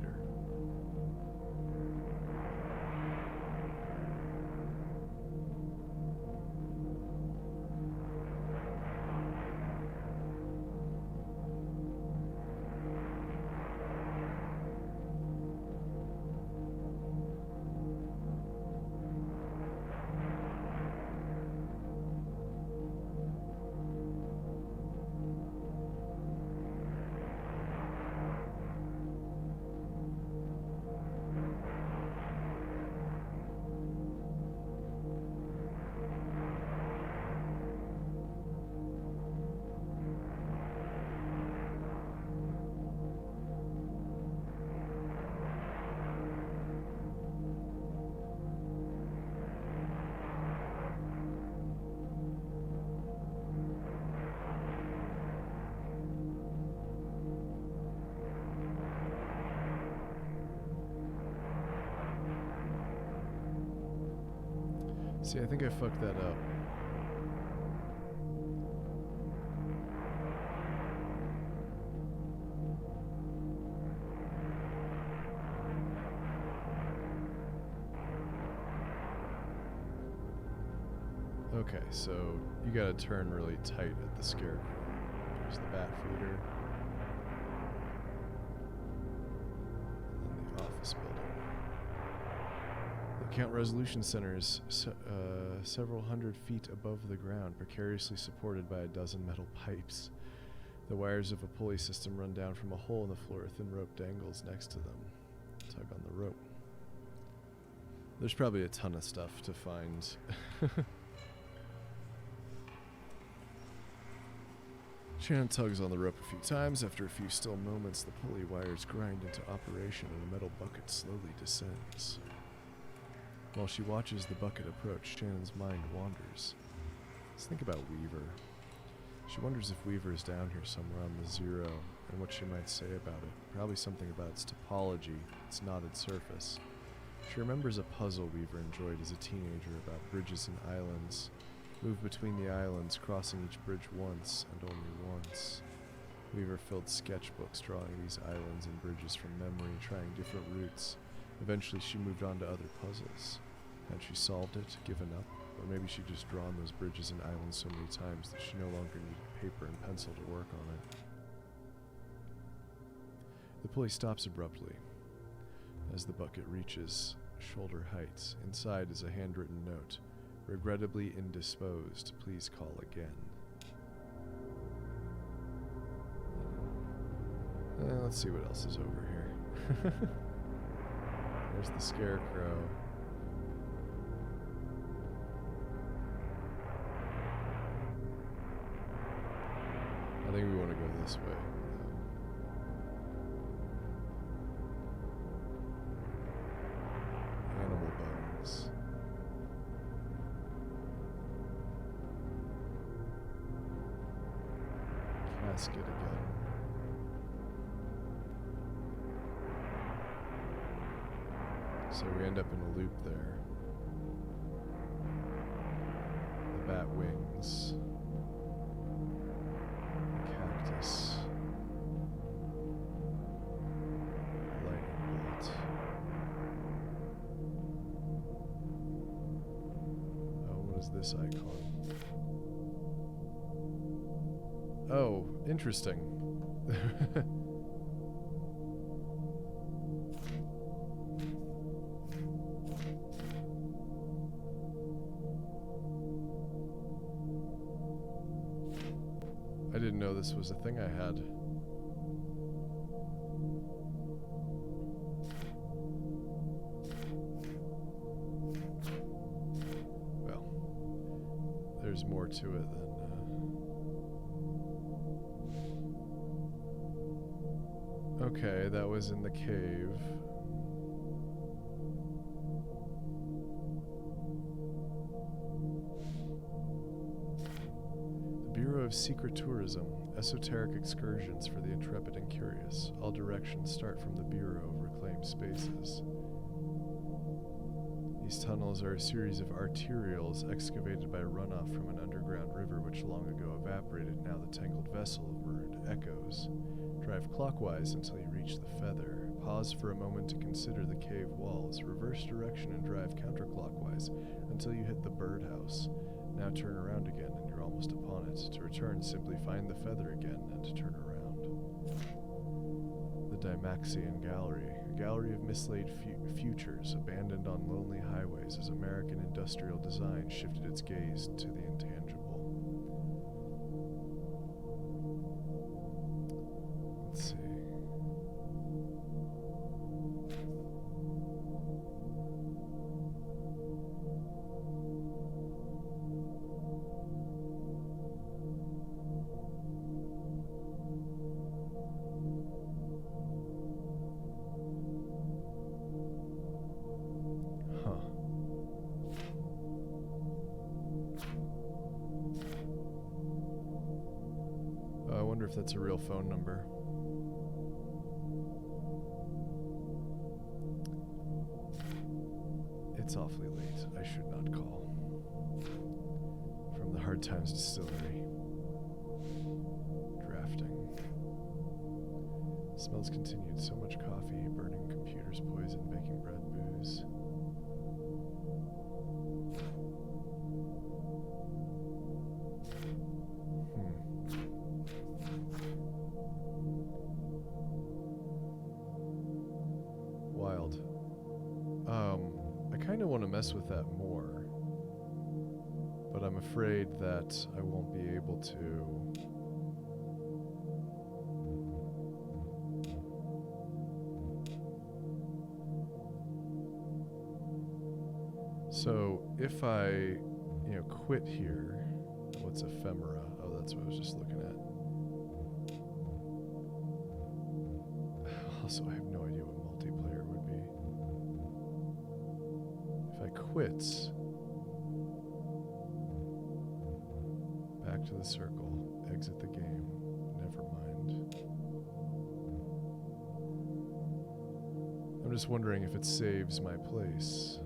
See, I think I fucked that up. Okay, so you gotta turn really tight at the scarecrow. There's the bat feeder. And then the office building. The Count Resolution Center is several hundred feet above the ground, precariously supported by a dozen metal pipes. The wires of a pulley system run down from a hole in the floor. A thin rope dangles next to them. Tug on the rope. There's probably a ton of stuff to find. Shannon tugs on the rope a few times. After a few still moments, the pulley wires grind into operation and a metal bucket slowly descends. While she watches the bucket approach, Shannon's mind wanders. Let's think about Weaver. She wonders if Weaver is down here somewhere on the Zero, and what she might say about it. Probably something about its topology, its knotted surface. She remembers a puzzle Weaver enjoyed as a teenager about bridges and islands. Move between the islands, crossing each bridge once, and only once. Weaver filled sketchbooks drawing these islands and bridges from memory, trying different routes. Eventually she moved on to other puzzles. Had she solved it, given up? Or maybe she'd just drawn those bridges and islands so many times that she no longer needed paper and pencil to work on it. The pulley stops abruptly as the bucket reaches shoulder height. Inside is a handwritten note. Regrettably indisposed. Please call again. Let's see what else is over here. There's the scarecrow. I think we want to go this way. Animal bones. Casket again. So we end up in a loop there. The bat wings. The cactus. Lightning bolt. Oh, what is this icon? Oh, interesting. I didn't know this was a thing I had. Well, there's more to it than... Okay, that was in the cave. The Bureau of Secret Tourism. Esoteric excursions for the intrepid and curious. All directions start from the Bureau of Reclaimed Spaces. These tunnels are a series of arterials excavated by runoff from an underground river which long ago evaporated. Now the tangled vessel of marooned echoes. Drive clockwise until you reach the feather. Pause for a moment to consider the cave walls. Reverse direction and drive counterclockwise until you hit the birdhouse. Now turn around again and you're almost upon it. To return, simply find the feather again and to turn around. The Dymaxion Gallery. A gallery of mislaid futures abandoned on lonely highways as American industrial design shifted its gaze to the intangible. Let's see. I wonder if that's a real phone number. It's awfully late. I should not call. From the Hard Times Distillery. Drafting. Smells continued. So much coffee, burning computers, poison, baking bread, booze. Wild. I kind of want to mess with that more, but I'm afraid that I won't be able to. So if I, quit here, what's ephemera? Oh, that's what I was just looking at. Also, I have no idea what multiplayer would be. If I quit, back to the circle, exit the game, never mind. I'm just wondering if it saves my place.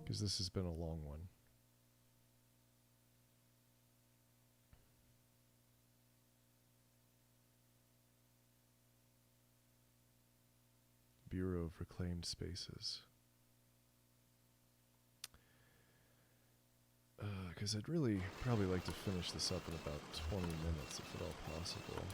Because this has been a long one. Bureau of Reclaimed Spaces. Because I'd really probably like to finish this up in about 20 minutes, if at all possible.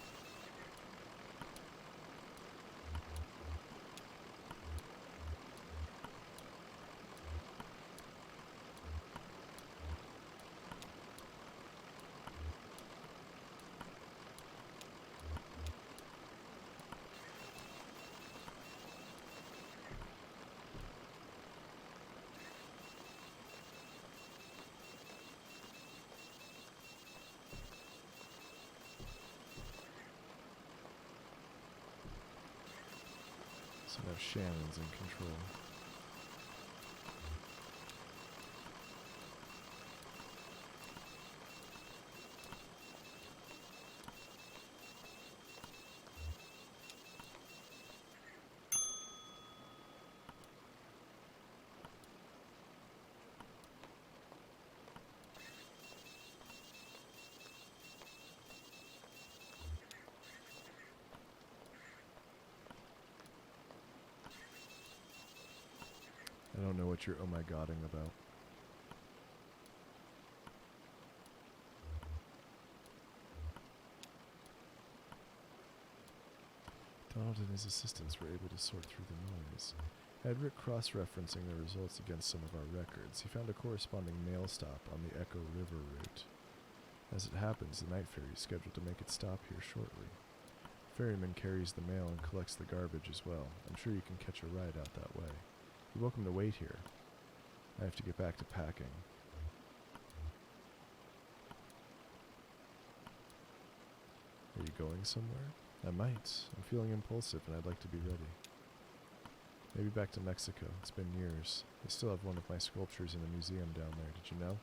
So now Shannon's in control. I don't know what you're oh my godding about. Donald and his assistants were able to sort through the noise. Edric cross-referencing the results against some of our records, he found a corresponding mail stop on the Echo River route. As it happens, the night ferry is scheduled to make its stop here shortly. The ferryman carries the mail and collects the garbage as well. I'm sure you can catch a ride out that way. You're welcome to wait here. I have to get back to packing. Are you going somewhere? I might. I'm feeling impulsive and I'd like to be ready. Maybe back to Mexico. It's been years. They still have one of my sculptures in a museum down there, did you know?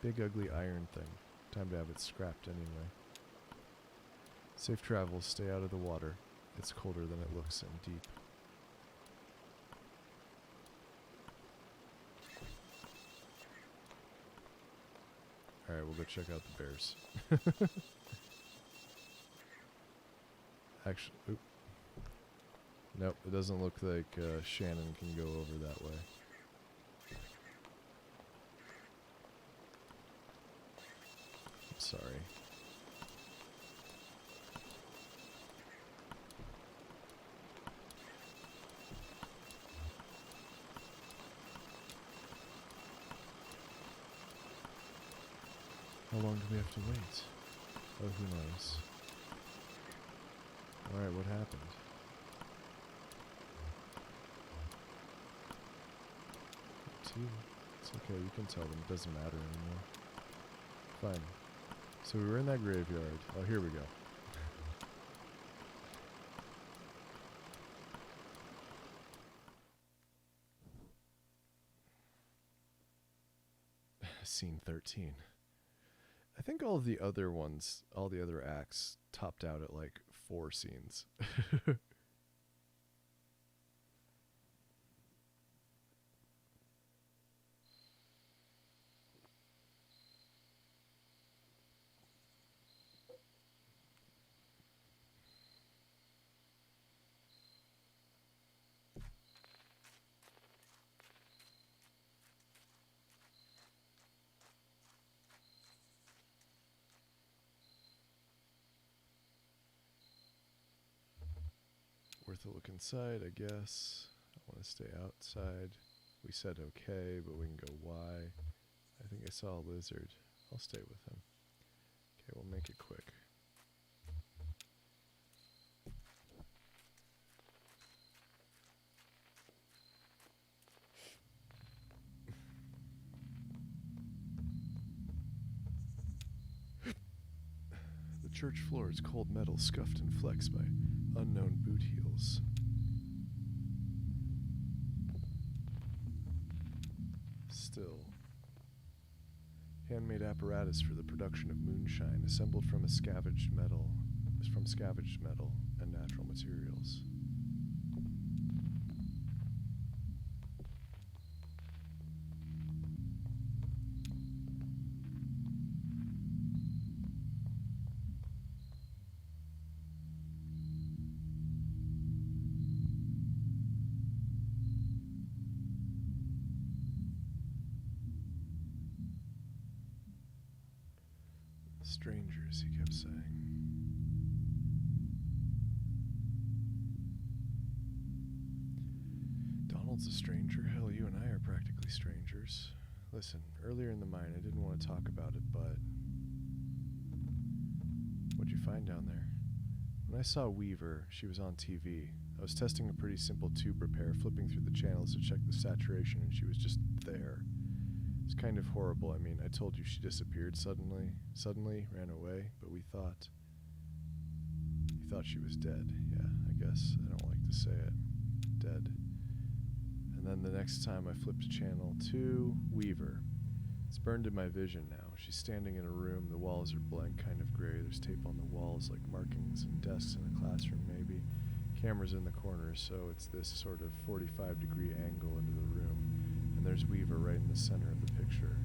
Big ugly iron thing. Time to have it scrapped anyway. Safe travels, stay out of the water. It's colder than it looks and deep. Alright, we'll go check out the bears. Actually, oop. Nope, it doesn't look like Shannon can go over that way. I'm sorry. How long do we have to wait? Oh, who knows? Alright, what happened? It's okay, you can tell them. It doesn't matter anymore. Fine. So we were in that graveyard. Oh, here we go. Scene 13. I think all the other ones, all the other acts, topped out at like 4 scenes. Worth a look inside, I guess. I want to stay outside. We said okay, but we can go why. I think I saw a lizard. I'll stay with him. Okay, we'll make it quick. The church floor is cold metal scuffed and flexed by unknown boot heels. Still. Handmade apparatus for the production of moonshine, assembled from scavenged metal and natural materials. Strangers, he kept saying. Donald's a stranger? Hell, you and I are practically strangers. Listen, earlier in the mine, I didn't want to talk about it, but... What'd you find down there? When I saw Weaver, she was on TV. I was testing a pretty simple tube repair, flipping through the channels to check the saturation, and she was just there. It's kind of horrible. I mean, I told you she disappeared suddenly, ran away, but you thought she was dead. Yeah, I guess. I don't like to say it. Dead. And then the next time I flipped channel 2, Weaver. It's burned in my vision now. She's standing in a room. The walls are blank, kind of gray. There's tape on the walls, like markings and desks in a classroom, maybe. Cameras in the corners, so it's this sort of 45-degree angle into the room. And there's Weaver right in the center of the picture.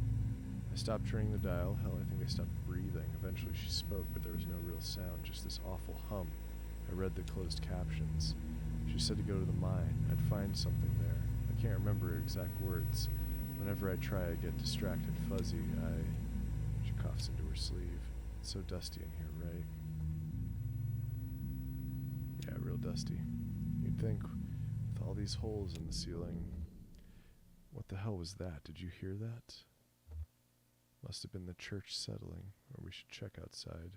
I stopped turning the dial. Hell, I think I stopped breathing. Eventually she spoke, but there was no real sound, just this awful hum. I read the closed captions. She said to go to the mine. I'd find something there. I'd can't remember her exact words. Whenever I try, I get distracted, fuzzy. She coughs into her sleeve. It's so dusty in here, right? Yeah, real dusty. You'd think, with all these holes in the ceiling. What the hell was that? Did you hear that? Must have been the church settling, or we should check outside.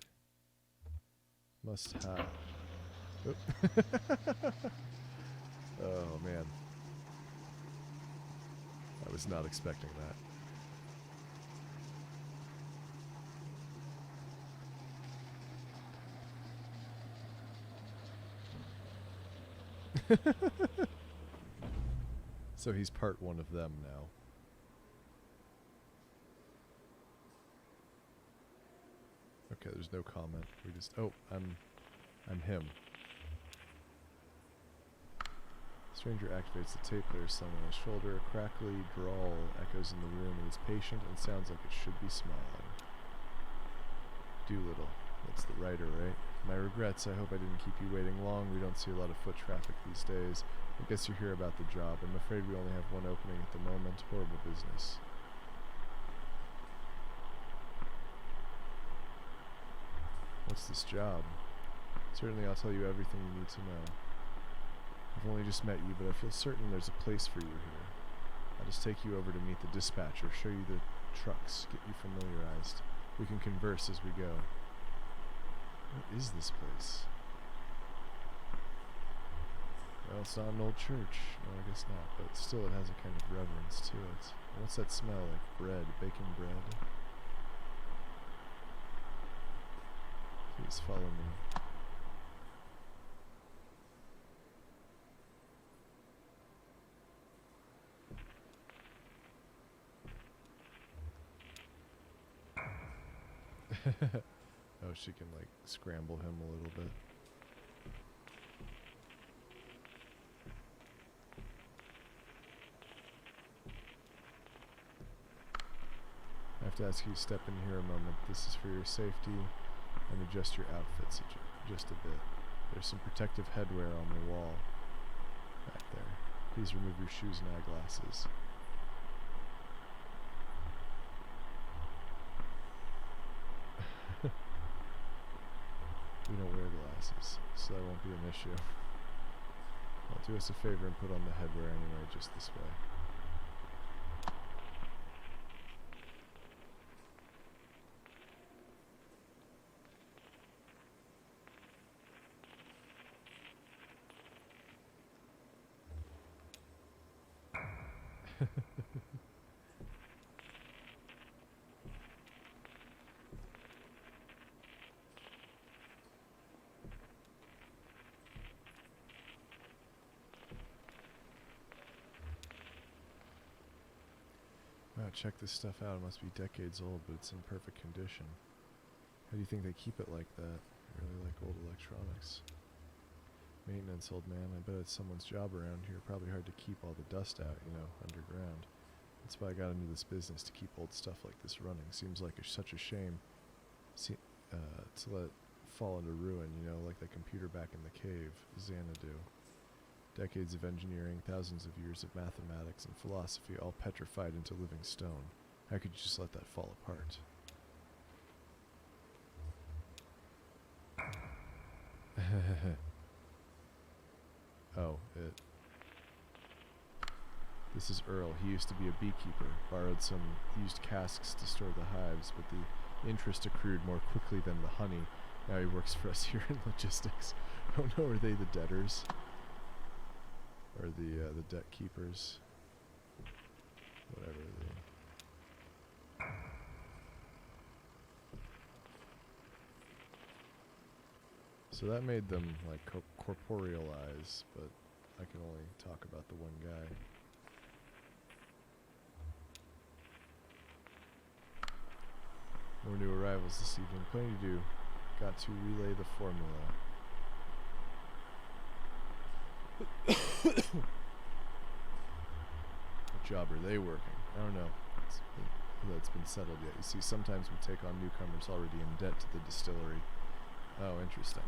Must have. Oop. Oh man. I was not expecting that. So he's part one of them now. Okay, there's no comment. We just I'm him. Stranger activates the tape player slung on his shoulder. A crackly drawl echoes in the room. It is patient and sounds like it should be smiling. Doolittle. That's the writer, right? My regrets. I hope I didn't keep you waiting long. We don't see a lot of foot traffic these days. I guess you're here about the job. I'm afraid we only have one opening at the moment. Horrible business. What's this job? Certainly I'll tell you everything you need to know. I've only just met you, but I feel certain there's a place for you here. I'll just take you over to meet the dispatcher, show you the trucks, get you familiarized. We can converse as we go. What is this place? Well, it's not an old church. No, I guess not, but still it has a kind of reverence to it. What's that smell like? Bread, baking bread? Please follow me. Oh, she can like scramble him a little bit. I have to ask you to step in here a moment. This is for your safety, and adjust your outfits just a bit. There's some protective headwear on the wall back there. Please remove your shoes and eyeglasses. We don't wear glasses, so that won't be an issue. Well, do us a favor and put on the headwear anyway, just this way. Wow, check this stuff out. It must be decades old, but it's in perfect condition. How do you think they keep it like that? I really like old electronics. Maintenance, old man. I bet it's someone's job around here. Probably hard to keep all the dust out, you know, underground. That's why I got into this business, to keep old stuff like this running. Seems like such a shame to let it fall into ruin, you know, like the computer back in the cave, Xanadu. Decades of engineering, thousands of years of mathematics and philosophy, all petrified into living stone. How could you just let that fall apart? Oh, this is Earl. He used to be a beekeeper, borrowed some used casks to store the hives, but the interest accrued more quickly than the honey. Now he works for us here in logistics. Oh no, are they the debtors? Or the debt keepers? Whatever they... So that made them like corporealize, but I can only talk about the one guy. More new arrivals this evening. Plenty to do. Got to relay the formula. What job are they working? I don't know. It's been settled yet. You see, sometimes we take on newcomers already in debt to the distillery. Oh, interesting.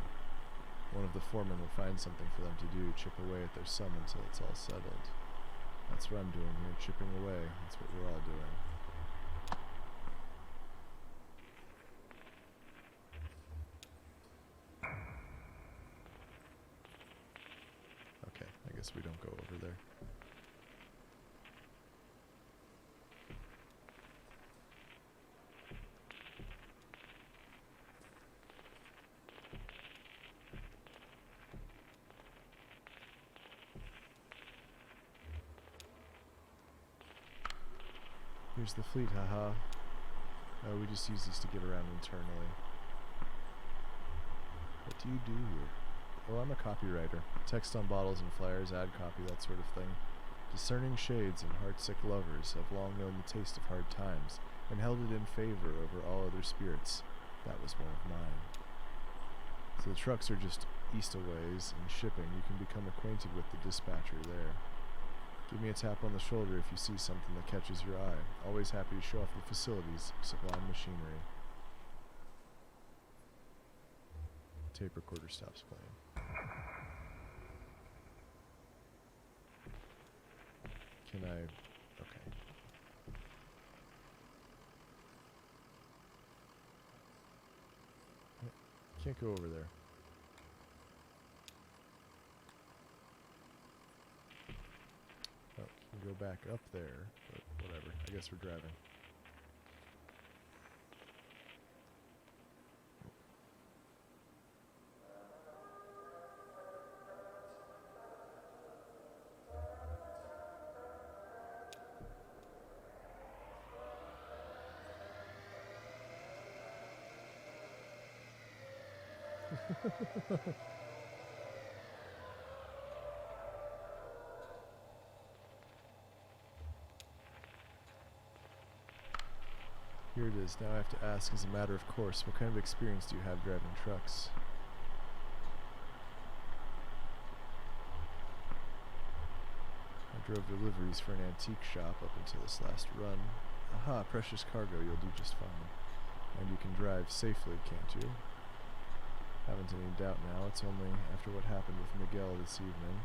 One of the foremen will find something for them to do, chip away at their sum until it's all settled. That's That's what I'm doing here, chipping away. That's what we're all doing. Okay, I guess we don't go over there. Here's the fleet, haha. Oh, we just use these to get around internally. What do you do here? Oh, I'm a copywriter. Text on bottles and flyers, ad copy, that sort of thing. Discerning shades and heartsick lovers have long known the taste of hard times, and held it in favor over all other spirits. That was one of mine. So the trucks are just east-a-ways, and shipping. You can become acquainted with the dispatcher there. Give me a tap on the shoulder if you see something that catches your eye. Always happy to show off the facilities, Sublime Machinery. Tape recorder stops playing. Can I... okay. Can't go over there. Oh, can go back up there, but whatever. I guess we're driving. Here it is. Now I have to ask as a matter of course, what kind of experience do you have driving trucks? I drove deliveries for an antique shop up until this last run. Aha, precious cargo, you'll do just fine. And you can drive safely, can't you? Haven't any doubt now, it's only after what happened with Miguel this evening.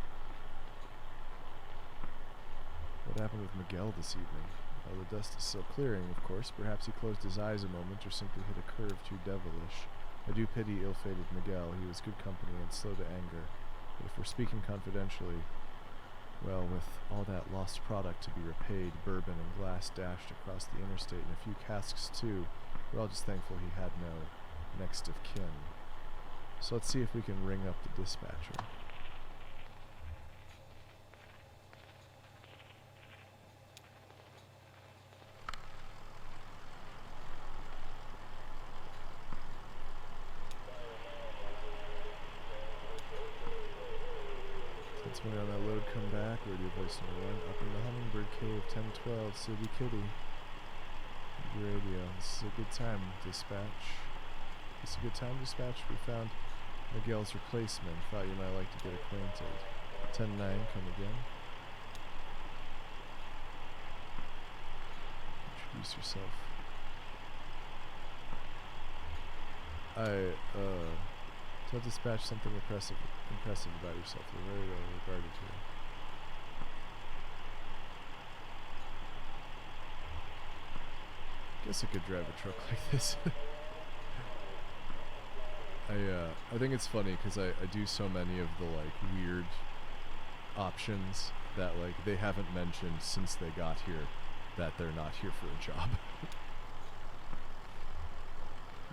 What happened with Miguel this evening? Well, the dust is still clearing, of course. Perhaps he closed his eyes a moment or simply hit a curve too devilish. I do pity ill-fated Miguel. He was good company and slow to anger. But if we're speaking confidentially, well, with all that lost product to be repaid, bourbon and glass dashed across the interstate, and a few casks too, we're all just thankful he had no next of kin. So let's see if we can ring up the dispatcher. Since when on that load come back, radio voice number 1, up in the Hummingbird Cave, 1012, City Kitty. Radio, this is a good time, dispatch. This is a good time, dispatch. We found Miguel's replacement. Thought you might like to get acquainted. 10-9, come again. Introduce yourself. Tell dispatch something impressive about yourself. You're very well regarded here. Guess I could drive a truck like this. I think it's funny because I do so many of the like weird options that like they haven't mentioned since they got here that they're not here for a job.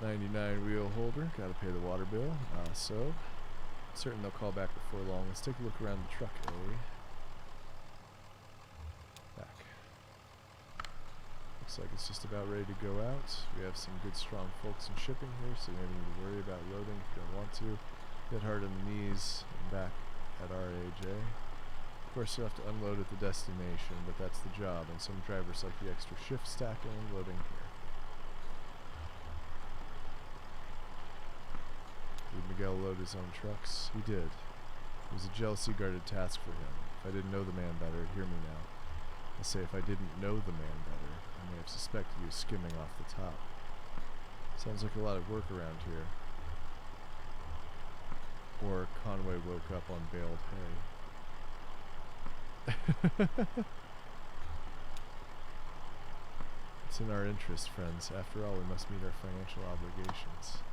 99 wheel holder, gotta pay the water bill. So certain they'll call back before long. Let's take a look around the truck, Back. Looks like it's just about ready to go out. We have some good strong folks in shipping here, so you don't need to worry about loading if you don't want to. Get hard on the knees and back at RAJ. Of course you'll have to unload at the destination, but that's the job, and some drivers like the extra shift stacking and loading here. Did Miguel load his own trucks? He did. It was a jealousy-guarded task for him. If I didn't know the man better, hear me now. I say if I didn't know the man better, I may have suspected he was skimming off the top. Sounds like a lot of work around here. Or Conway woke up on baled hay. It's in our interest, friends. After all, we must meet our financial obligations.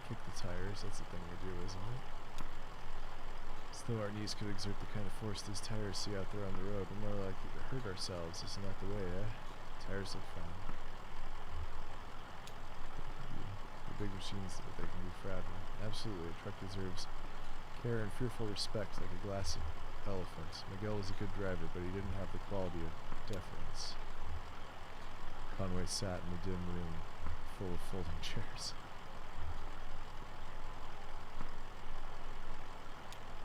Kick the tires, that's the thing we do, isn't it? As though our knees could exert the kind of force these tires see out there on the road, we're more likely to hurt ourselves. Isn't that the way, eh? Tires look fine. The big machines, they can be fragile. Absolutely, a truck deserves care and fearful respect like a glass elephant. Miguel was a good driver, but he didn't have the quality of deference. Conway sat in a dim room full of folding chairs.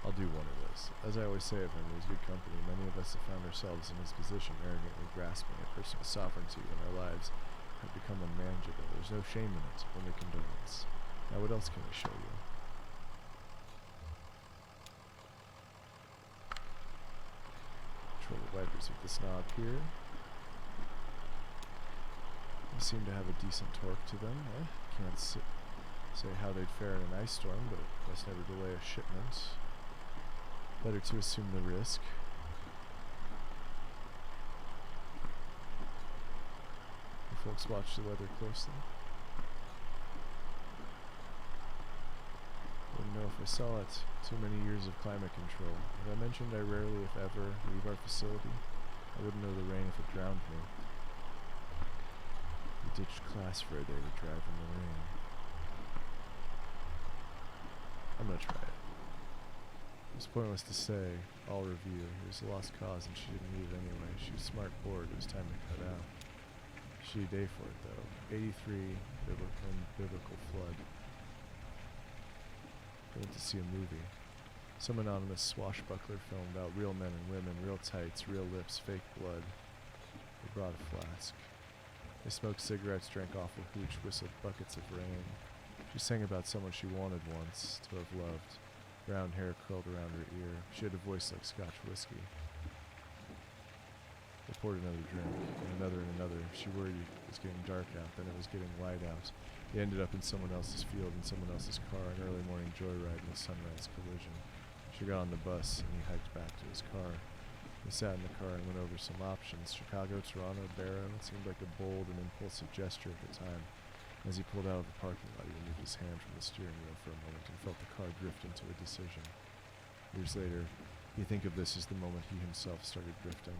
I'll do one of those. As I always say of him, he was good company. Many of us have found ourselves in his position, arrogantly grasping at personal sovereignty when our lives have become unmanageable. There's no shame in it, only condolence. Now what else can I show you? Control the wipers with this knob here. They seem to have a decent torque to them, eh? Can't say how they'd fare in an ice storm, but must never delay a shipment. Better to assume the risk. You folks watch the weather closely. Wouldn't know if I saw it. Too many years of climate control. As I mentioned, I rarely, if ever, leave our facility. I wouldn't know the rain if it drowned me. We ditched class for a day to drive in the rain. I'm gonna try it. It was pointless to say, all review. It was a lost cause and she didn't leave anyway. She was smart bored, it was time to cut out. Shitty day for it though. 83, biblical flood. I went to see a movie. Some anonymous swashbuckler film about real men and women, real tights, real lips, fake blood. They brought a flask. They smoked cigarettes, drank awful hooch, whistled buckets of rain. She sang about someone she wanted once to have loved. Brown hair curled around her ear. She had a voice like Scotch whiskey. They poured another drink, and another. She worried it was getting dark out, then it was getting light out. They ended up in someone else's field, in someone else's car, an early morning joyride in a sunrise collision. She got on the bus, and he hiked back to his car. They sat in the car and went over some options. Chicago, Toronto, Barrow. It seemed like a bold and impulsive gesture at the time. As he pulled out of the parking lot, he removed his hand from the steering wheel for a moment and felt the car drift into a decision. Years later, you think of this as the moment he himself started drifting.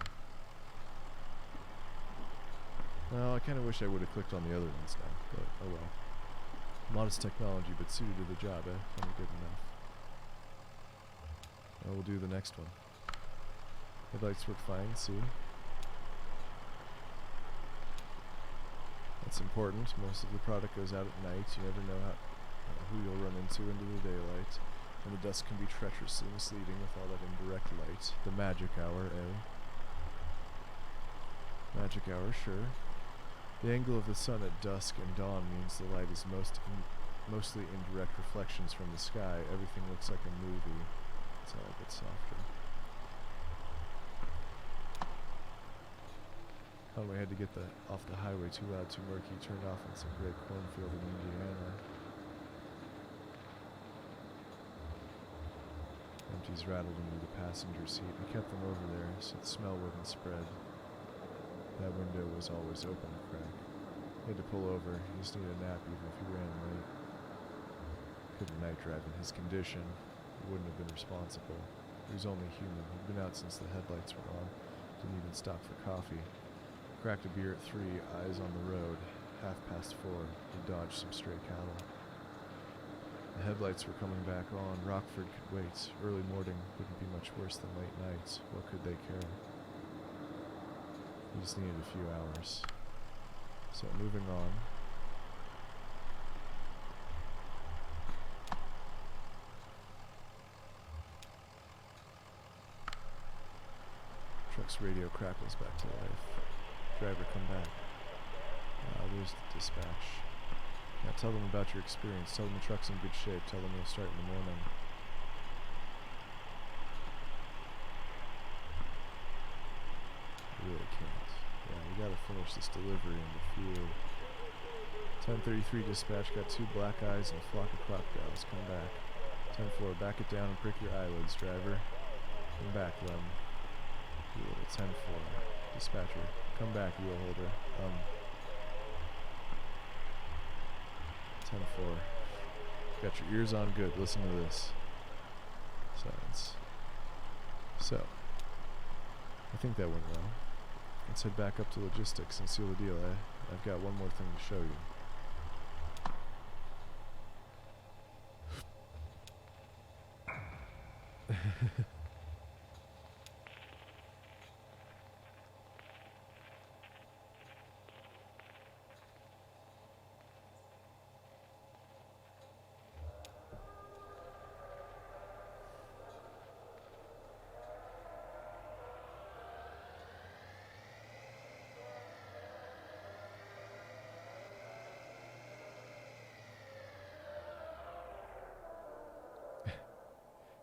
Well, I kind of wish I would have clicked on the other ones now, but oh well. Modest technology, but suited to the job, eh? Plenty good enough. Well, we'll do the next one. Headlights work fine, see? That's important. Most of the product goes out at night. You never know who you'll run into the daylight. And the dusk can be treacherously misleading with all that indirect light. The magic hour, eh? Magic hour, sure. The angle of the sun at dusk and dawn means the light is mostly indirect reflections from the sky. Everything looks like a movie. It's all a bit softer. Conway had to get off the highway, too loud, too murky. He turned off in some great cornfield in Indiana. Empties rattled into the passenger seat. He kept them over there so the smell wouldn't spread. That window was always open a crack. He had to pull over. He just needed a nap even if he ran late. Couldn't night drive in his condition. He wouldn't have been responsible. He was only human. He'd been out since the headlights were on. Didn't even stop for coffee. Cracked a beer at 3, eyes on the road. 4:30. He dodged some stray cattle. The headlights were coming back on. Rockford could wait. Early morning wouldn't be much worse than late nights. What could they care? He just needed a few hours. So moving on. Truck's radio crackles back to life. Driver, come back. There's the dispatch. Now tell them about your experience. Tell them the truck's in good shape. Tell them you'll start in the morning. I really can't. Yeah, we gotta finish this delivery in the field. 10:33 dispatch, got 2 black eyes and a flock of crocodiles. Come back. 10-4, back it down and prick your eyelids, driver. Come back, Lem. You little 10-4. Dispatcher. Come back, wheel holder. 10-4. Got your ears on good. Listen to this. Silence. So, I think that went well. Let's head back up to logistics and seal the deal, eh? I've got one more thing to show you.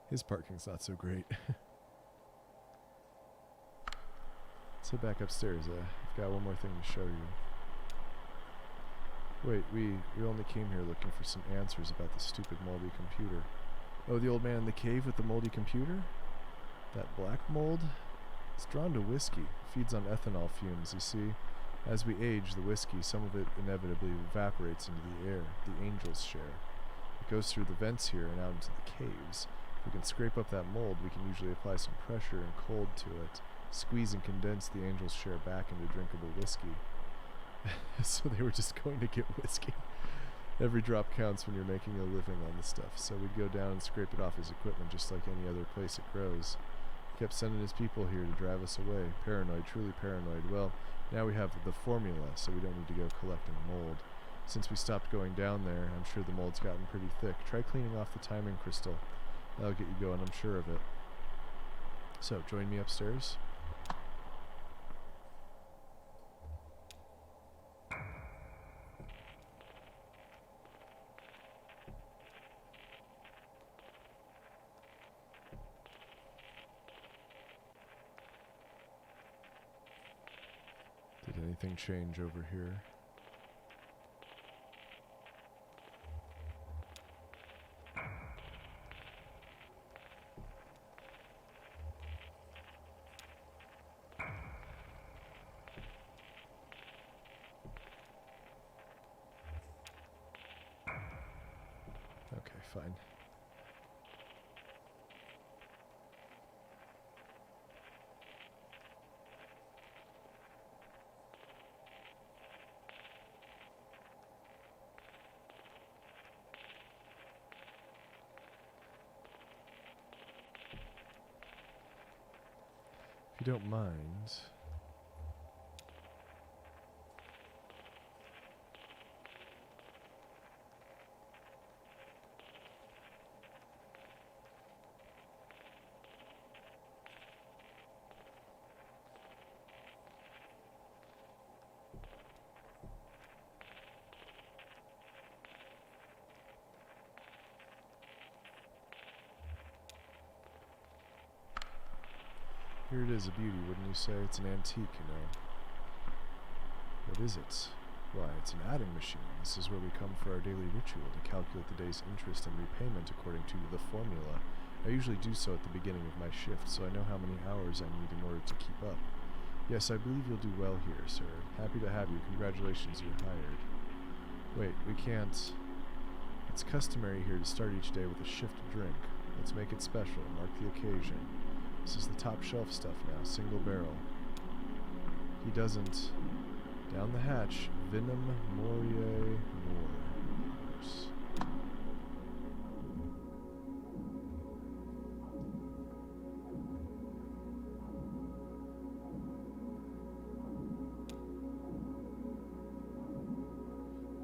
His parking's not so great. Let's head back upstairs. I've got one more thing to show you. Wait, we only came here looking for some answers about the stupid moldy computer. Oh, the old man in the cave with the moldy computer? That black mold? It's drawn to whiskey. Feeds on ethanol fumes, you see. As we age, the whiskey, some of it inevitably evaporates into the air, the angels share. It goes through the vents here and out into the caves. If we can scrape up that mold, we can usually apply some pressure and cold to it, squeeze and condense the angels share back into drinkable whiskey. So they were just going to get whiskey. Every drop counts when you're making a living on the stuff, so we'd go down and scrape it off his equipment just like any other place it grows. He kept sending his people here to drive us away. Paranoid, truly paranoid. Well, now we have the formula, so we don't need to go collecting mold. Since we stopped going down there, I'm sure the mold's gotten pretty thick. Try cleaning off the timing crystal. That'll get you going, I'm sure of it. So, join me upstairs. Did anything change over here? Okay, fine. If you don't mind... Here it is, a beauty, wouldn't you say? It's an antique, you know. What is it? Why, it's an adding machine. This is where we come for our daily ritual to calculate the day's interest and repayment according to the formula. I usually do so at the beginning of my shift, so I know how many hours I need in order to keep up. Yes, I believe you'll do well here, sir. Happy to have you. Congratulations, you're hired. Wait, we can't... It's customary here to start each day with a shift drink. Let's make it special, mark the occasion. This is the top shelf stuff now, single barrel. He doesn't. Down the hatch, Venom Mourier Moors.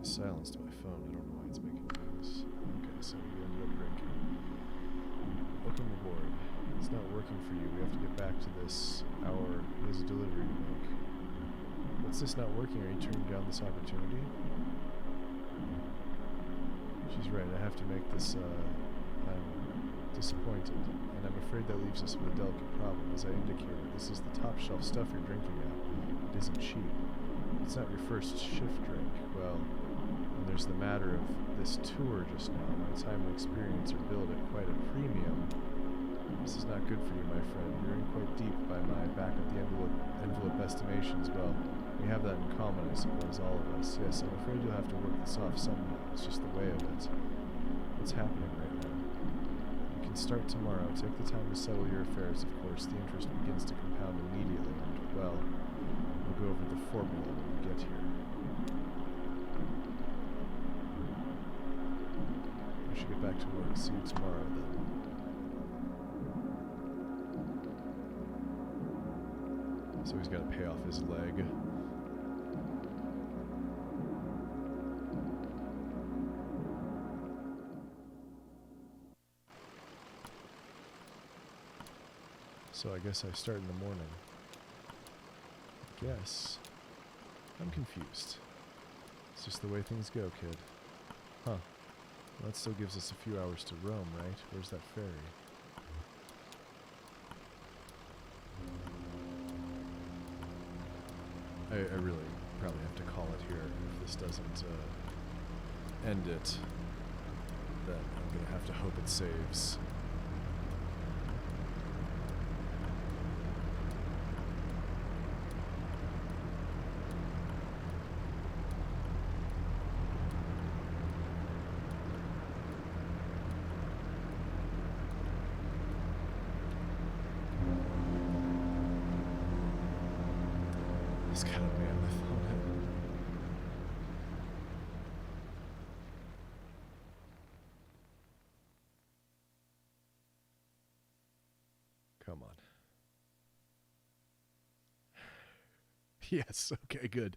I silenced my phone, I don't know why it's making noise. Okay, so we ended up drinking. Welcome aboard. It's not working for you. We have to get back to this hour. He has a delivery to make. What's this not working? Are you turning down this opportunity? She's right. I have to make this, I'm disappointed. And I'm afraid that leaves us with a delicate problem. As I indicated, this is the top shelf stuff you're drinking at. It isn't cheap. It's not your first shift drink. Well, and there's the matter of this tour just now. My time and experience are billed at quite a premium. This is not good for you, my friend. You're in quite deep by my back-of-the-envelope estimations. Well, we have that in common, I suppose, all of us. Yes, I'm afraid you'll have to work this off somehow. It's just the way of it. What's happening right now? You can start tomorrow. Take the time to settle your affairs, of course. The interest begins to compound immediately, and, well, we'll go over the formula when we get here. I should get back to work. See you tomorrow, then. So he's got to pay off his leg. So I guess I start in the morning. I guess. I'm confused. It's just the way things go, kid. Huh. Well, that still gives us a few hours to roam, right? Where's that ferry? I really probably have to call it here. If this doesn't end it, then I'm gonna have to hope it saves. He's got a mammoth on it. Come on. Yes, okay, good.